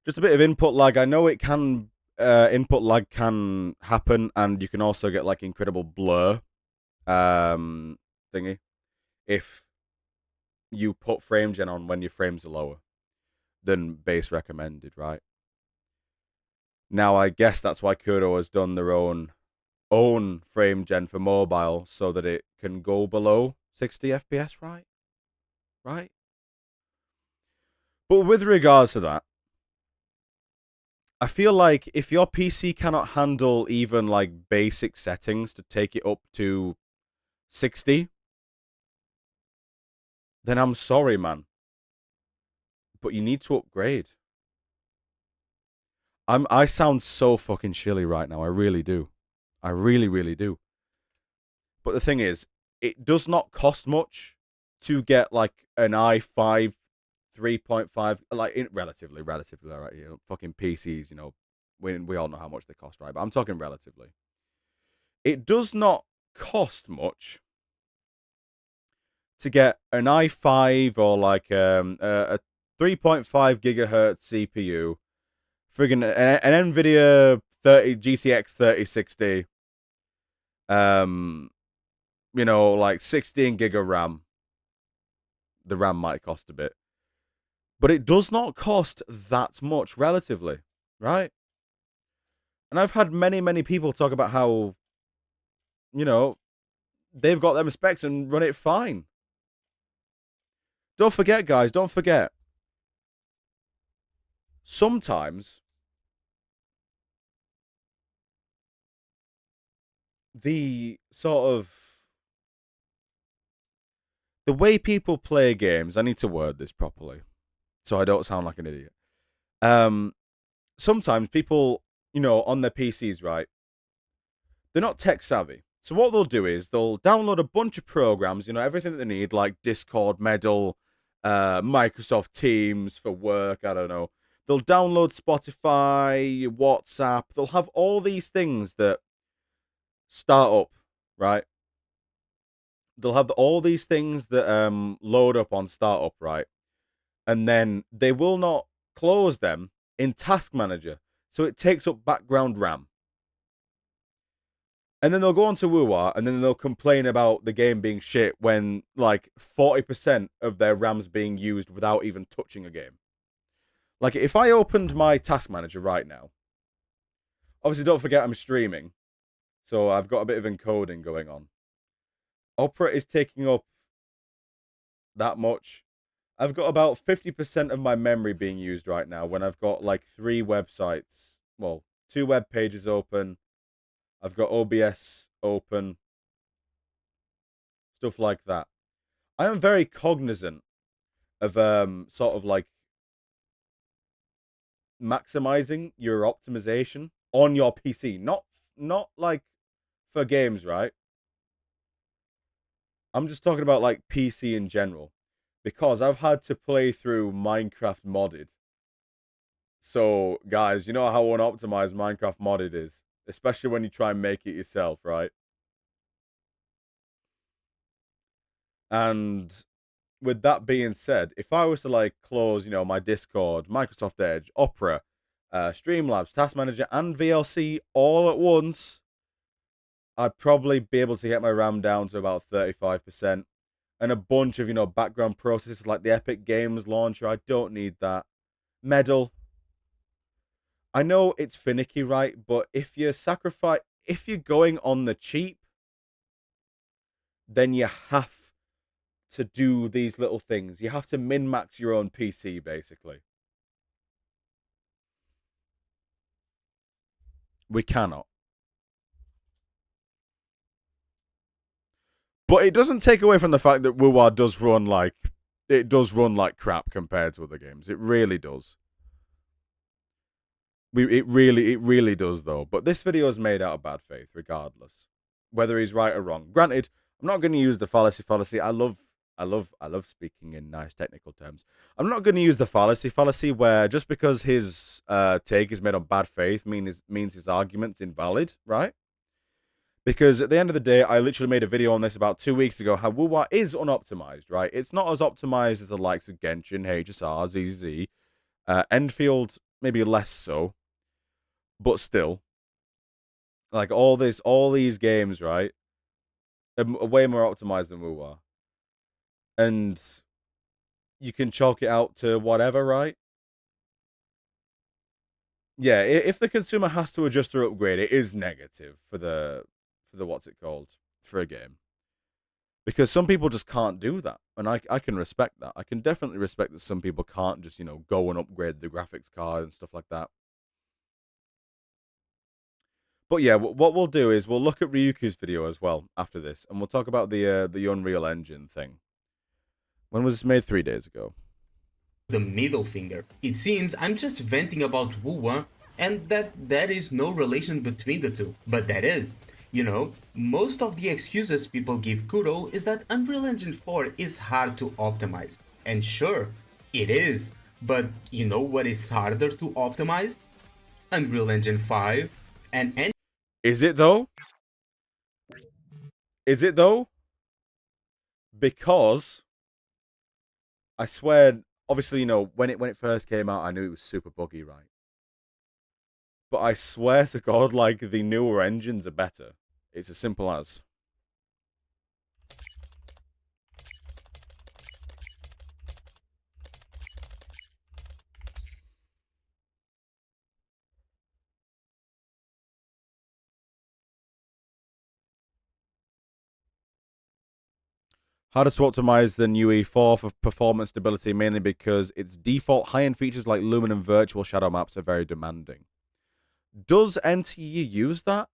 [SPEAKER 1] Just a bit of input lag. I know it can, input lag can happen, and you can also get like incredible blur, thingy, if you put frame gen on when your frames are lower than base recommended, right? Now, I guess that's why Kuro has done their own frame gen for mobile so that it can go below 60 FPS, right? Right? But with regards to that, I feel like if your PC cannot handle even like basic settings to take it up to 60, then I'm sorry, man. But you need to upgrade. I sound so fucking chilly right now. I really do. I really, really do. But the thing is, it does not cost much to get like an i5 3.5, like relatively, right? You know, fucking PCs, you know, we all know how much they cost, right? But I'm talking relatively. It does not cost much to get an i5 or like a 3.5 gigahertz CPU, friggin' an NVIDIA GTX 3060, you know, like 16 gig of RAM. The RAM might cost a bit, but it does not cost that much relatively, right? And I've had many people talk about how, you know, they've got them specs and run it fine. Don't forget, guys, don't forget. Sometimes the sort of the way people play games, I need to word this properly so I don't sound like an idiot. Sometimes people, you know, on their PCs, right, they're not tech savvy. So what they'll do is they'll download a bunch of programs, you know, everything that they need, like Discord, Medal, Microsoft Teams for work, I don't know. They'll download Spotify, WhatsApp. They'll have all these things that start up, right? They'll have all these things that load up on startup, right? And then they will not close them in Task Manager. So it takes up background RAM. And then they'll go on to WuWa and then they'll complain about the game being shit when like 40% of their RAM's being used without even touching a game. Like if I opened my Task Manager right now, obviously don't forget I'm streaming, so I've got a bit of encoding going on. Opera is taking up that much. I've got about 50% of my memory being used right now when I've got like 3 websites. Well, 2 web pages open. I've got OBS open. Stuff like that. I am very cognizant of sort of like maximizing your optimization on your PC. Not like for games, right? I'm just talking about like PC in general. Because I've had to play through Minecraft modded. So, guys, you know how unoptimized Minecraft modded is. Especially when you try and make it yourself, right? And with that being said, if I was to like close, you know, my Discord, Microsoft Edge, Opera, Streamlabs, Task Manager, and VLC all at once, I'd probably be able to get my RAM down to about 35%. And a bunch of, you know, background processes like the Epic Games launcher. I don't need that. Medal. I know it's finicky, right? But if you're going on the cheap, then you have to do these little things. You have to min-max your own PC, basically. We cannot. But it doesn't take away from the fact that WuWa does run, like, it does run like crap compared to other games. It really does. It really does though. But this video is made out of bad faith, regardless, whether he's right or wrong. Granted, I'm not going to use the fallacy. I love speaking in nice technical terms. I'm not going to use the fallacy where just because his take is made on bad faith means his argument's invalid, right? Because at the end of the day, I literally made a video on this about 2 weeks ago, how WuWa is unoptimized, right? It's not as optimized as the likes of Genshin, HSR, ZZ. Enfield, maybe less so. But still. Like, all these games, right, are way more optimized than WuWa. And you can chalk it out to whatever, right? Yeah, if the consumer has to adjust or upgrade, it is negative for the what's it called, for a game, because some people just can't do that, and I can respect that. I can definitely respect that some people can't just, you know, go and upgrade the graphics card and stuff like that. But yeah, what we'll do is we'll look at Ryuku's video as well after this, and we'll talk about the Unreal Engine thing. When was this made? 3 days ago.
[SPEAKER 6] The middle finger. It seems I'm just venting about WuWa and that there is no relation between the two, but there is. You know, most of the excuses people give Kuro is that Unreal Engine 4 is hard to optimize. And sure, it is. But you know what is harder to optimize? Unreal Engine 5 and...
[SPEAKER 1] Is it though? Is it though? Because I swear, obviously, you know, when it first came out, I knew it was super buggy, right? But I swear to God, like, the newer engines are better. It's as simple as. Harder to optimize than UE4 for performance stability, mainly because its default high-end features like Lumen and virtual shadow maps are very demanding. Does NTE use that?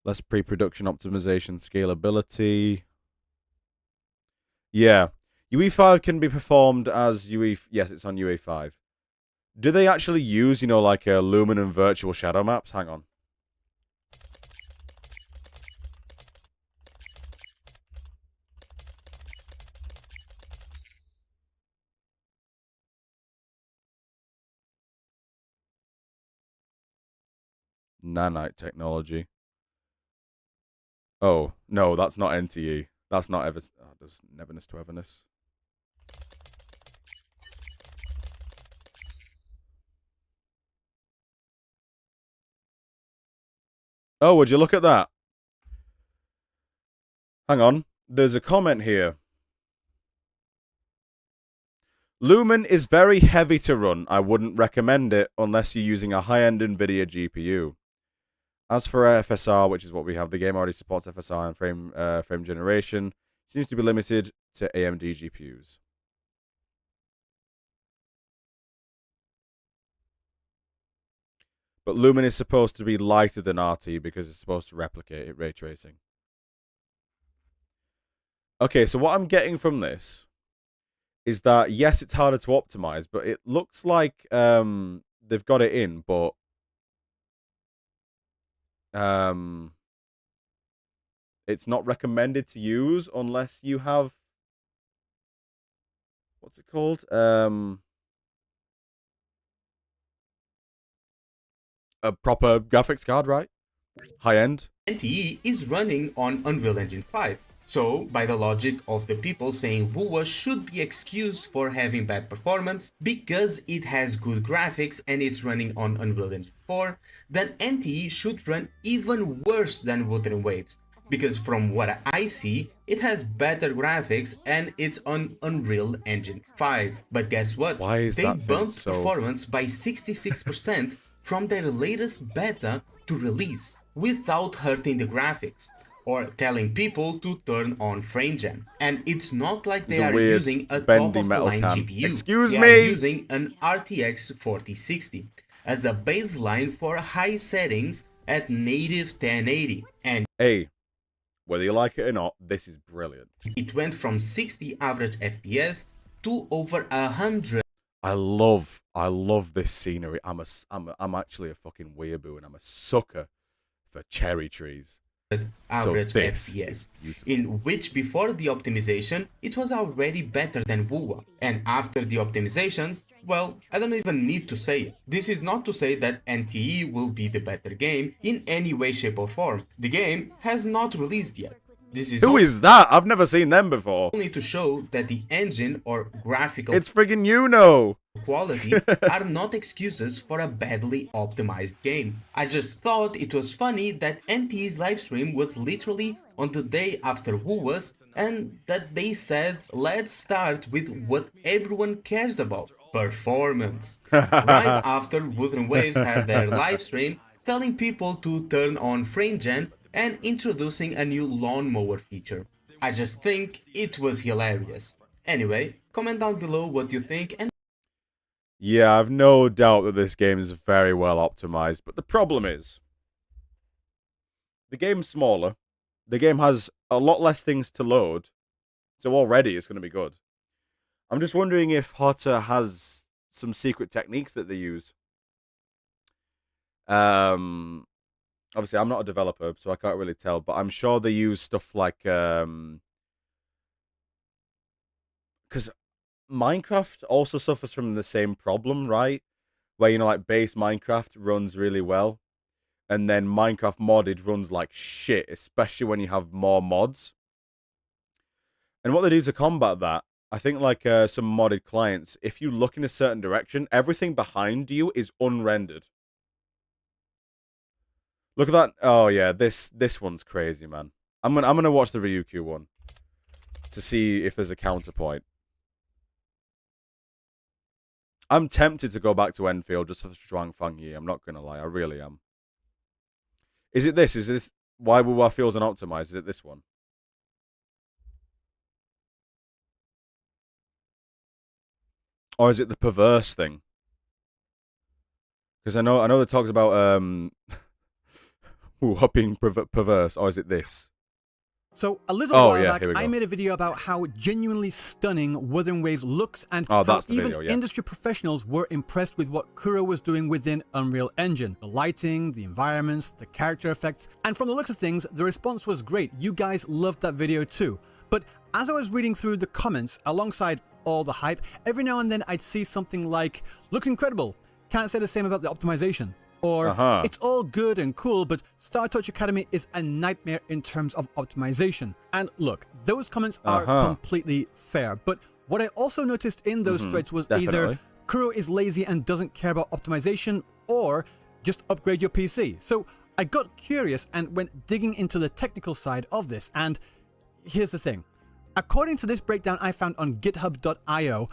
[SPEAKER 1] Less pre-production optimization, scalability. Yeah. UE5 can be performed as UE... Yes, it's on UE5. Do they actually use, you know, like a Lumen and virtual shadow maps? Hang on. Nanite technology. Oh, no, that's not NTE. That's not Everness. Oh, there's Neverness to Everness. Oh, would you look at that? Hang on. There's a comment here. Lumen is very heavy to run. I wouldn't recommend it unless you're using a high-end NVIDIA GPU. As for FSR, which is what we have, the game already supports FSR and frame generation. Seems to be limited to AMD GPUs. But Lumen is supposed to be lighter than RT because it's supposed to replicate ray tracing. Okay, so what I'm getting from this is that, yes, it's harder to optimize, but it looks like they've got it in, but it's not recommended to use unless you have, what's it called? A proper graphics card, right? High end.
[SPEAKER 6] NTE is running on Unreal Engine 5. So, by the logic of the people saying WuWa should be excused for having bad performance because it has good graphics and it's running on Unreal Engine 4, then NTE should run even worse than Wuthering Waves. Because from what I see, it has better graphics and it's on Unreal Engine 5. But guess what?
[SPEAKER 1] Why is
[SPEAKER 6] they
[SPEAKER 1] that
[SPEAKER 6] bumped
[SPEAKER 1] so...
[SPEAKER 6] performance by 66% from their latest beta to release, without hurting the graphics. or telling people to turn on frame gen. And it's not like they
[SPEAKER 1] It's a
[SPEAKER 6] are
[SPEAKER 1] weird
[SPEAKER 6] using a
[SPEAKER 1] bendy
[SPEAKER 6] top of the
[SPEAKER 1] metal
[SPEAKER 6] line
[SPEAKER 1] can.
[SPEAKER 6] GPU.
[SPEAKER 1] Excuse
[SPEAKER 6] they
[SPEAKER 1] me?
[SPEAKER 6] are using an RTX 4060 as a baseline for high settings at native 1080. And
[SPEAKER 1] Hey, whether you like it or not, this is brilliant.
[SPEAKER 6] it went from 60 average FPS to over 100
[SPEAKER 1] I love this scenery. I'm actually a fucking weeaboo, and I'm a sucker for cherry trees.
[SPEAKER 6] average
[SPEAKER 1] So this
[SPEAKER 6] FPS,
[SPEAKER 1] is beautiful.
[SPEAKER 6] in which before the optimization, it was already better than WuWa. And after the optimizations, well, I don't even need to say it. This is not to say that NTE will be the better game in any way, shape or form. The game has not released yet. This is
[SPEAKER 1] Who is that? I've never seen them before.
[SPEAKER 6] only to show that the engine or graphical
[SPEAKER 1] It's friggin' Uno.
[SPEAKER 6] quality are not excuses for a badly optimized game. I just thought it was funny that NT's livestream was literally on the day after WuWa's and that they said let's start with what everyone cares about, performance. Right after Wuthering Waves had their livestream telling people to turn on frame gen and introducing a new lawnmower feature. I just think it was hilarious. Anyway, comment down below what you think and
[SPEAKER 1] Yeah, I've no doubt that this game is very well optimized, but the problem is, the game's smaller, the game has a lot less things to load, so already it's going to be good. I'm just wondering if Hotter has some secret techniques that they use. Obviously, I'm not a developer, so I can't really tell, but I'm sure they use stuff like, because Minecraft also suffers from the same problem, right? Where, you know, like base Minecraft runs really well, and then Minecraft modded runs like shit, especially when you have more mods. And what they do to combat that, I think like some modded clients, if you look in a certain direction, everything behind you is unrendered. Look at that. Oh yeah, this one's crazy, man. I'm gonna watch the Ryukyu one to see if there's a counterpoint. I'm tempted to go back to Enfield just for Zhuangfang Yi. I'm not gonna lie, I really am. Is it this? Is this why WuWa feels unoptimized? Is it this one? Or is it the perverse thing? Because I know it talks about WuWa being perverse. Or is it this?
[SPEAKER 7] So, a little while
[SPEAKER 1] yeah,
[SPEAKER 7] back,
[SPEAKER 1] here we go.
[SPEAKER 7] I made a video about how genuinely stunning Wuthering Waves looks and
[SPEAKER 1] Oh,
[SPEAKER 7] how
[SPEAKER 1] that's the
[SPEAKER 7] even
[SPEAKER 1] video, yeah.
[SPEAKER 7] industry professionals were impressed with what Kuro was doing within Unreal Engine. The lighting, the environments, the character effects, and from the looks of things, the response was great. You guys loved that video too. But as I was reading through the comments, alongside all the hype, every now and then I'd see something like, looks incredible, can't say the same about the optimization. Or, it's all good and cool, but StarTouch Academy is a nightmare in terms of optimization. And look, those comments are completely fair, but what I also noticed in those threads was either Kuro is lazy and doesn't care about optimization, or just upgrade your PC. So I got curious and went digging into the technical side of this, and here's the thing. According to this breakdown I found on github.io,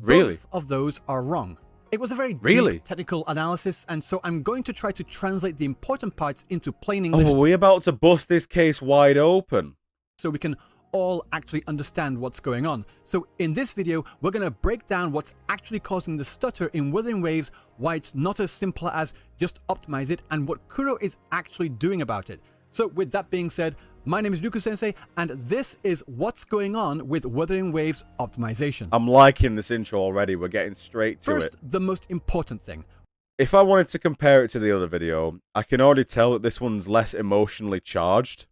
[SPEAKER 7] both of those are wrong. It was a very deep technical analysis, and so I'm going to try to translate the important parts into plain English.
[SPEAKER 1] Oh, are we about to bust this case wide open?
[SPEAKER 7] So we can all actually understand what's going on. So in this video, we're going to break down what's actually causing the stutter in Wuthering Waves, why it's not as simple as just optimize it, and what Kuro is actually doing about it. So with that being said, my name is Nuku Sensei, and this is what's going on with Wuthering Waves optimization.
[SPEAKER 1] I'm liking this intro already. We're getting straight to it.
[SPEAKER 7] First, the most important thing.
[SPEAKER 1] If I wanted to compare it to the other video, I can already tell that this one's less emotionally charged,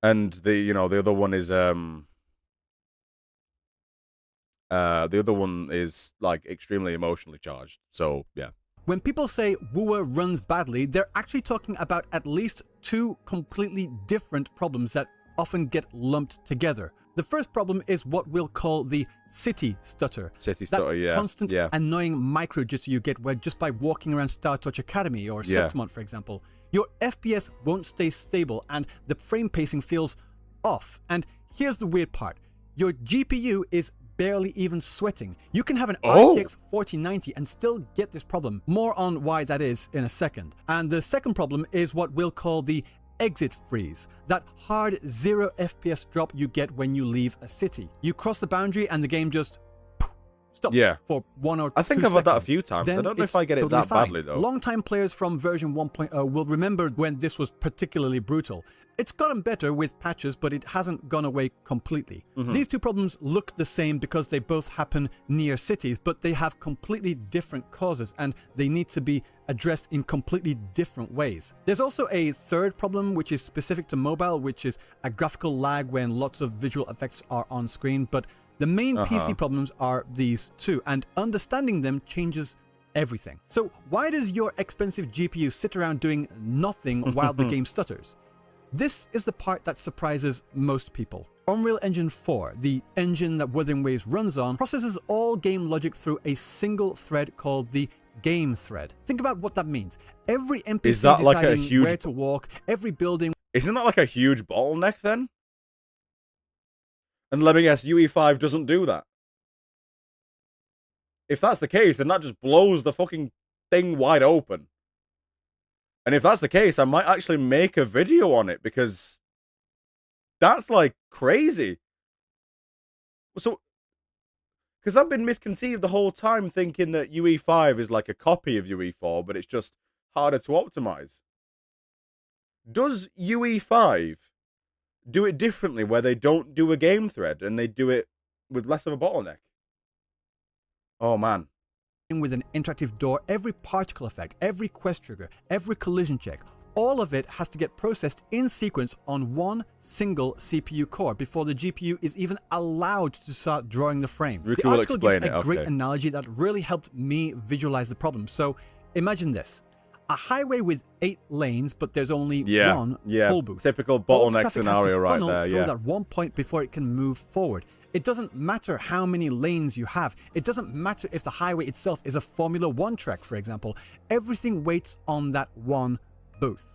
[SPEAKER 1] and the other one is like extremely emotionally charged. So yeah.
[SPEAKER 7] When people say WuWa runs badly, they're actually talking about at least two completely different problems that often get lumped together. The first problem is what we'll call the city stutter.
[SPEAKER 1] City stutter, yeah.
[SPEAKER 7] Constant annoying micro jitter you get where just by walking around StarTouch Academy or Septimont, for example, your FPS won't stay stable and the frame pacing feels off. And here's the weird part. Your GPU is barely even sweating. You can have an RTX 4090 and still get this problem. More on why that is in a second. And the second problem is what we'll call the exit freeze, that hard 0 FPS drop you get when you leave a city. You cross the boundary and the game just stops for 1 or 2 seconds.
[SPEAKER 1] I think I've had that a few times.
[SPEAKER 7] Then
[SPEAKER 1] I don't know if
[SPEAKER 7] it's
[SPEAKER 1] I get it
[SPEAKER 7] totally
[SPEAKER 1] that
[SPEAKER 7] fine.
[SPEAKER 1] badly, though.
[SPEAKER 7] Long-time players from version 1.0 will remember when this was particularly brutal. It's gotten better with patches, but it hasn't gone away completely. These two problems look the same because they both happen near cities, but they have completely different causes, and they need to be addressed in completely different ways. There's also a third problem, which is specific to mobile, which is a graphical lag when lots of visual effects are on screen, but the main PC problems are these two, and understanding them changes everything. So why does your expensive GPU sit around doing nothing while the game stutters? This is the part that surprises most people. Unreal Engine 4, the engine that Wuthering Waves runs on, processes all game logic through a single thread called the game thread. Think about what that means. Every NPC
[SPEAKER 1] Is that like a
[SPEAKER 7] deciding
[SPEAKER 1] huge...
[SPEAKER 7] where to walk, every building...
[SPEAKER 1] Isn't that like a huge bottleneck then? And let me guess, UE5 doesn't do that. If that's the case, then that just blows the fucking thing wide open. And if that's the case, I might actually make a video on it, because that's like crazy. So, because I've been misconceived the whole time thinking that UE5 is like a copy of UE4, but it's just harder to optimize. Does UE5 do it differently where they don't do a game thread and they do it with less of a bottleneck? Oh man.
[SPEAKER 7] with an interactive door, every particle effect, every quest trigger, every collision check, all of it has to get processed in sequence on one single CPU core before the GPU is even allowed to start drawing the frame.
[SPEAKER 1] Riku
[SPEAKER 7] The
[SPEAKER 1] will
[SPEAKER 7] article
[SPEAKER 1] explain
[SPEAKER 7] gives
[SPEAKER 1] it,
[SPEAKER 7] a great
[SPEAKER 1] okay.
[SPEAKER 7] analogy that really helped me visualize the problem. So imagine this. A highway with 8 lanes, but there's only one toll booth.
[SPEAKER 1] Typical
[SPEAKER 7] All the
[SPEAKER 1] bottleneck
[SPEAKER 7] traffic has to
[SPEAKER 1] scenario right
[SPEAKER 7] funnel
[SPEAKER 1] there,
[SPEAKER 7] through
[SPEAKER 1] yeah.
[SPEAKER 7] that one point before it can move forward. It doesn't matter how many lanes you have. It doesn't matter if the highway itself is a Formula 1 track, for example. Everything waits on that one booth.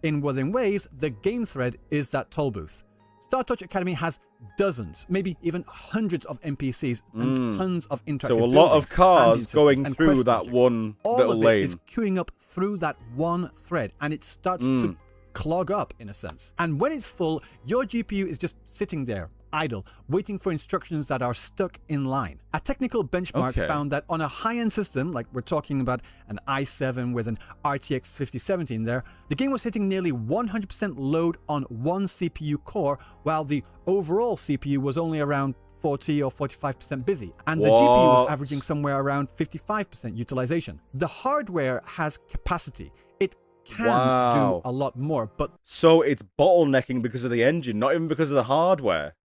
[SPEAKER 7] In Wuthering Waves, the game thread is that toll booth. StarTouch Academy has dozens, maybe even hundreds of NPCs and tons of interactive
[SPEAKER 1] So a lot of
[SPEAKER 7] buildings,
[SPEAKER 1] cars
[SPEAKER 7] ambient systems,
[SPEAKER 1] going
[SPEAKER 7] and
[SPEAKER 1] through
[SPEAKER 7] quest
[SPEAKER 1] that
[SPEAKER 7] logic.
[SPEAKER 1] one
[SPEAKER 7] All
[SPEAKER 1] little
[SPEAKER 7] of it
[SPEAKER 1] lane.
[SPEAKER 7] is queuing up through that one thread, and it starts to clog up in a sense. And when it's full, your GPU is just sitting there, idle, waiting for instructions that are stuck in line. A technical benchmark found that on a high-end system, like we're talking about an i7 with an RTX 5070 in there, the game was hitting nearly 100% load on one CPU core, while the overall CPU was only around 40 or 45% busy, and the GPU was averaging somewhere around 55% utilization. The hardware has capacity. It can do a lot more, but...
[SPEAKER 1] So it's bottlenecking because of the engine, not even because of the hardware.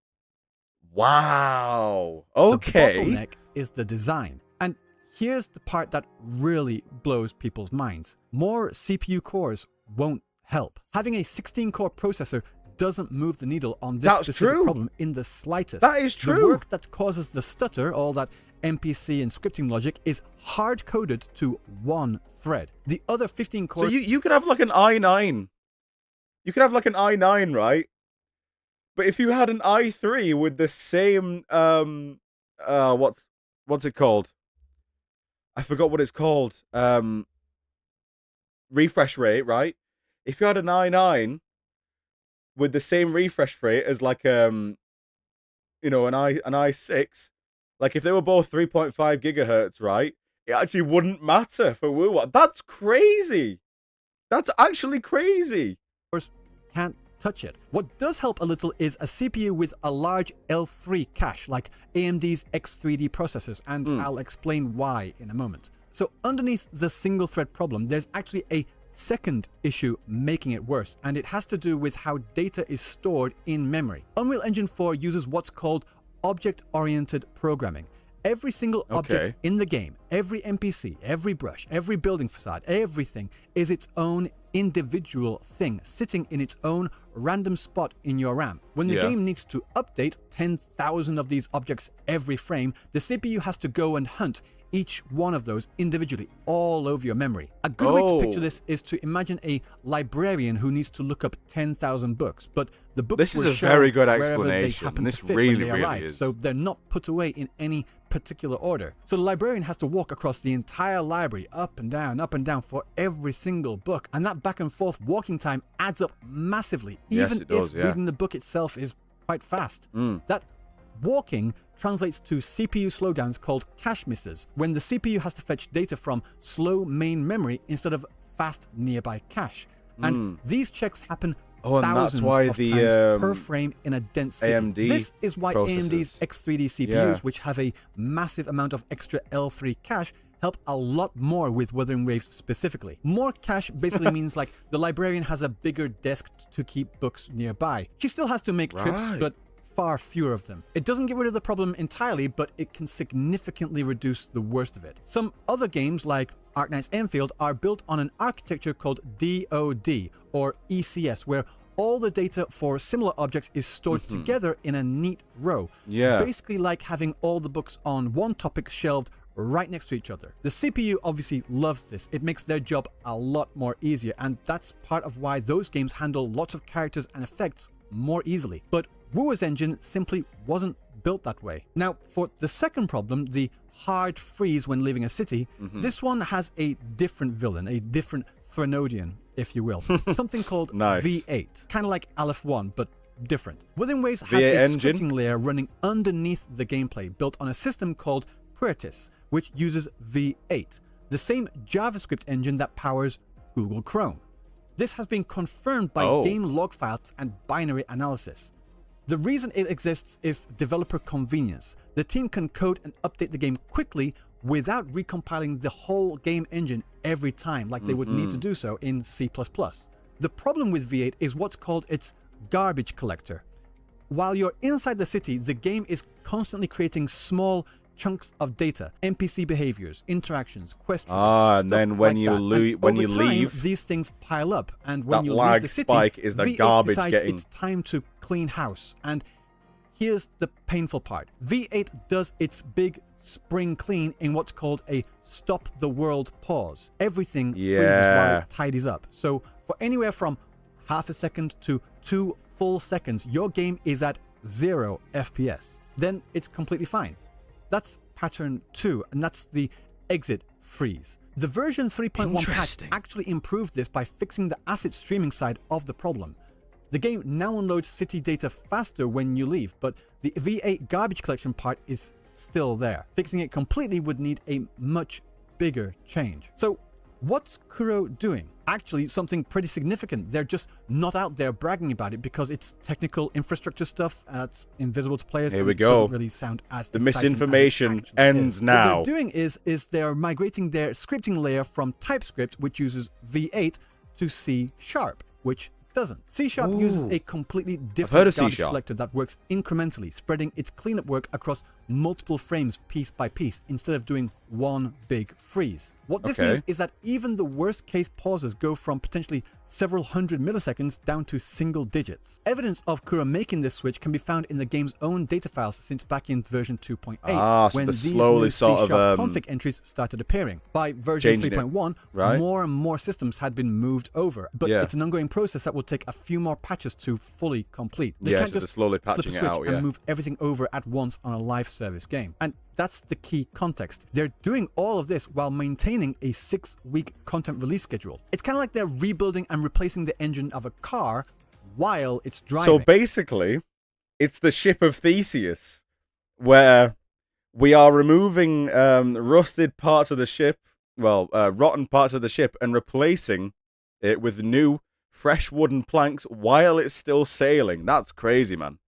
[SPEAKER 1] Wow. Okay.
[SPEAKER 7] The bottleneck is the design. And here's the part that really blows people's minds. More CPU cores won't help. Having a 16-core processor doesn't move the needle on this specific problem in the slightest.
[SPEAKER 1] That is true.
[SPEAKER 7] The work that causes the stutter, all that NPC and scripting logic, is hard-coded to one thread. The other 15 cores...
[SPEAKER 1] So you could have like an i9. You could have like an i9, right? But if you had an i3 with the same what's it called? I forgot what it's called. Refresh rate, right? If you had an i9 with the same refresh rate as like you know, an i6, like if they were both 3.5 gigahertz, right? It actually wouldn't matter for WuWa. That's crazy. That's actually crazy.
[SPEAKER 7] Can't touch it. What does help a little is a CPU with a large L3 cache, like AMD's X3D processors, and I'll explain why in a moment. So underneath the single thread problem, there's actually a second issue making it worse, and it has to do with how data is stored in memory. Unreal Engine 4 uses what's called object-oriented programming. Every single object in the game, every NPC, every brush, every building facade, everything is its own individual thing sitting in its own random spot in your RAM. When the game needs to update 10,000 of these objects every frame, the CPU has to go and hunt each one of those individually all over your memory. A good way to picture this is to imagine a librarian who needs to look up 10,000 books, but the books
[SPEAKER 1] This is
[SPEAKER 7] were
[SPEAKER 1] a very good
[SPEAKER 7] shelved wherever they
[SPEAKER 1] explanation.
[SPEAKER 7] happen
[SPEAKER 1] This
[SPEAKER 7] to fit
[SPEAKER 1] really,
[SPEAKER 7] when they
[SPEAKER 1] really
[SPEAKER 7] arrive,
[SPEAKER 1] is.
[SPEAKER 7] so they're not put away in any particular order. So the librarian has to walk walk across the entire library, up and down for every single book. And that back and forth walking time adds up massively,
[SPEAKER 1] Yes,
[SPEAKER 7] even
[SPEAKER 1] it does,
[SPEAKER 7] if
[SPEAKER 1] yeah.
[SPEAKER 7] reading the book itself is quite fast. That walking translates to CPU slowdowns called cache misses, when the CPU has to fetch data from slow main memory instead of fast nearby cache. And these checks happen
[SPEAKER 1] Oh, and that's
[SPEAKER 7] thousands
[SPEAKER 1] why
[SPEAKER 7] of
[SPEAKER 1] the
[SPEAKER 7] times per frame in a dense city.
[SPEAKER 1] AMD
[SPEAKER 7] This is why AMD's
[SPEAKER 1] processors.
[SPEAKER 7] X3D CPUs,
[SPEAKER 1] Yeah.
[SPEAKER 7] which have a massive amount of extra L3 cache, help a lot more with Wuthering Waves specifically. More cache basically means like the librarian has a bigger desk to keep books nearby. She still has to make trips,
[SPEAKER 1] Right.
[SPEAKER 7] but far fewer of them. It doesn't get rid of the problem entirely, but it can significantly reduce the worst of it. Some other games like Arknight's Enfield are built on an architecture called DOD or ECS, where all the data for similar objects is stored together in a neat row.
[SPEAKER 1] Yeah.
[SPEAKER 7] Basically like having all the books on one topic shelved right next to each other. The CPU obviously loves this. It makes their job a lot more easier, and that's part of why those games handle lots of characters and effects more easily. But WuWa's engine simply wasn't built that way. Now, for the second problem, the hard freeze when leaving a city, this one has a different villain, a different Threnodian, if you will. Something called
[SPEAKER 1] Nice.
[SPEAKER 7] V8. Kind of like Aleph 1, but different. Wuthering Waves has
[SPEAKER 1] V8
[SPEAKER 7] a
[SPEAKER 1] engine?
[SPEAKER 7] scripting layer running underneath the gameplay, built on a system called Puertis, which uses V8, the same JavaScript engine that powers Google Chrome. This has been confirmed by
[SPEAKER 1] Oh.
[SPEAKER 7] game log files and binary analysis. The reason it exists is developer convenience. The team can code and update the game quickly without recompiling the whole game engine every time like they would need to do so in C++. The problem with V8 is what's called its garbage collector. While you're inside the city, the game is constantly creating small chunks of data, NPC behaviors, interactions, questions.
[SPEAKER 1] Ah, and
[SPEAKER 7] stuff
[SPEAKER 1] then when
[SPEAKER 7] like
[SPEAKER 1] you
[SPEAKER 7] that. And
[SPEAKER 1] when
[SPEAKER 7] over
[SPEAKER 1] you
[SPEAKER 7] time,
[SPEAKER 1] leave,
[SPEAKER 7] these things pile up, and when
[SPEAKER 1] that
[SPEAKER 7] you leave
[SPEAKER 1] lag
[SPEAKER 7] the city,
[SPEAKER 1] spike is the
[SPEAKER 7] V8
[SPEAKER 1] garbage
[SPEAKER 7] decides
[SPEAKER 1] getting.
[SPEAKER 7] it's time to clean house. And here's the painful part: V8 does its big spring clean in what's called a stop the world pause. Everything freezes while
[SPEAKER 1] Yeah.
[SPEAKER 7] it tidies up. So for anywhere from half a second to 2 full seconds, your game is at 0 FPS. Then it's completely fine. That's pattern 2, and that's the exit freeze. The version 3.1 patch
[SPEAKER 1] Interesting.
[SPEAKER 7] actually improved this by fixing the asset streaming side of the problem. The game now unloads city data faster when you leave, but the V8 garbage collection part is still there. Fixing it completely would need a much bigger change. So what's Kuro doing? Actually, something pretty significant. They're just not out there bragging about it because it's technical infrastructure stuff that's invisible to players.
[SPEAKER 1] Here
[SPEAKER 7] and
[SPEAKER 1] we
[SPEAKER 7] it
[SPEAKER 1] go.
[SPEAKER 7] doesn't really sound as
[SPEAKER 1] The
[SPEAKER 7] exciting as it
[SPEAKER 1] misinformation
[SPEAKER 7] actually
[SPEAKER 1] ends
[SPEAKER 7] is.
[SPEAKER 1] now.
[SPEAKER 7] What they're doing is they're migrating their scripting layer from TypeScript, which uses V8, to C#, which doesn't. C# uses a completely
[SPEAKER 1] heard
[SPEAKER 7] different
[SPEAKER 1] of
[SPEAKER 7] garbage
[SPEAKER 1] C#.
[SPEAKER 7] collector that works incrementally, spreading its cleanup work across multiple frames piece by piece instead of doing one big freeze. What this
[SPEAKER 1] Okay.
[SPEAKER 7] means is that even the worst case pauses go from potentially several hundred milliseconds down to single digits. Evidence of Kuro making this switch can be found in the game's own data files since back in version 2.8,
[SPEAKER 1] Ah, so
[SPEAKER 7] when
[SPEAKER 1] they're
[SPEAKER 7] these
[SPEAKER 1] slowly
[SPEAKER 7] new
[SPEAKER 1] sort of,
[SPEAKER 7] C# config entries started appearing. By version
[SPEAKER 1] changing it,
[SPEAKER 7] 3.1,
[SPEAKER 1] right?
[SPEAKER 7] more and more systems had been moved over, but
[SPEAKER 1] Yeah.
[SPEAKER 7] it's an ongoing process that will take a few more patches to fully complete. They
[SPEAKER 1] Yeah,
[SPEAKER 7] can't
[SPEAKER 1] so they're
[SPEAKER 7] just
[SPEAKER 1] slowly
[SPEAKER 7] flip a
[SPEAKER 1] patching it
[SPEAKER 7] switch
[SPEAKER 1] out,
[SPEAKER 7] and
[SPEAKER 1] yeah.
[SPEAKER 7] move everything over at once on a live service game. And that's the key context. They're doing all of this while maintaining a 6-week content release schedule. It's kind of like they're rebuilding and replacing the engine of a car while it's driving.
[SPEAKER 1] So basically, it's the ship of Theseus, where we are removing rusted parts of the ship, rotten parts of the ship, and replacing it with new, fresh wooden planks while it's still sailing. That's crazy, man.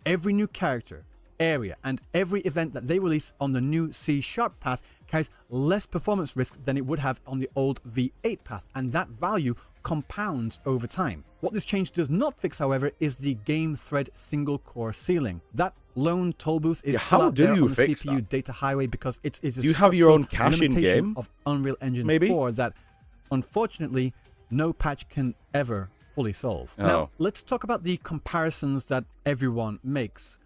[SPEAKER 7] Every new character, area, and every event that they release on the new C# path carries less performance risk than it would have on the old V8 path, and that value compounds over time. What this change does not fix, however, is the game thread single core ceiling. That lone toll booth is
[SPEAKER 1] Yeah,
[SPEAKER 7] still
[SPEAKER 1] how
[SPEAKER 7] out
[SPEAKER 1] do
[SPEAKER 7] there
[SPEAKER 1] you
[SPEAKER 7] on the
[SPEAKER 1] fix
[SPEAKER 7] CPU
[SPEAKER 1] that?
[SPEAKER 7] data highway because it's a
[SPEAKER 1] You have your own
[SPEAKER 7] structural
[SPEAKER 1] cache in
[SPEAKER 7] limitation
[SPEAKER 1] game?
[SPEAKER 7] of Unreal Engine
[SPEAKER 1] Maybe?
[SPEAKER 7] 4 that unfortunately no patch can ever fully solve.
[SPEAKER 1] Oh.
[SPEAKER 7] Now, let's talk about the comparisons that everyone makes.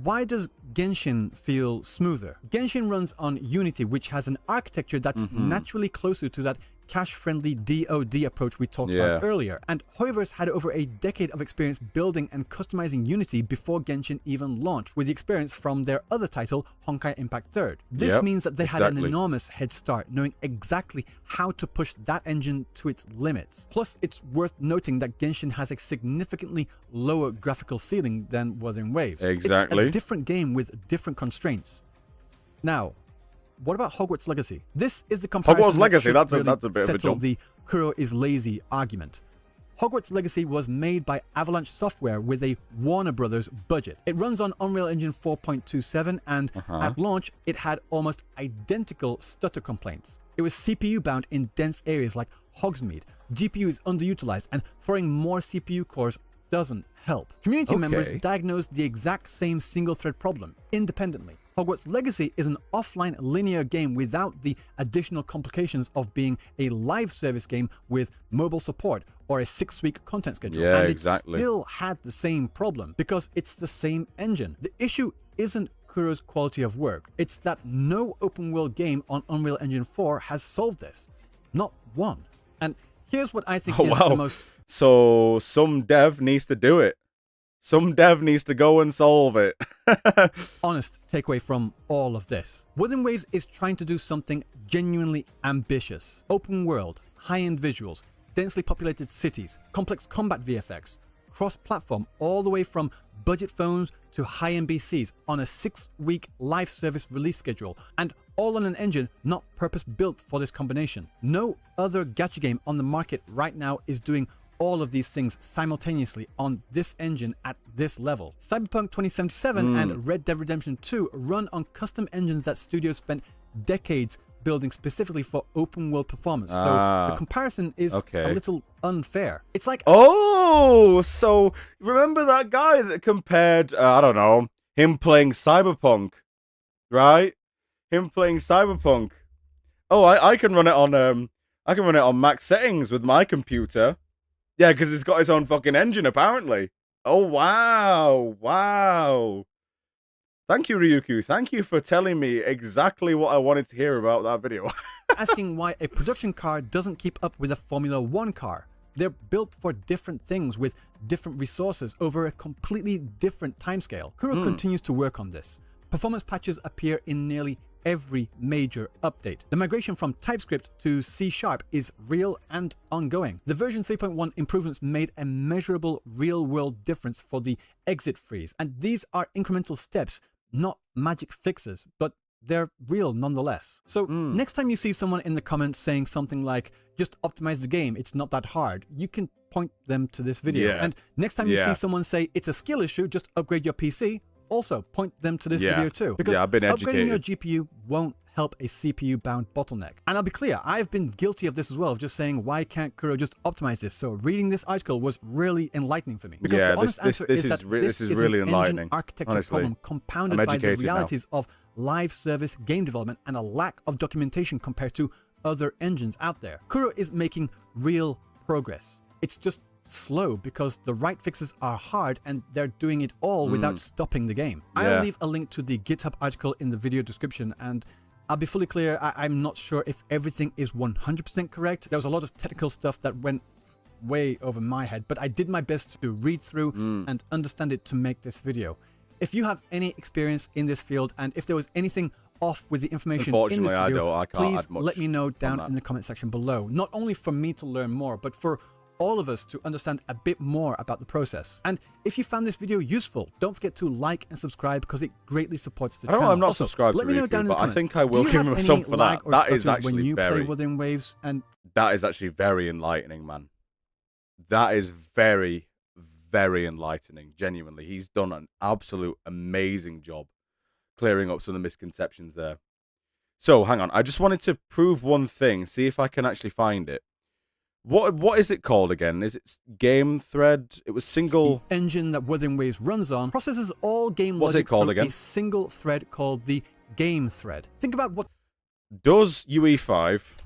[SPEAKER 7] Why does Genshin feel smoother? Genshin runs on Unity, which has an architecture that's naturally closer to that cache-friendly DoD approach we talked about earlier, and Hoiverse had over a decade of experience building and customizing Unity before Genshin even launched, with the experience from their other title, Honkai Impact 3rd. This means that they had an enormous head start, knowing exactly how to push that engine to its limits. Plus, it's worth noting that Genshin has a significantly lower graphical ceiling than Wuthering Waves.
[SPEAKER 1] Exactly.
[SPEAKER 7] It's a different game with different constraints. Now, what about Hogwarts Legacy? This is the comparison.
[SPEAKER 1] Hogwarts Legacy, that's a bit of a
[SPEAKER 7] settle
[SPEAKER 1] jump.
[SPEAKER 7] The Kuro is lazy argument. Hogwarts Legacy was made by Avalanche Software with a Warner Brothers budget. It runs on Unreal Engine 4.27, and at launch, it had almost identical stutter complaints. It was CPU bound in dense areas like Hogsmeade. GPU is underutilized, and throwing more CPU cores doesn't help. Community members diagnosed the exact same single-thread problem independently. Hogwarts Legacy is an offline linear game without the additional complications of being a live service game with mobile support or a 6-week content schedule. And it still had the same problem because it's the same engine. The issue isn't Kuro's quality of work. It's that no open world game on Unreal Engine 4 has solved this. Not one. And here's what I think is the most...
[SPEAKER 1] So some dev needs to do it. Some dev needs to go and solve it.
[SPEAKER 7] honest takeaway from all of this. Wuthering Waves is trying to do something genuinely ambitious. Open world, high-end visuals, densely populated cities, complex combat VFX, cross-platform all the way from budget phones to high-end PCs on a 6-week live service release schedule, and all on an engine not purpose-built for this combination. No other gacha game on the market right now is doing all of these things simultaneously on this engine at this level. Cyberpunk 2077 and Red Dead Redemption 2 run on custom engines that studios spent decades building specifically for open world performance. So the comparison is a little unfair. It's like...
[SPEAKER 1] Oh, so remember that guy that compared, I don't know, him playing Cyberpunk, right? Him playing Cyberpunk. Oh, I can run it on max settings with my computer. Yeah, because it's got its own fucking engine, apparently. Oh, wow. Wow. Thank you, Ryuku. Thank you for telling me exactly what I wanted to hear about that video.
[SPEAKER 7] Asking why a production car doesn't keep up with a Formula 1 car. They're built for different things with different resources over a completely different timescale. Kuro continues to work on this. Performance patches appear in nearly every major update. The migration from TypeScript to C# is real and ongoing. The version 3.1 improvements made a measurable real-world difference for the exit freeze, and these are incremental steps, not magic fixes, but they're real nonetheless. So next time you see someone in the comments saying something like, just optimize the game, it's not that hard, you can point them to this video. And next time you see someone say, it's a skill issue, just upgrade your PC, also point them to this video too. Because
[SPEAKER 1] I've been
[SPEAKER 7] upgrading
[SPEAKER 1] educated.
[SPEAKER 7] your GPU won't help a CPU-bound bottleneck. And I'll be clear, I've been guilty of this as well, of just saying, why can't Kuro just optimize this? So reading this article was really enlightening for me. Because the honest answer is that this is
[SPEAKER 1] really
[SPEAKER 7] an
[SPEAKER 1] enlightening,
[SPEAKER 7] engine architecture
[SPEAKER 1] honestly.
[SPEAKER 7] problem compounded by the realities of live service game development and a lack of documentation compared to other engines out there. Kuro is making real progress. It's just slow because the right fixes are hard and they're doing it all without stopping the game. I'll leave a link to the GitHub article in the video description, and I'll be fully clear, I'm not sure if everything is 100% correct. There was a lot of technical stuff that went way over my head, but I did my best to read through and understand it to make this video. If you have any experience in this field, and if there was anything off with the information in this video, please let me know down in the comment section below. Not only for me to learn more, but for all of us to understand a bit more about the process. And if you found this video useful, don't forget to like and subscribe because it greatly supports the channel.
[SPEAKER 1] I'm not
[SPEAKER 7] also,
[SPEAKER 1] subscribed to
[SPEAKER 7] let me know down in the
[SPEAKER 1] but I
[SPEAKER 7] comments,
[SPEAKER 1] think I will give him some for that. That is actually
[SPEAKER 7] when you play Wuthering Waves, and
[SPEAKER 1] that is actually very enlightening, man. That is very, very enlightening. Genuinely, he's done an absolute amazing job clearing up some of the misconceptions there. So hang on, I just wanted to prove one thing. See if I can actually find it. What is it called again? Is it game thread? It was single...
[SPEAKER 7] The engine that Wuthering Waves runs on processes all game
[SPEAKER 1] What's
[SPEAKER 7] logic
[SPEAKER 1] it called
[SPEAKER 7] through
[SPEAKER 1] again?
[SPEAKER 7] a single thread called the game thread. Think about what...
[SPEAKER 1] Does UE5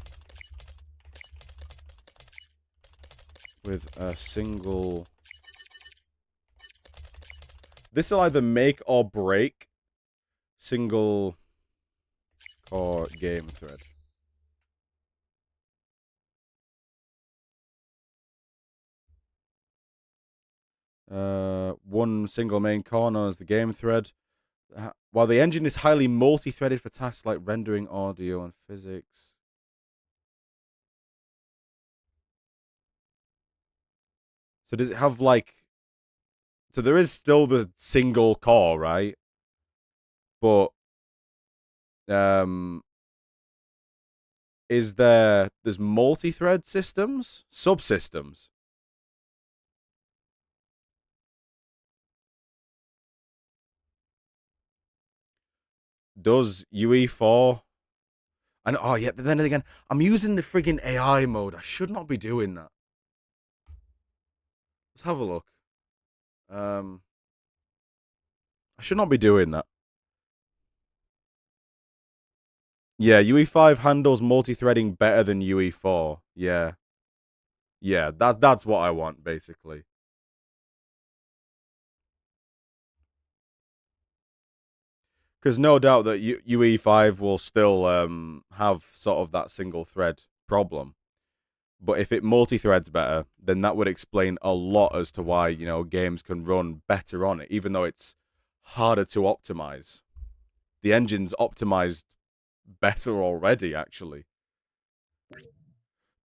[SPEAKER 1] with a single... This will either make or break single core game thread. One single main core known as the game thread. While the engine is highly multi-threaded for tasks like rendering audio and physics. So does it have like... So there is still the single core, right? But there's multi-thread systems? Subsystems? Does UE4... And oh yeah, but then again, I'm using the friggin' AI mode. I should not be doing that. Let's have a look. I should not be doing that. Yeah, UE5 handles multi-threading better than UE4. Yeah. Yeah, that's what I want, basically. Because no doubt that UE5 will still have sort of that single thread problem. But if it multi-threads better, then that would explain a lot as to why, you know, games can run better on it, even though it's harder to optimize. The engine's optimized better already, actually.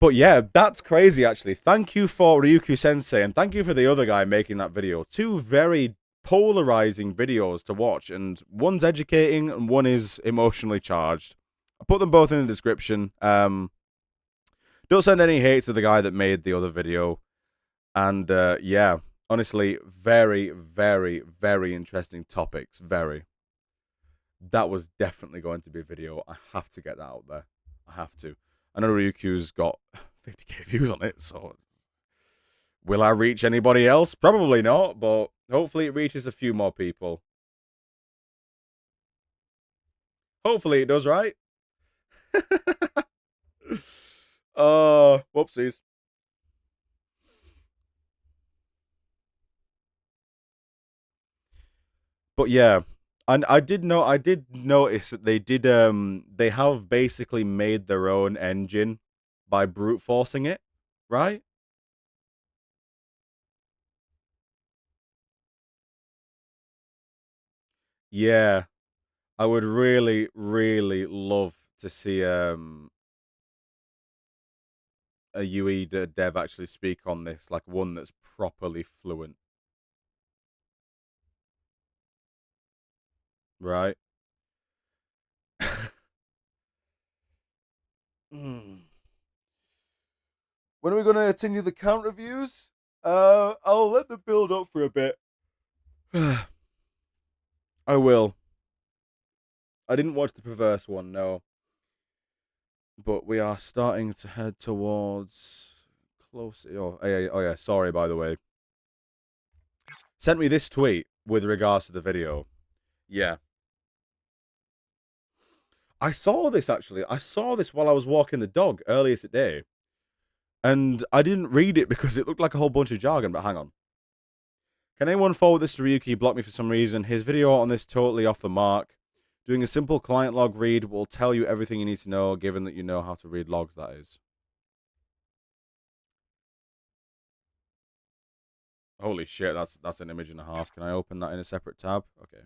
[SPEAKER 1] But yeah, that's crazy, actually. Thank you for Ryuku-sensei, and thank you for the other guy making that video. Two very polarizing videos to watch, and one's educating and one is emotionally charged. I'll put them both in the description. Don't send any hate to the guy that made the other video. And yeah, honestly, very, very, very interesting topics. Very. That was definitely going to be a video. I have to get that out there. I have to. I know Ryukyu's got 50k views on it, so will I reach anybody else? Probably not, but hopefully it reaches a few more people. Hopefully it does, right? Whoopsies. But yeah, and I did notice that they have basically made their own engine by brute forcing it, right? Yeah, I would really, really love to see a UE dev actually speak on this, like one that's properly fluent, right? When are we going to continue the count reviews? I'll let them build up for a bit. I will. I didn't watch the Perverse one, no. But we are starting to head towards close. Oh yeah. Sorry, by the way. Sent me this tweet with regards to the video. Yeah. I saw this actually. I saw this while I was walking the dog earlier today. And I didn't read it because it looked like a whole bunch of jargon, but hang on. Can anyone forward this to Ryuki? He blocked me for some reason. His video on this totally off the mark. Doing a simple client log read will tell you everything you need to know, given that you know how to read logs, that is. Holy shit, that's an image and a half. Can I open that in a separate tab? Okay.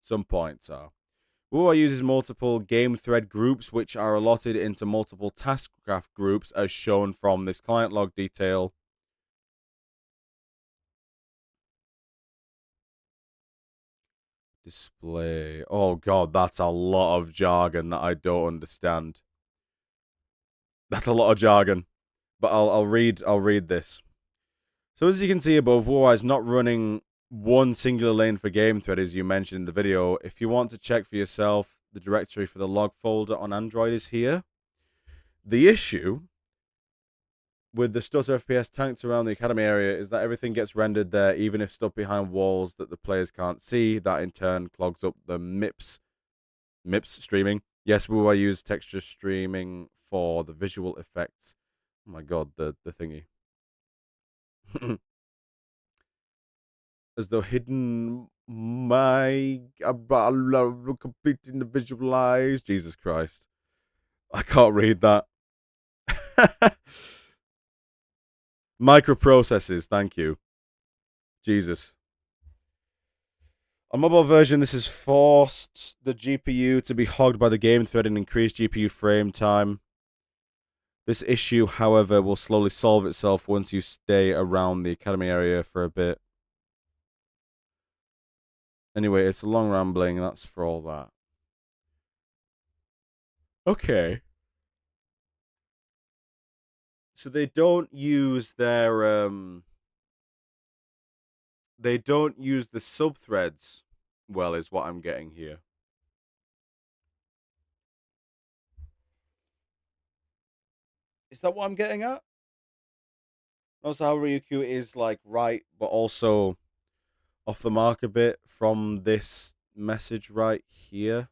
[SPEAKER 1] Some points are. WuWa uses multiple game thread groups, which are allotted into multiple task graph groups, as shown from this client log detail. Display. Oh god, that's a lot of jargon that I don't understand. That's a lot of jargon, but I'll read this. So as you can see above, WuWa is not running one singular lane for game thread, as you mentioned in the video. If you want to check for yourself, the directory for the log folder on Android is here. The issue with the stutter FPS tanked around the academy area is that everything gets rendered there, even if stuck behind walls that the players can't see. That in turn clogs up the MIPS streaming. Yes, WuWa use texture streaming for the visual effects. Oh my god, the thingy. as though hidden my completing the visualize. Jesus Christ, I can't read that. Microprocessors, thank you. Jesus. On mobile version, this has forced the GPU to be hogged by the game thread and increased GPU frame time. This issue, however, will slowly solve itself once you stay around the academy area for a bit. Anyway, it's a long rambling, and that's for all that. Okay. So they don't use their they don't use the subthreads well, is what I'm getting here. Is that what I'm getting at? Also, how Ryukyu is like right, but also off the mark a bit from this message right here.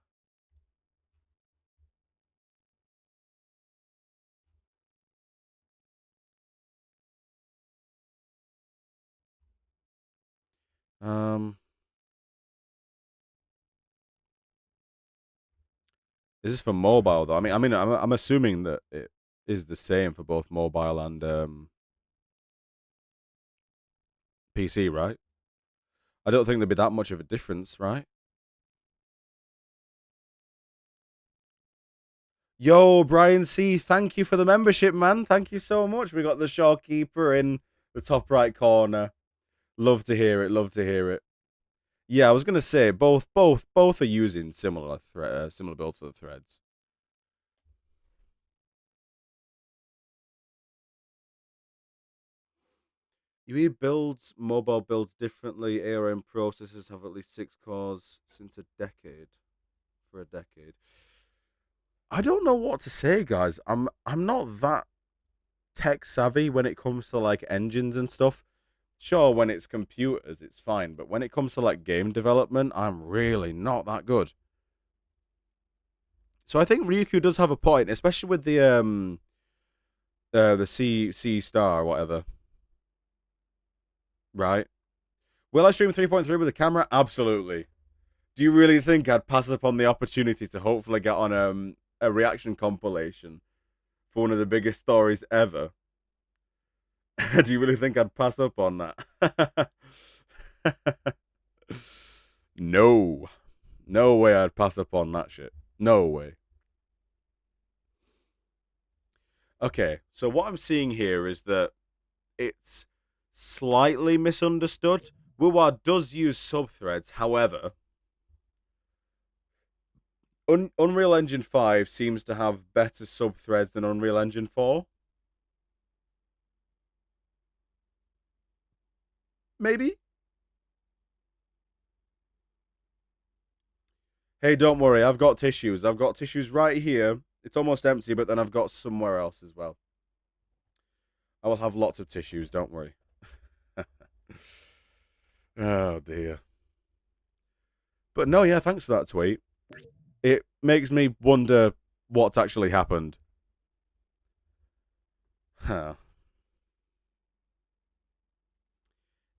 [SPEAKER 1] This is for mobile though. I'm assuming that it is the same for both mobile and PC, right? I don't think there'd be that much of a difference, right? Yo, Brian C, thank you for the membership, man. Thank you so much. We got the Shawkeeper in the top right corner. Love to hear it. Love to hear it. Yeah, I was gonna say both are using similar builds for the threads. UE builds mobile builds differently. ARM processors have at least 6 cores since a decade. For a decade. I don't know what to say, guys. I'm not that tech savvy when it comes to like engines and stuff. Sure, when it's computers, it's fine, but when it comes to like game development, I'm really not that good. So I think Ryukyu does have a point, especially with the C star or whatever. Right? Will I stream 3.3 with a camera? Absolutely. Do you really think I'd pass upon the opportunity to hopefully get on a reaction compilation for one of the biggest stories ever? Do you really think I'd pass up on that? No. No way I'd pass up on that shit. No way. Okay, so what I'm seeing here is that it's slightly misunderstood. WuWa does use subthreads, however, Unreal Engine 5 seems to have better subthreads than Unreal Engine 4. Maybe? Hey, don't worry, I've got tissues. I've got tissues right here. It's almost empty, but then I've got somewhere else as well. I will have lots of tissues, don't worry. Oh, dear. But no, yeah, thanks for that tweet. It makes me wonder what's actually happened. Huh.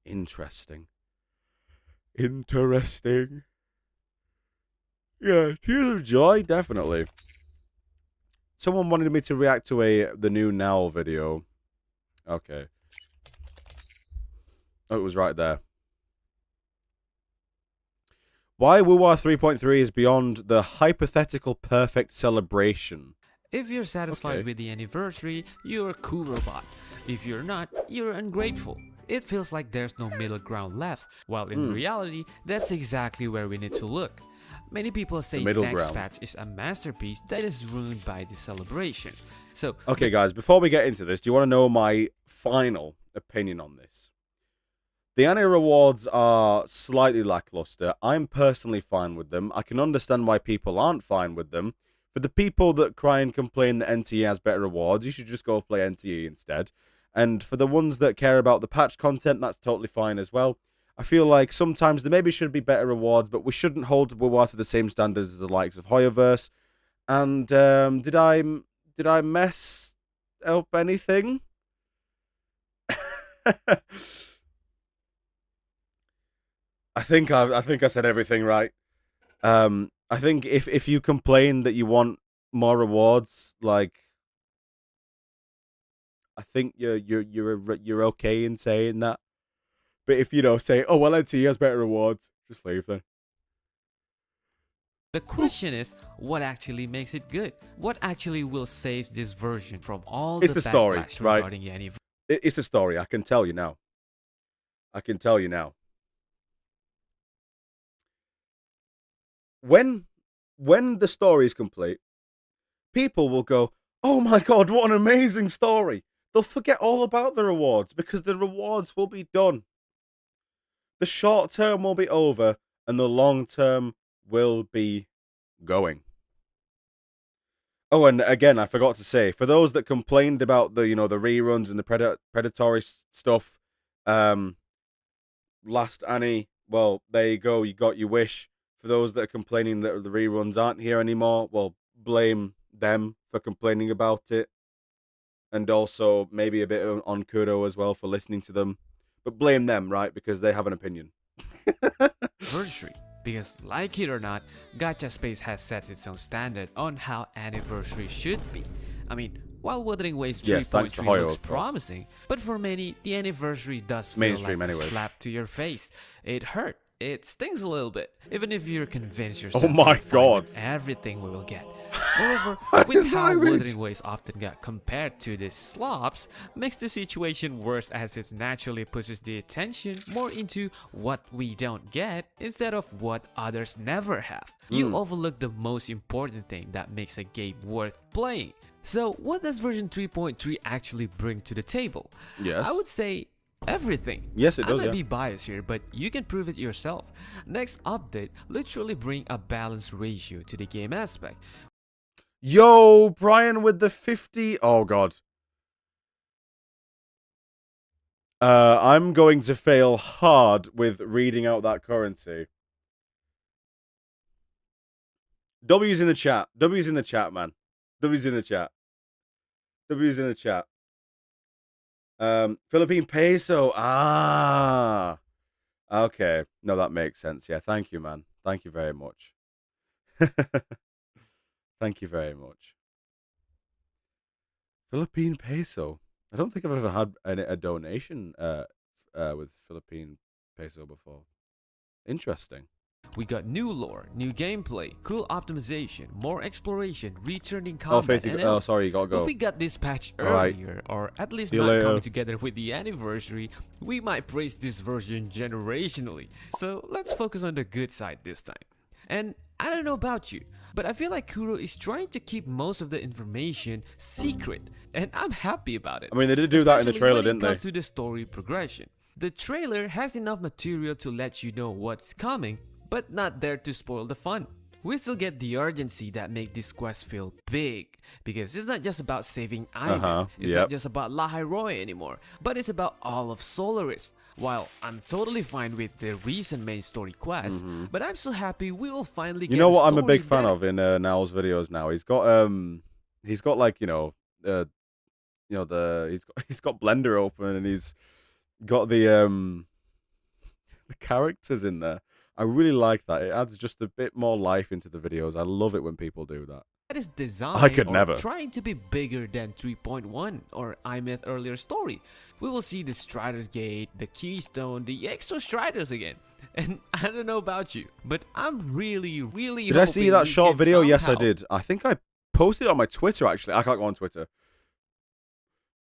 [SPEAKER 1] Interesting. Interesting. Yeah, tears of joy, definitely. Someone wanted me to react to the new Now video. Okay. Oh, it was right there. Why WuWa 3.3 is beyond the hypothetical perfect celebration.
[SPEAKER 8] If you're satisfied with the anniversary, you're a cool robot. If you're not, you're ungrateful. It feels like there's no middle ground left, while in reality, that's exactly where we need to look. Many people say next patch is a masterpiece that is ruined by the celebration. So,
[SPEAKER 1] okay, guys, before we get into this, do you want to know my final opinion on this? The annual rewards are slightly lackluster. I'm personally fine with them. I can understand why people aren't fine with them. For the people that cry and complain that NTE has better rewards, you should just go play NTE instead. And for the ones that care about the patch content, that's totally fine as well. I feel like sometimes there maybe should be better rewards, but we shouldn't hold WuWa to the same standards as the likes of Hoyoverse. And did I mess up anything? I think I said everything right. I think if you complain that you want more rewards, like, I think you're okay in saying that. But if you know say, oh well, NT has better rewards, just leave then.
[SPEAKER 8] The question is, what actually makes it good? What actually will save this version from all
[SPEAKER 1] It's
[SPEAKER 8] the
[SPEAKER 1] the story,
[SPEAKER 8] backlash
[SPEAKER 1] right?
[SPEAKER 8] regarding the anniversary?
[SPEAKER 1] It's a story. I can tell you now. I can tell you now. When the story is complete, people will go, "Oh my god, what an amazing story!" They'll forget all about the rewards because the rewards will be done. The short term will be over, and the long term will be going. Oh, and again, I forgot to say, for those that complained about the the reruns and the predatory stuff, last Annie, well, there you go, you got your wish. For those that are complaining that the reruns aren't here anymore, well, blame them for complaining about it, and also maybe a bit on Kuro as well for listening to them, but blame them, right, because they have an opinion.
[SPEAKER 8] Anniversary. Because, like it or not, Gacha Space has set its own standard on how anniversary should be. I mean, while Wuthering Waves
[SPEAKER 1] Yes, thanks to
[SPEAKER 8] 3.3
[SPEAKER 1] Hoyo,
[SPEAKER 8] looks
[SPEAKER 1] of course.
[SPEAKER 8] promising, but for many, the anniversary does feel
[SPEAKER 1] Mainstream
[SPEAKER 8] like a
[SPEAKER 1] anyways.
[SPEAKER 8] slap to your face. It hurt. It stings a little bit, even if you're convinced yourself
[SPEAKER 1] Oh my
[SPEAKER 8] you're fine
[SPEAKER 1] god.
[SPEAKER 8] with everything we will get. Moreover,
[SPEAKER 1] Why
[SPEAKER 8] with
[SPEAKER 1] is
[SPEAKER 8] how
[SPEAKER 1] that rich?
[SPEAKER 8] Wuthering Waves often got compared to the slops, makes the situation worse as it naturally pushes the attention more into what we don't get instead of what others never have. You overlook the most important thing that makes a game worth playing. So what does version 3.3 actually bring to the table?
[SPEAKER 1] Yes.
[SPEAKER 8] I would say everything.
[SPEAKER 1] Yes, it does,
[SPEAKER 8] I might
[SPEAKER 1] yeah.
[SPEAKER 8] be biased here, but you can prove it yourself. Next update literally bring a balanced ratio to the game aspect.
[SPEAKER 1] Yo, Brian with the 50. Oh god. I'm going to fail hard with reading out that currency. W's in the chat. W's in the chat, man. W's in the chat. W's in the chat. Philippine peso. Ah. Okay. No, that makes sense. Yeah, thank you, man. Thank you very much. Thank you very much. Philippine peso. I don't think I've ever had a donation with Philippine peso before. Interesting.
[SPEAKER 8] We got new lore, new gameplay, cool optimization, more exploration, returning
[SPEAKER 1] Oh,
[SPEAKER 8] combat,
[SPEAKER 1] Faith,
[SPEAKER 8] and
[SPEAKER 1] oh,
[SPEAKER 8] else.
[SPEAKER 1] sorry, you gotta go.
[SPEAKER 8] If we got this patch
[SPEAKER 1] Alright.
[SPEAKER 8] earlier, or at least
[SPEAKER 1] See you
[SPEAKER 8] not
[SPEAKER 1] later.
[SPEAKER 8] coming together with the anniversary, we might praise this version generationally. So let's focus on the good side this time. And I don't know about you, but I feel like Kuro is trying to keep most of the information secret, and I'm happy about it.
[SPEAKER 1] I mean, they did do that in the
[SPEAKER 8] Especially
[SPEAKER 1] trailer,
[SPEAKER 8] when
[SPEAKER 1] didn't
[SPEAKER 8] it comes
[SPEAKER 1] they?
[SPEAKER 8] to the story progression. The trailer has enough material to let you know what's coming, but not there to spoil the fun. We still get the urgency that make this quest feel big, because it's not just about saving Ivan, it's not just about Lahai Roy anymore, but it's about all of Solaris. While I'm totally fine with the recent main story quest, but I'm so happy we will finally get
[SPEAKER 1] You know
[SPEAKER 8] a
[SPEAKER 1] what I'm a
[SPEAKER 8] story
[SPEAKER 1] big fan
[SPEAKER 8] that
[SPEAKER 1] of in Now's videos now? He's got like, he's got Blender open and he's got the characters in there. I really like that. It adds just a bit more life into the videos. I love it when people do that.
[SPEAKER 8] is designed
[SPEAKER 1] I could
[SPEAKER 8] or
[SPEAKER 1] never.
[SPEAKER 8] trying to be bigger than 3.1 or iMyth earlier story. We will see the Strider's Gate, the Keystone, the extra Striders again. And I don't know about you, but I'm really
[SPEAKER 1] Did I see that short video? Yes, I
[SPEAKER 8] somehow
[SPEAKER 1] did. I think I posted it on my Twitter, actually. I can't go on Twitter.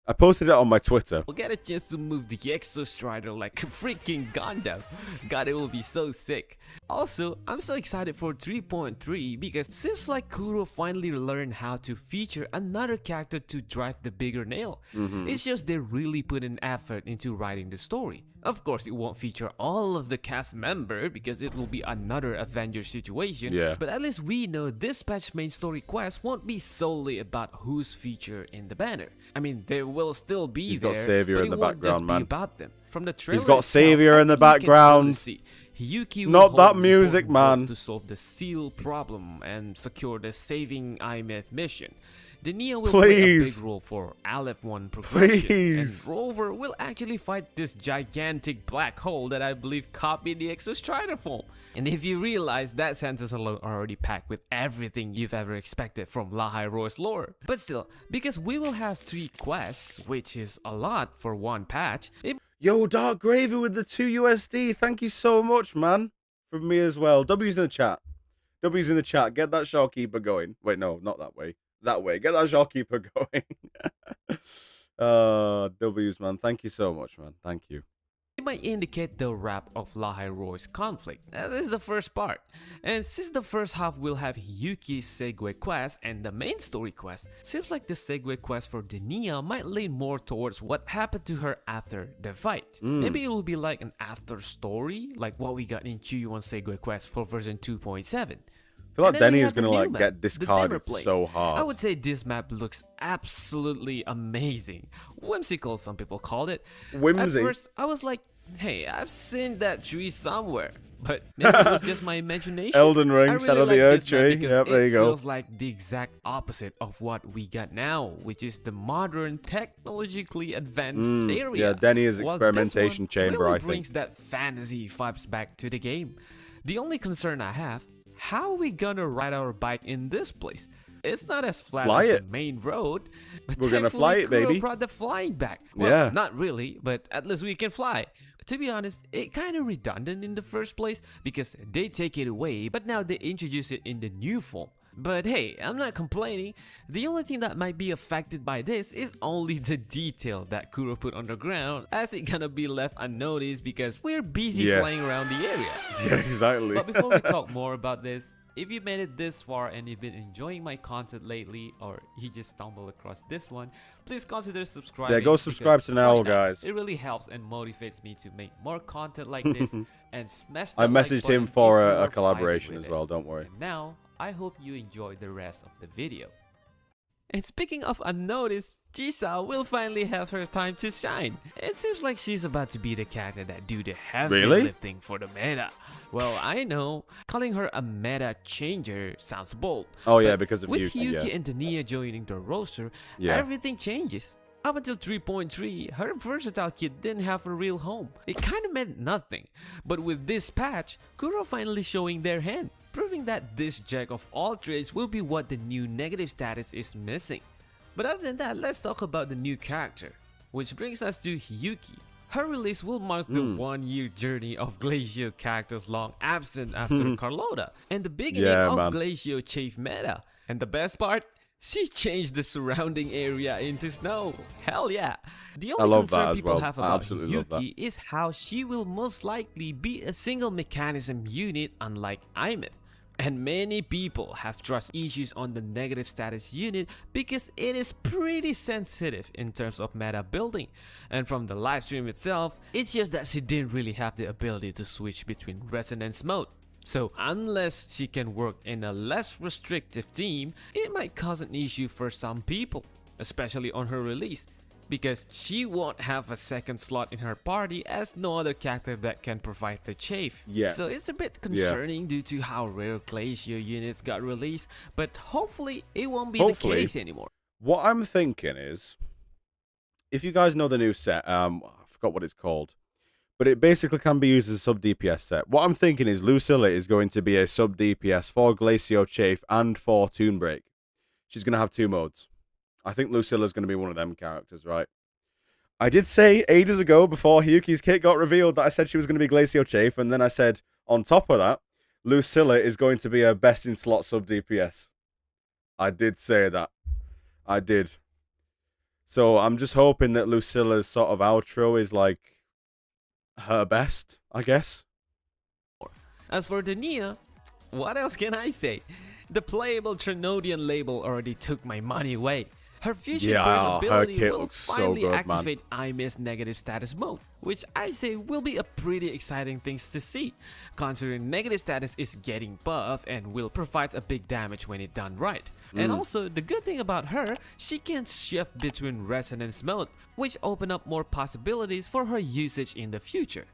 [SPEAKER 1] I posted it on my Twitter.
[SPEAKER 8] we'll get a chance to move the Exo Strider like a freaking Gundam. God, it will be so sick. Also, I'm so excited for 3.3 because seems like Kuro finally learned how to feature another character to drive the bigger nail. It's just they really put an effort into writing the story. Of course, it won't feature all of the cast member because it will be another Avengers situation.
[SPEAKER 1] Yeah.
[SPEAKER 8] But at least we know this patch main story quest won't be solely about who's featured in the banner. I mean, they will still be
[SPEAKER 1] He's
[SPEAKER 8] there,
[SPEAKER 1] got Savior
[SPEAKER 8] but
[SPEAKER 1] in
[SPEAKER 8] it
[SPEAKER 1] the
[SPEAKER 8] won't just
[SPEAKER 1] background,
[SPEAKER 8] be
[SPEAKER 1] man.
[SPEAKER 8] about them. From the trailer
[SPEAKER 1] He's got
[SPEAKER 8] itself,
[SPEAKER 1] Savior in the
[SPEAKER 8] you can
[SPEAKER 1] background.
[SPEAKER 8] clearly see Hyuki will
[SPEAKER 1] Not
[SPEAKER 8] hold
[SPEAKER 1] that
[SPEAKER 8] an
[SPEAKER 1] music,
[SPEAKER 8] important role
[SPEAKER 1] man.
[SPEAKER 8] to solve the seal problem and secure the saving iMyth mission. Denia will play a big
[SPEAKER 1] Please.
[SPEAKER 8] role for Aleph 1 progression,
[SPEAKER 1] Please.
[SPEAKER 8] and Rover will actually fight this gigantic black hole that I believe copied the Exostrider form. And if you realize that sentence alone already packed with everything you've ever expected from Lahai Roy's lore. But still, because we will have 3 quests, which is a lot for one patch, it
[SPEAKER 1] Yo, Dark Gravy with the 2 USD. Thank you so much, man. From me as well. W's in the chat. W's in the chat. Get that shopkeeper going. Wait, no, not that way. That way. Get that shopkeeper going. W's, man. Thank you so much, man. Thank you.
[SPEAKER 8] might indicate the wrap of Lahai Roy's conflict. This is the first part. And since the first half will have Yuki's segue quest and the main story quest, seems like the segue quest for Denia might lean more towards what happened to her after the fight. Maybe it will be like an after story, like what we got in Chuyuan segue quest for version 2.7.
[SPEAKER 1] I feel like Denny is
[SPEAKER 8] going
[SPEAKER 1] to get discarded so hard.
[SPEAKER 8] I would say this map looks absolutely amazing. Whimsical, some people called it.
[SPEAKER 1] Whimsy.
[SPEAKER 8] At first, I was like, hey, I've seen that tree somewhere. But maybe it was just my imagination.
[SPEAKER 1] Elden Ring,
[SPEAKER 8] I really
[SPEAKER 1] Shadow of the
[SPEAKER 8] like
[SPEAKER 1] Earth
[SPEAKER 8] this map
[SPEAKER 1] tree.
[SPEAKER 8] because
[SPEAKER 1] Yep, there you
[SPEAKER 8] it
[SPEAKER 1] go.
[SPEAKER 8] feels like the exact opposite of what we got now, which is the modern, technologically advanced area.
[SPEAKER 1] Yeah, Denny is
[SPEAKER 8] While
[SPEAKER 1] experimentation
[SPEAKER 8] this one
[SPEAKER 1] chamber,
[SPEAKER 8] really
[SPEAKER 1] I think.
[SPEAKER 8] brings that fantasy vibes back to the game. The only concern I have, how are we gonna ride our bike in this place? It's not as flat
[SPEAKER 1] Fly
[SPEAKER 8] as
[SPEAKER 1] it.
[SPEAKER 8] the main road, but
[SPEAKER 1] We're gonna
[SPEAKER 8] thankfully
[SPEAKER 1] fly it,
[SPEAKER 8] Kuro
[SPEAKER 1] baby.
[SPEAKER 8] brought the flying back. Well,
[SPEAKER 1] Yeah.
[SPEAKER 8] not really, but at least we can fly. To be honest, it kind of redundant in the first place because they take it away, but now they introduce it in the new form. But hey, I'm not complaining. The only thing that might be affected by this is only the detail that Kuro put on the ground, as it gonna be left unnoticed because we're busy
[SPEAKER 1] Yeah.
[SPEAKER 8] flying around the area.
[SPEAKER 1] Yeah, exactly.
[SPEAKER 8] But before we talk more about this, if you made it this far and you've been enjoying my content lately, or you just stumbled across this one, please consider subscribing.
[SPEAKER 1] Yeah, go subscribe
[SPEAKER 8] because
[SPEAKER 1] to Nell,
[SPEAKER 8] why not?
[SPEAKER 1] guys.
[SPEAKER 8] It really helps and motivates me to make more content like this and smash that
[SPEAKER 1] I
[SPEAKER 8] like
[SPEAKER 1] messaged
[SPEAKER 8] button
[SPEAKER 1] him for
[SPEAKER 8] if you
[SPEAKER 1] a
[SPEAKER 8] are
[SPEAKER 1] collaboration
[SPEAKER 8] vibing with
[SPEAKER 1] as
[SPEAKER 8] it.
[SPEAKER 1] well, don't worry.
[SPEAKER 8] And now, I hope you enjoy the rest of the video. And speaking of unnoticed, Chisa will finally have her time to shine. It seems like she's about to be the character that do the heavy
[SPEAKER 1] Really?
[SPEAKER 8] lifting for the meta. Well, I know, calling her a meta changer sounds bold.
[SPEAKER 1] Oh, yeah,
[SPEAKER 8] but
[SPEAKER 1] because of
[SPEAKER 8] with
[SPEAKER 1] Yuki, yeah.
[SPEAKER 8] and Denia joining the roster,
[SPEAKER 1] Yeah.
[SPEAKER 8] everything changes. Up until 3.3, her versatile kit didn't have a real home. It kinda meant nothing. But with this patch, Kuro finally showing their hand, proving that this jack of all trades will be what the new negative status is missing. But other than that, let's talk about the new character, which brings us to Yuki. Her release will mark the 1-year journey of Glacio characters long absent after Carlotta, and the beginning
[SPEAKER 1] Yeah,
[SPEAKER 8] of
[SPEAKER 1] man.
[SPEAKER 8] Glacio Chafe meta. And the best part? She changed the surrounding area into snow. Hell yeah. The only
[SPEAKER 1] love
[SPEAKER 8] concern
[SPEAKER 1] that as
[SPEAKER 8] people
[SPEAKER 1] well.
[SPEAKER 8] have
[SPEAKER 1] I
[SPEAKER 8] about
[SPEAKER 1] absolutely love that.
[SPEAKER 8] Yuki is how she will most likely be a single mechanism unit unlike Imeth. And many people have trust issues on the negative status unit because it is pretty sensitive in terms of meta building. And from the livestream itself, it's just that she didn't really have the ability to switch between resonance mode. So unless she can work in a less restrictive team, it might cause an issue for some people, especially on her release, because she won't have a second slot in her party as no other character that can provide the chafe.
[SPEAKER 1] Yes.
[SPEAKER 8] So it's a bit concerning due to how rare Glacio units got released, but hopefully it won't be
[SPEAKER 1] Hopefully.
[SPEAKER 8] the case anymore.
[SPEAKER 1] What I'm thinking is, if you guys know the new set, I forgot what it's called, but it basically can be used as a sub DPS set. What I'm thinking is Lucilla is going to be a sub DPS for Glacio Chafe and for Toon Break. She's going to have 2 modes. I think Lucilla's going to be one of them characters, right? I did say ages ago, before Yuki's kit got revealed, that I said she was going to be Glacio Chafe, and then I said, on top of that, Lucilla is going to be a best in slot sub DPS. I did say that. I did. So I'm just hoping that Lucilla's sort of outro is like her best, I guess.
[SPEAKER 8] As for Denia, what else can I say? The playable Trinodian label already took my money away. Her fusion
[SPEAKER 1] Yeah,
[SPEAKER 8] burst
[SPEAKER 1] her
[SPEAKER 8] ability
[SPEAKER 1] kit
[SPEAKER 8] will
[SPEAKER 1] looks so
[SPEAKER 8] finally
[SPEAKER 1] good, man.
[SPEAKER 8] activate IMIS negative status mode, which I say will be a pretty exciting thing to see, considering negative status is getting buff and will provide a big damage when it done right. And also, the good thing about her, she can shift between resonance mode, which open up more possibilities for her usage in the future.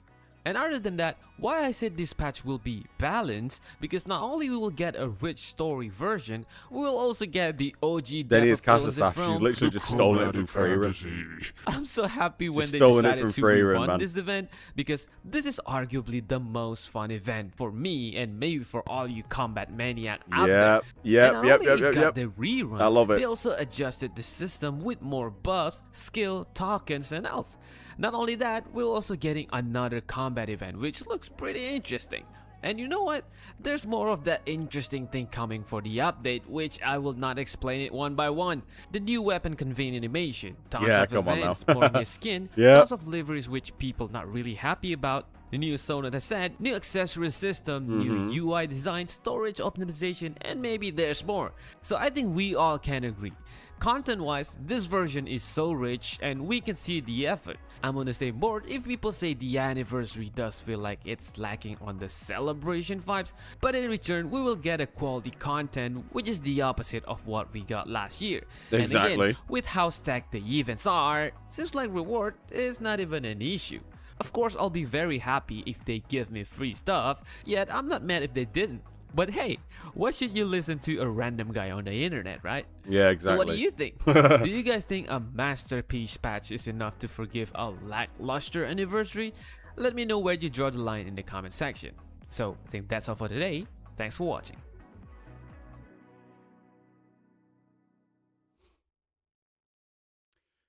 [SPEAKER 8] And other than that, why I said this patch will be balanced, because not only we will get a rich story version, we will also get the OG
[SPEAKER 1] Then he's
[SPEAKER 8] death of
[SPEAKER 1] cast
[SPEAKER 8] Illicit
[SPEAKER 1] staff. She's
[SPEAKER 8] from.
[SPEAKER 1] literally just stolen it from Freerun.
[SPEAKER 8] I'm so happy when they
[SPEAKER 1] stolen it
[SPEAKER 8] decided
[SPEAKER 1] from
[SPEAKER 8] to
[SPEAKER 1] Freerun,
[SPEAKER 8] rerun
[SPEAKER 1] man.
[SPEAKER 8] this event, because this is arguably the most fun event for me and maybe for all you combat maniac out there.
[SPEAKER 1] Yep,
[SPEAKER 8] And not only it got
[SPEAKER 1] yep.
[SPEAKER 8] the rerun,
[SPEAKER 1] I love it.
[SPEAKER 8] they also adjusted the system with more buffs, skill, tokens, and else. Not only that, we're also getting another combat event, which looks pretty interesting. And you know what? There's more of that interesting thing coming for the update, which I will not explain it one by one. The new weapon conveying animation, tons of
[SPEAKER 1] come on
[SPEAKER 8] events,
[SPEAKER 1] now.
[SPEAKER 8] more new skin,
[SPEAKER 1] Yeah.
[SPEAKER 8] tons of liveries which people not really happy about, the new Sonata asset, new accessory system, new UI design, storage optimization, and maybe there's more. So I think we all can agree. Content-wise, this version is so rich and we can see the effort. I'm on the same board if people say the anniversary does feel like it's lacking on the celebration vibes, but in return we will get a quality content which is the opposite of what we got last year.
[SPEAKER 1] Exactly.
[SPEAKER 8] And again, with how stacked the events are, seems like reward is not even an issue. Of course, I'll be very happy if they give me free stuff, yet I'm not mad if they didn't. But hey, why should you listen to a random guy on the internet, right?
[SPEAKER 1] Yeah, exactly.
[SPEAKER 8] So what do you think? Do you guys think a masterpiece patch is enough to forgive a lackluster anniversary? Let me know where you draw the line in the comment section. So I think that's all for today. Thanks for watching.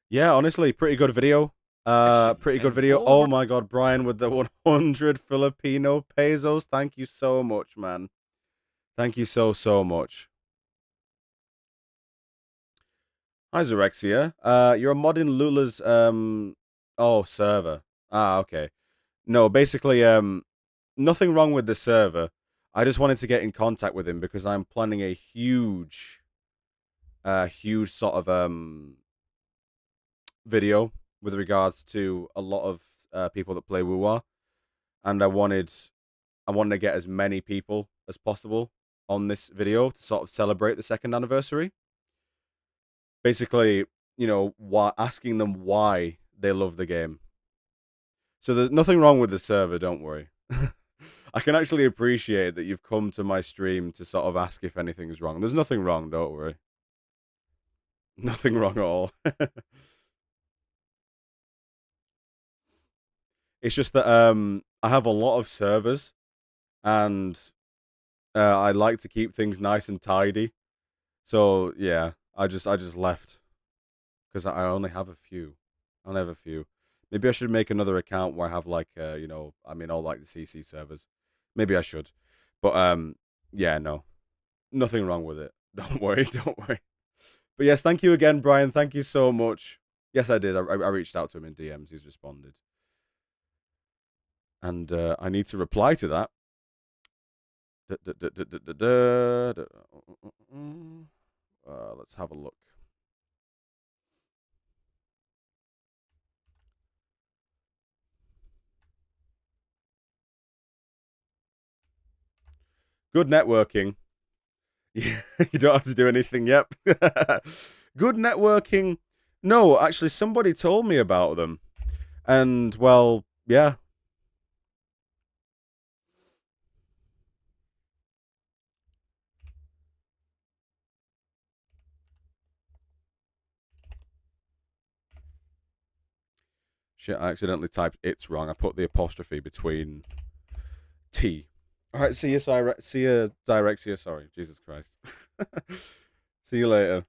[SPEAKER 1] Yeah, honestly, pretty good video. Pretty good video. Oh my god, Brian with the 100 Filipino pesos. Thank you so much, man. Thank you so much. Hi, Zorexia. You're a mod in Lula's server. Ah, okay. No, basically, nothing wrong with the server. I just wanted to get in contact with him because I'm planning a huge sort of video with regards to a lot of people that play WuWa, and I wanted to get as many people as possible on this video to sort of celebrate the 2nd anniversary. Basically, you know, asking them why they love the game. So there's nothing wrong with the server, don't worry. I can actually appreciate that you've come to my stream to sort of ask if anything's wrong. There's nothing wrong, don't worry. Nothing wrong at all. It's just that I have a lot of servers, and I like to keep things nice and tidy. So yeah, I just left because I only have a few. Maybe I should make another account where I have like you know, I mean, all like the CC servers. Maybe I should, but yeah, no, nothing wrong with it. Don't worry, don't worry. But yes, thank you again, Brian. Thank you so much. Yes, I did. I reached out to him in DMs. He's responded. And I need to reply to that. Let's have a look. Good networking. Yeah, you don't have to do anything. Yep. Good networking. No, actually, somebody told me about them. And, well, yeah. Shit, I accidentally typed it's wrong. I put the apostrophe between T. All right, see you, Direxia. Sorry, Jesus Christ. See you later.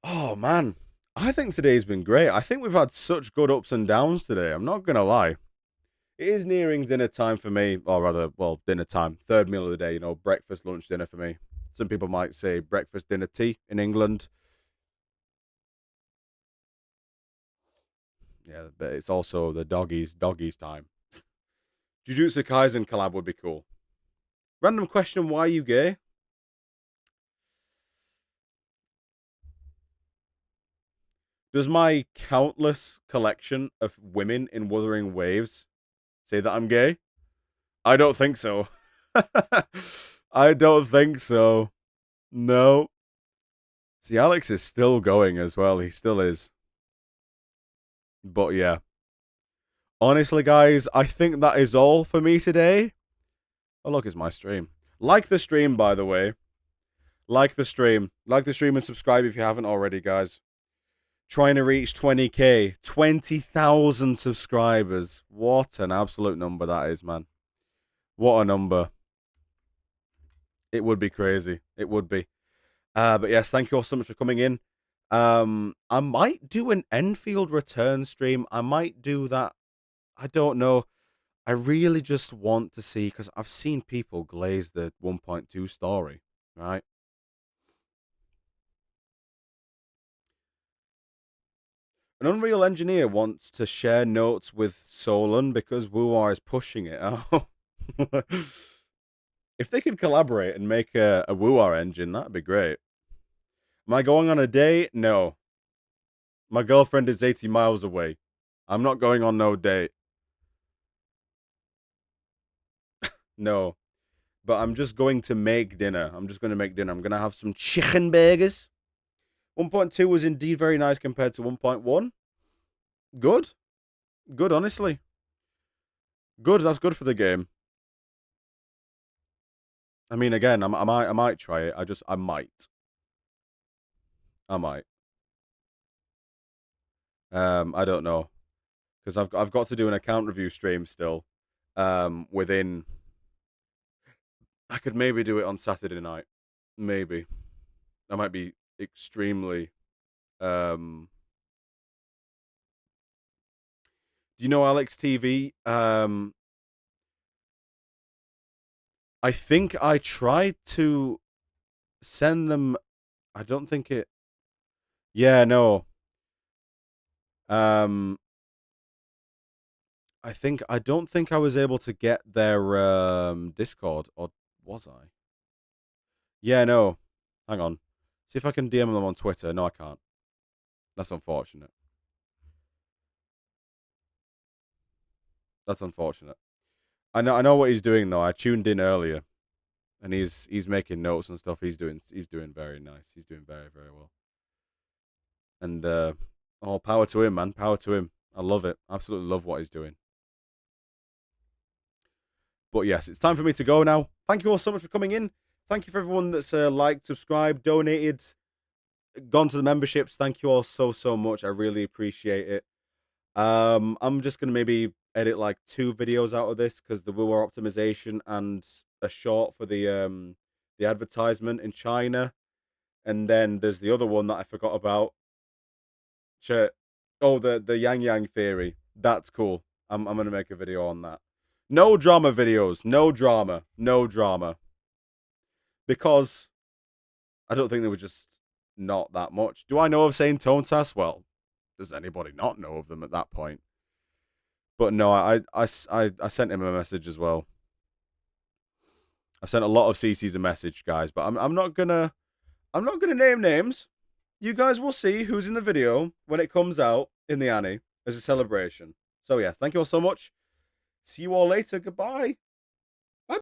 [SPEAKER 1] Oh, man. I think today's been great. I think we've had such good ups and downs today. I'm not going to lie. It is nearing dinner time for me, or rather, well, dinner time. 3rd meal of the day, you know, breakfast, lunch, dinner for me. Some people might say breakfast, dinner, tea in England. Yeah, but it's also the doggies time. Jujutsu Kaisen collab would be cool. Random question, why are you gay? Does my countless collection of women in Wuthering Waves say that I'm gay? I don't think so. I don't think so. No. See, Alex is still going as well. He still is. But yeah. honestly, guys, I think that is all for me today. Oh, look, it's my stream. Like the stream, by the way. Like the stream. Like the stream and subscribe if you haven't already, guys. Trying to reach 20k. 20,000 subscribers. What an absolute number that is, man. What a number. It would be crazy. It would be. But yes, thank you all so much for coming in. I might do an Enfield return stream. I might do that. I don't know. I really just want to see, because I've seen people glaze the 1.2 story, right? An Unreal engineer wants to share notes with Solon because WuWa is pushing it out. If they could collaborate and make a WuWa engine, that'd be great. Am I going on a date? No. My girlfriend is 80 miles away. I'm not going on no date. No. But I'm just going to make dinner. I'm just going to make dinner. I'm going to have some chicken burgers. 1.2 was indeed very nice compared to 1.1. Good. Good, honestly. Good, that's good for the game. I mean, again, I might try it. I might. I don't know. Because I've got to do an account review stream still. Within... I could maybe do it on Saturday night. Maybe. I might be extremely... Do you know Alex TV? I think I tried to send them... I don't think it... Yeah, no. I don't think I was able to get their Discord, or was I? Yeah, no. Hang on. See if I can DM them on Twitter. No, I can't. That's unfortunate. That's unfortunate. I know what he's doing though. I tuned in earlier, and he's making notes and stuff. He's doing very nice. He's doing very, very well. And all power to him, man. Power to him. I love it. Absolutely love what he's doing. But yes, it's time for me to go now. Thank you all so much for coming in. Thank you for everyone that's liked, subscribed, donated, gone to the memberships. Thank you all so, so much. I really appreciate it. I'm just going to maybe edit like 2 videos out of this, because the WuWa optimization and a short for the advertisement in China. And then there's the other one that I forgot about. Oh, the Yang Yang theory. That's cool. I'm going to make a video on that. No drama videos. No drama. No drama. Because I don't think they were just not that much. Do I know of Saint Tontas? Well, does anybody not know of them at that point? But no, I sent him a message as well. I sent a lot of CCs a message, guys, but I'm not gonna name names. You guys will see who's in the video when it comes out in the Annie as a celebration. So yeah, thank you all so much. See you all later. Goodbye.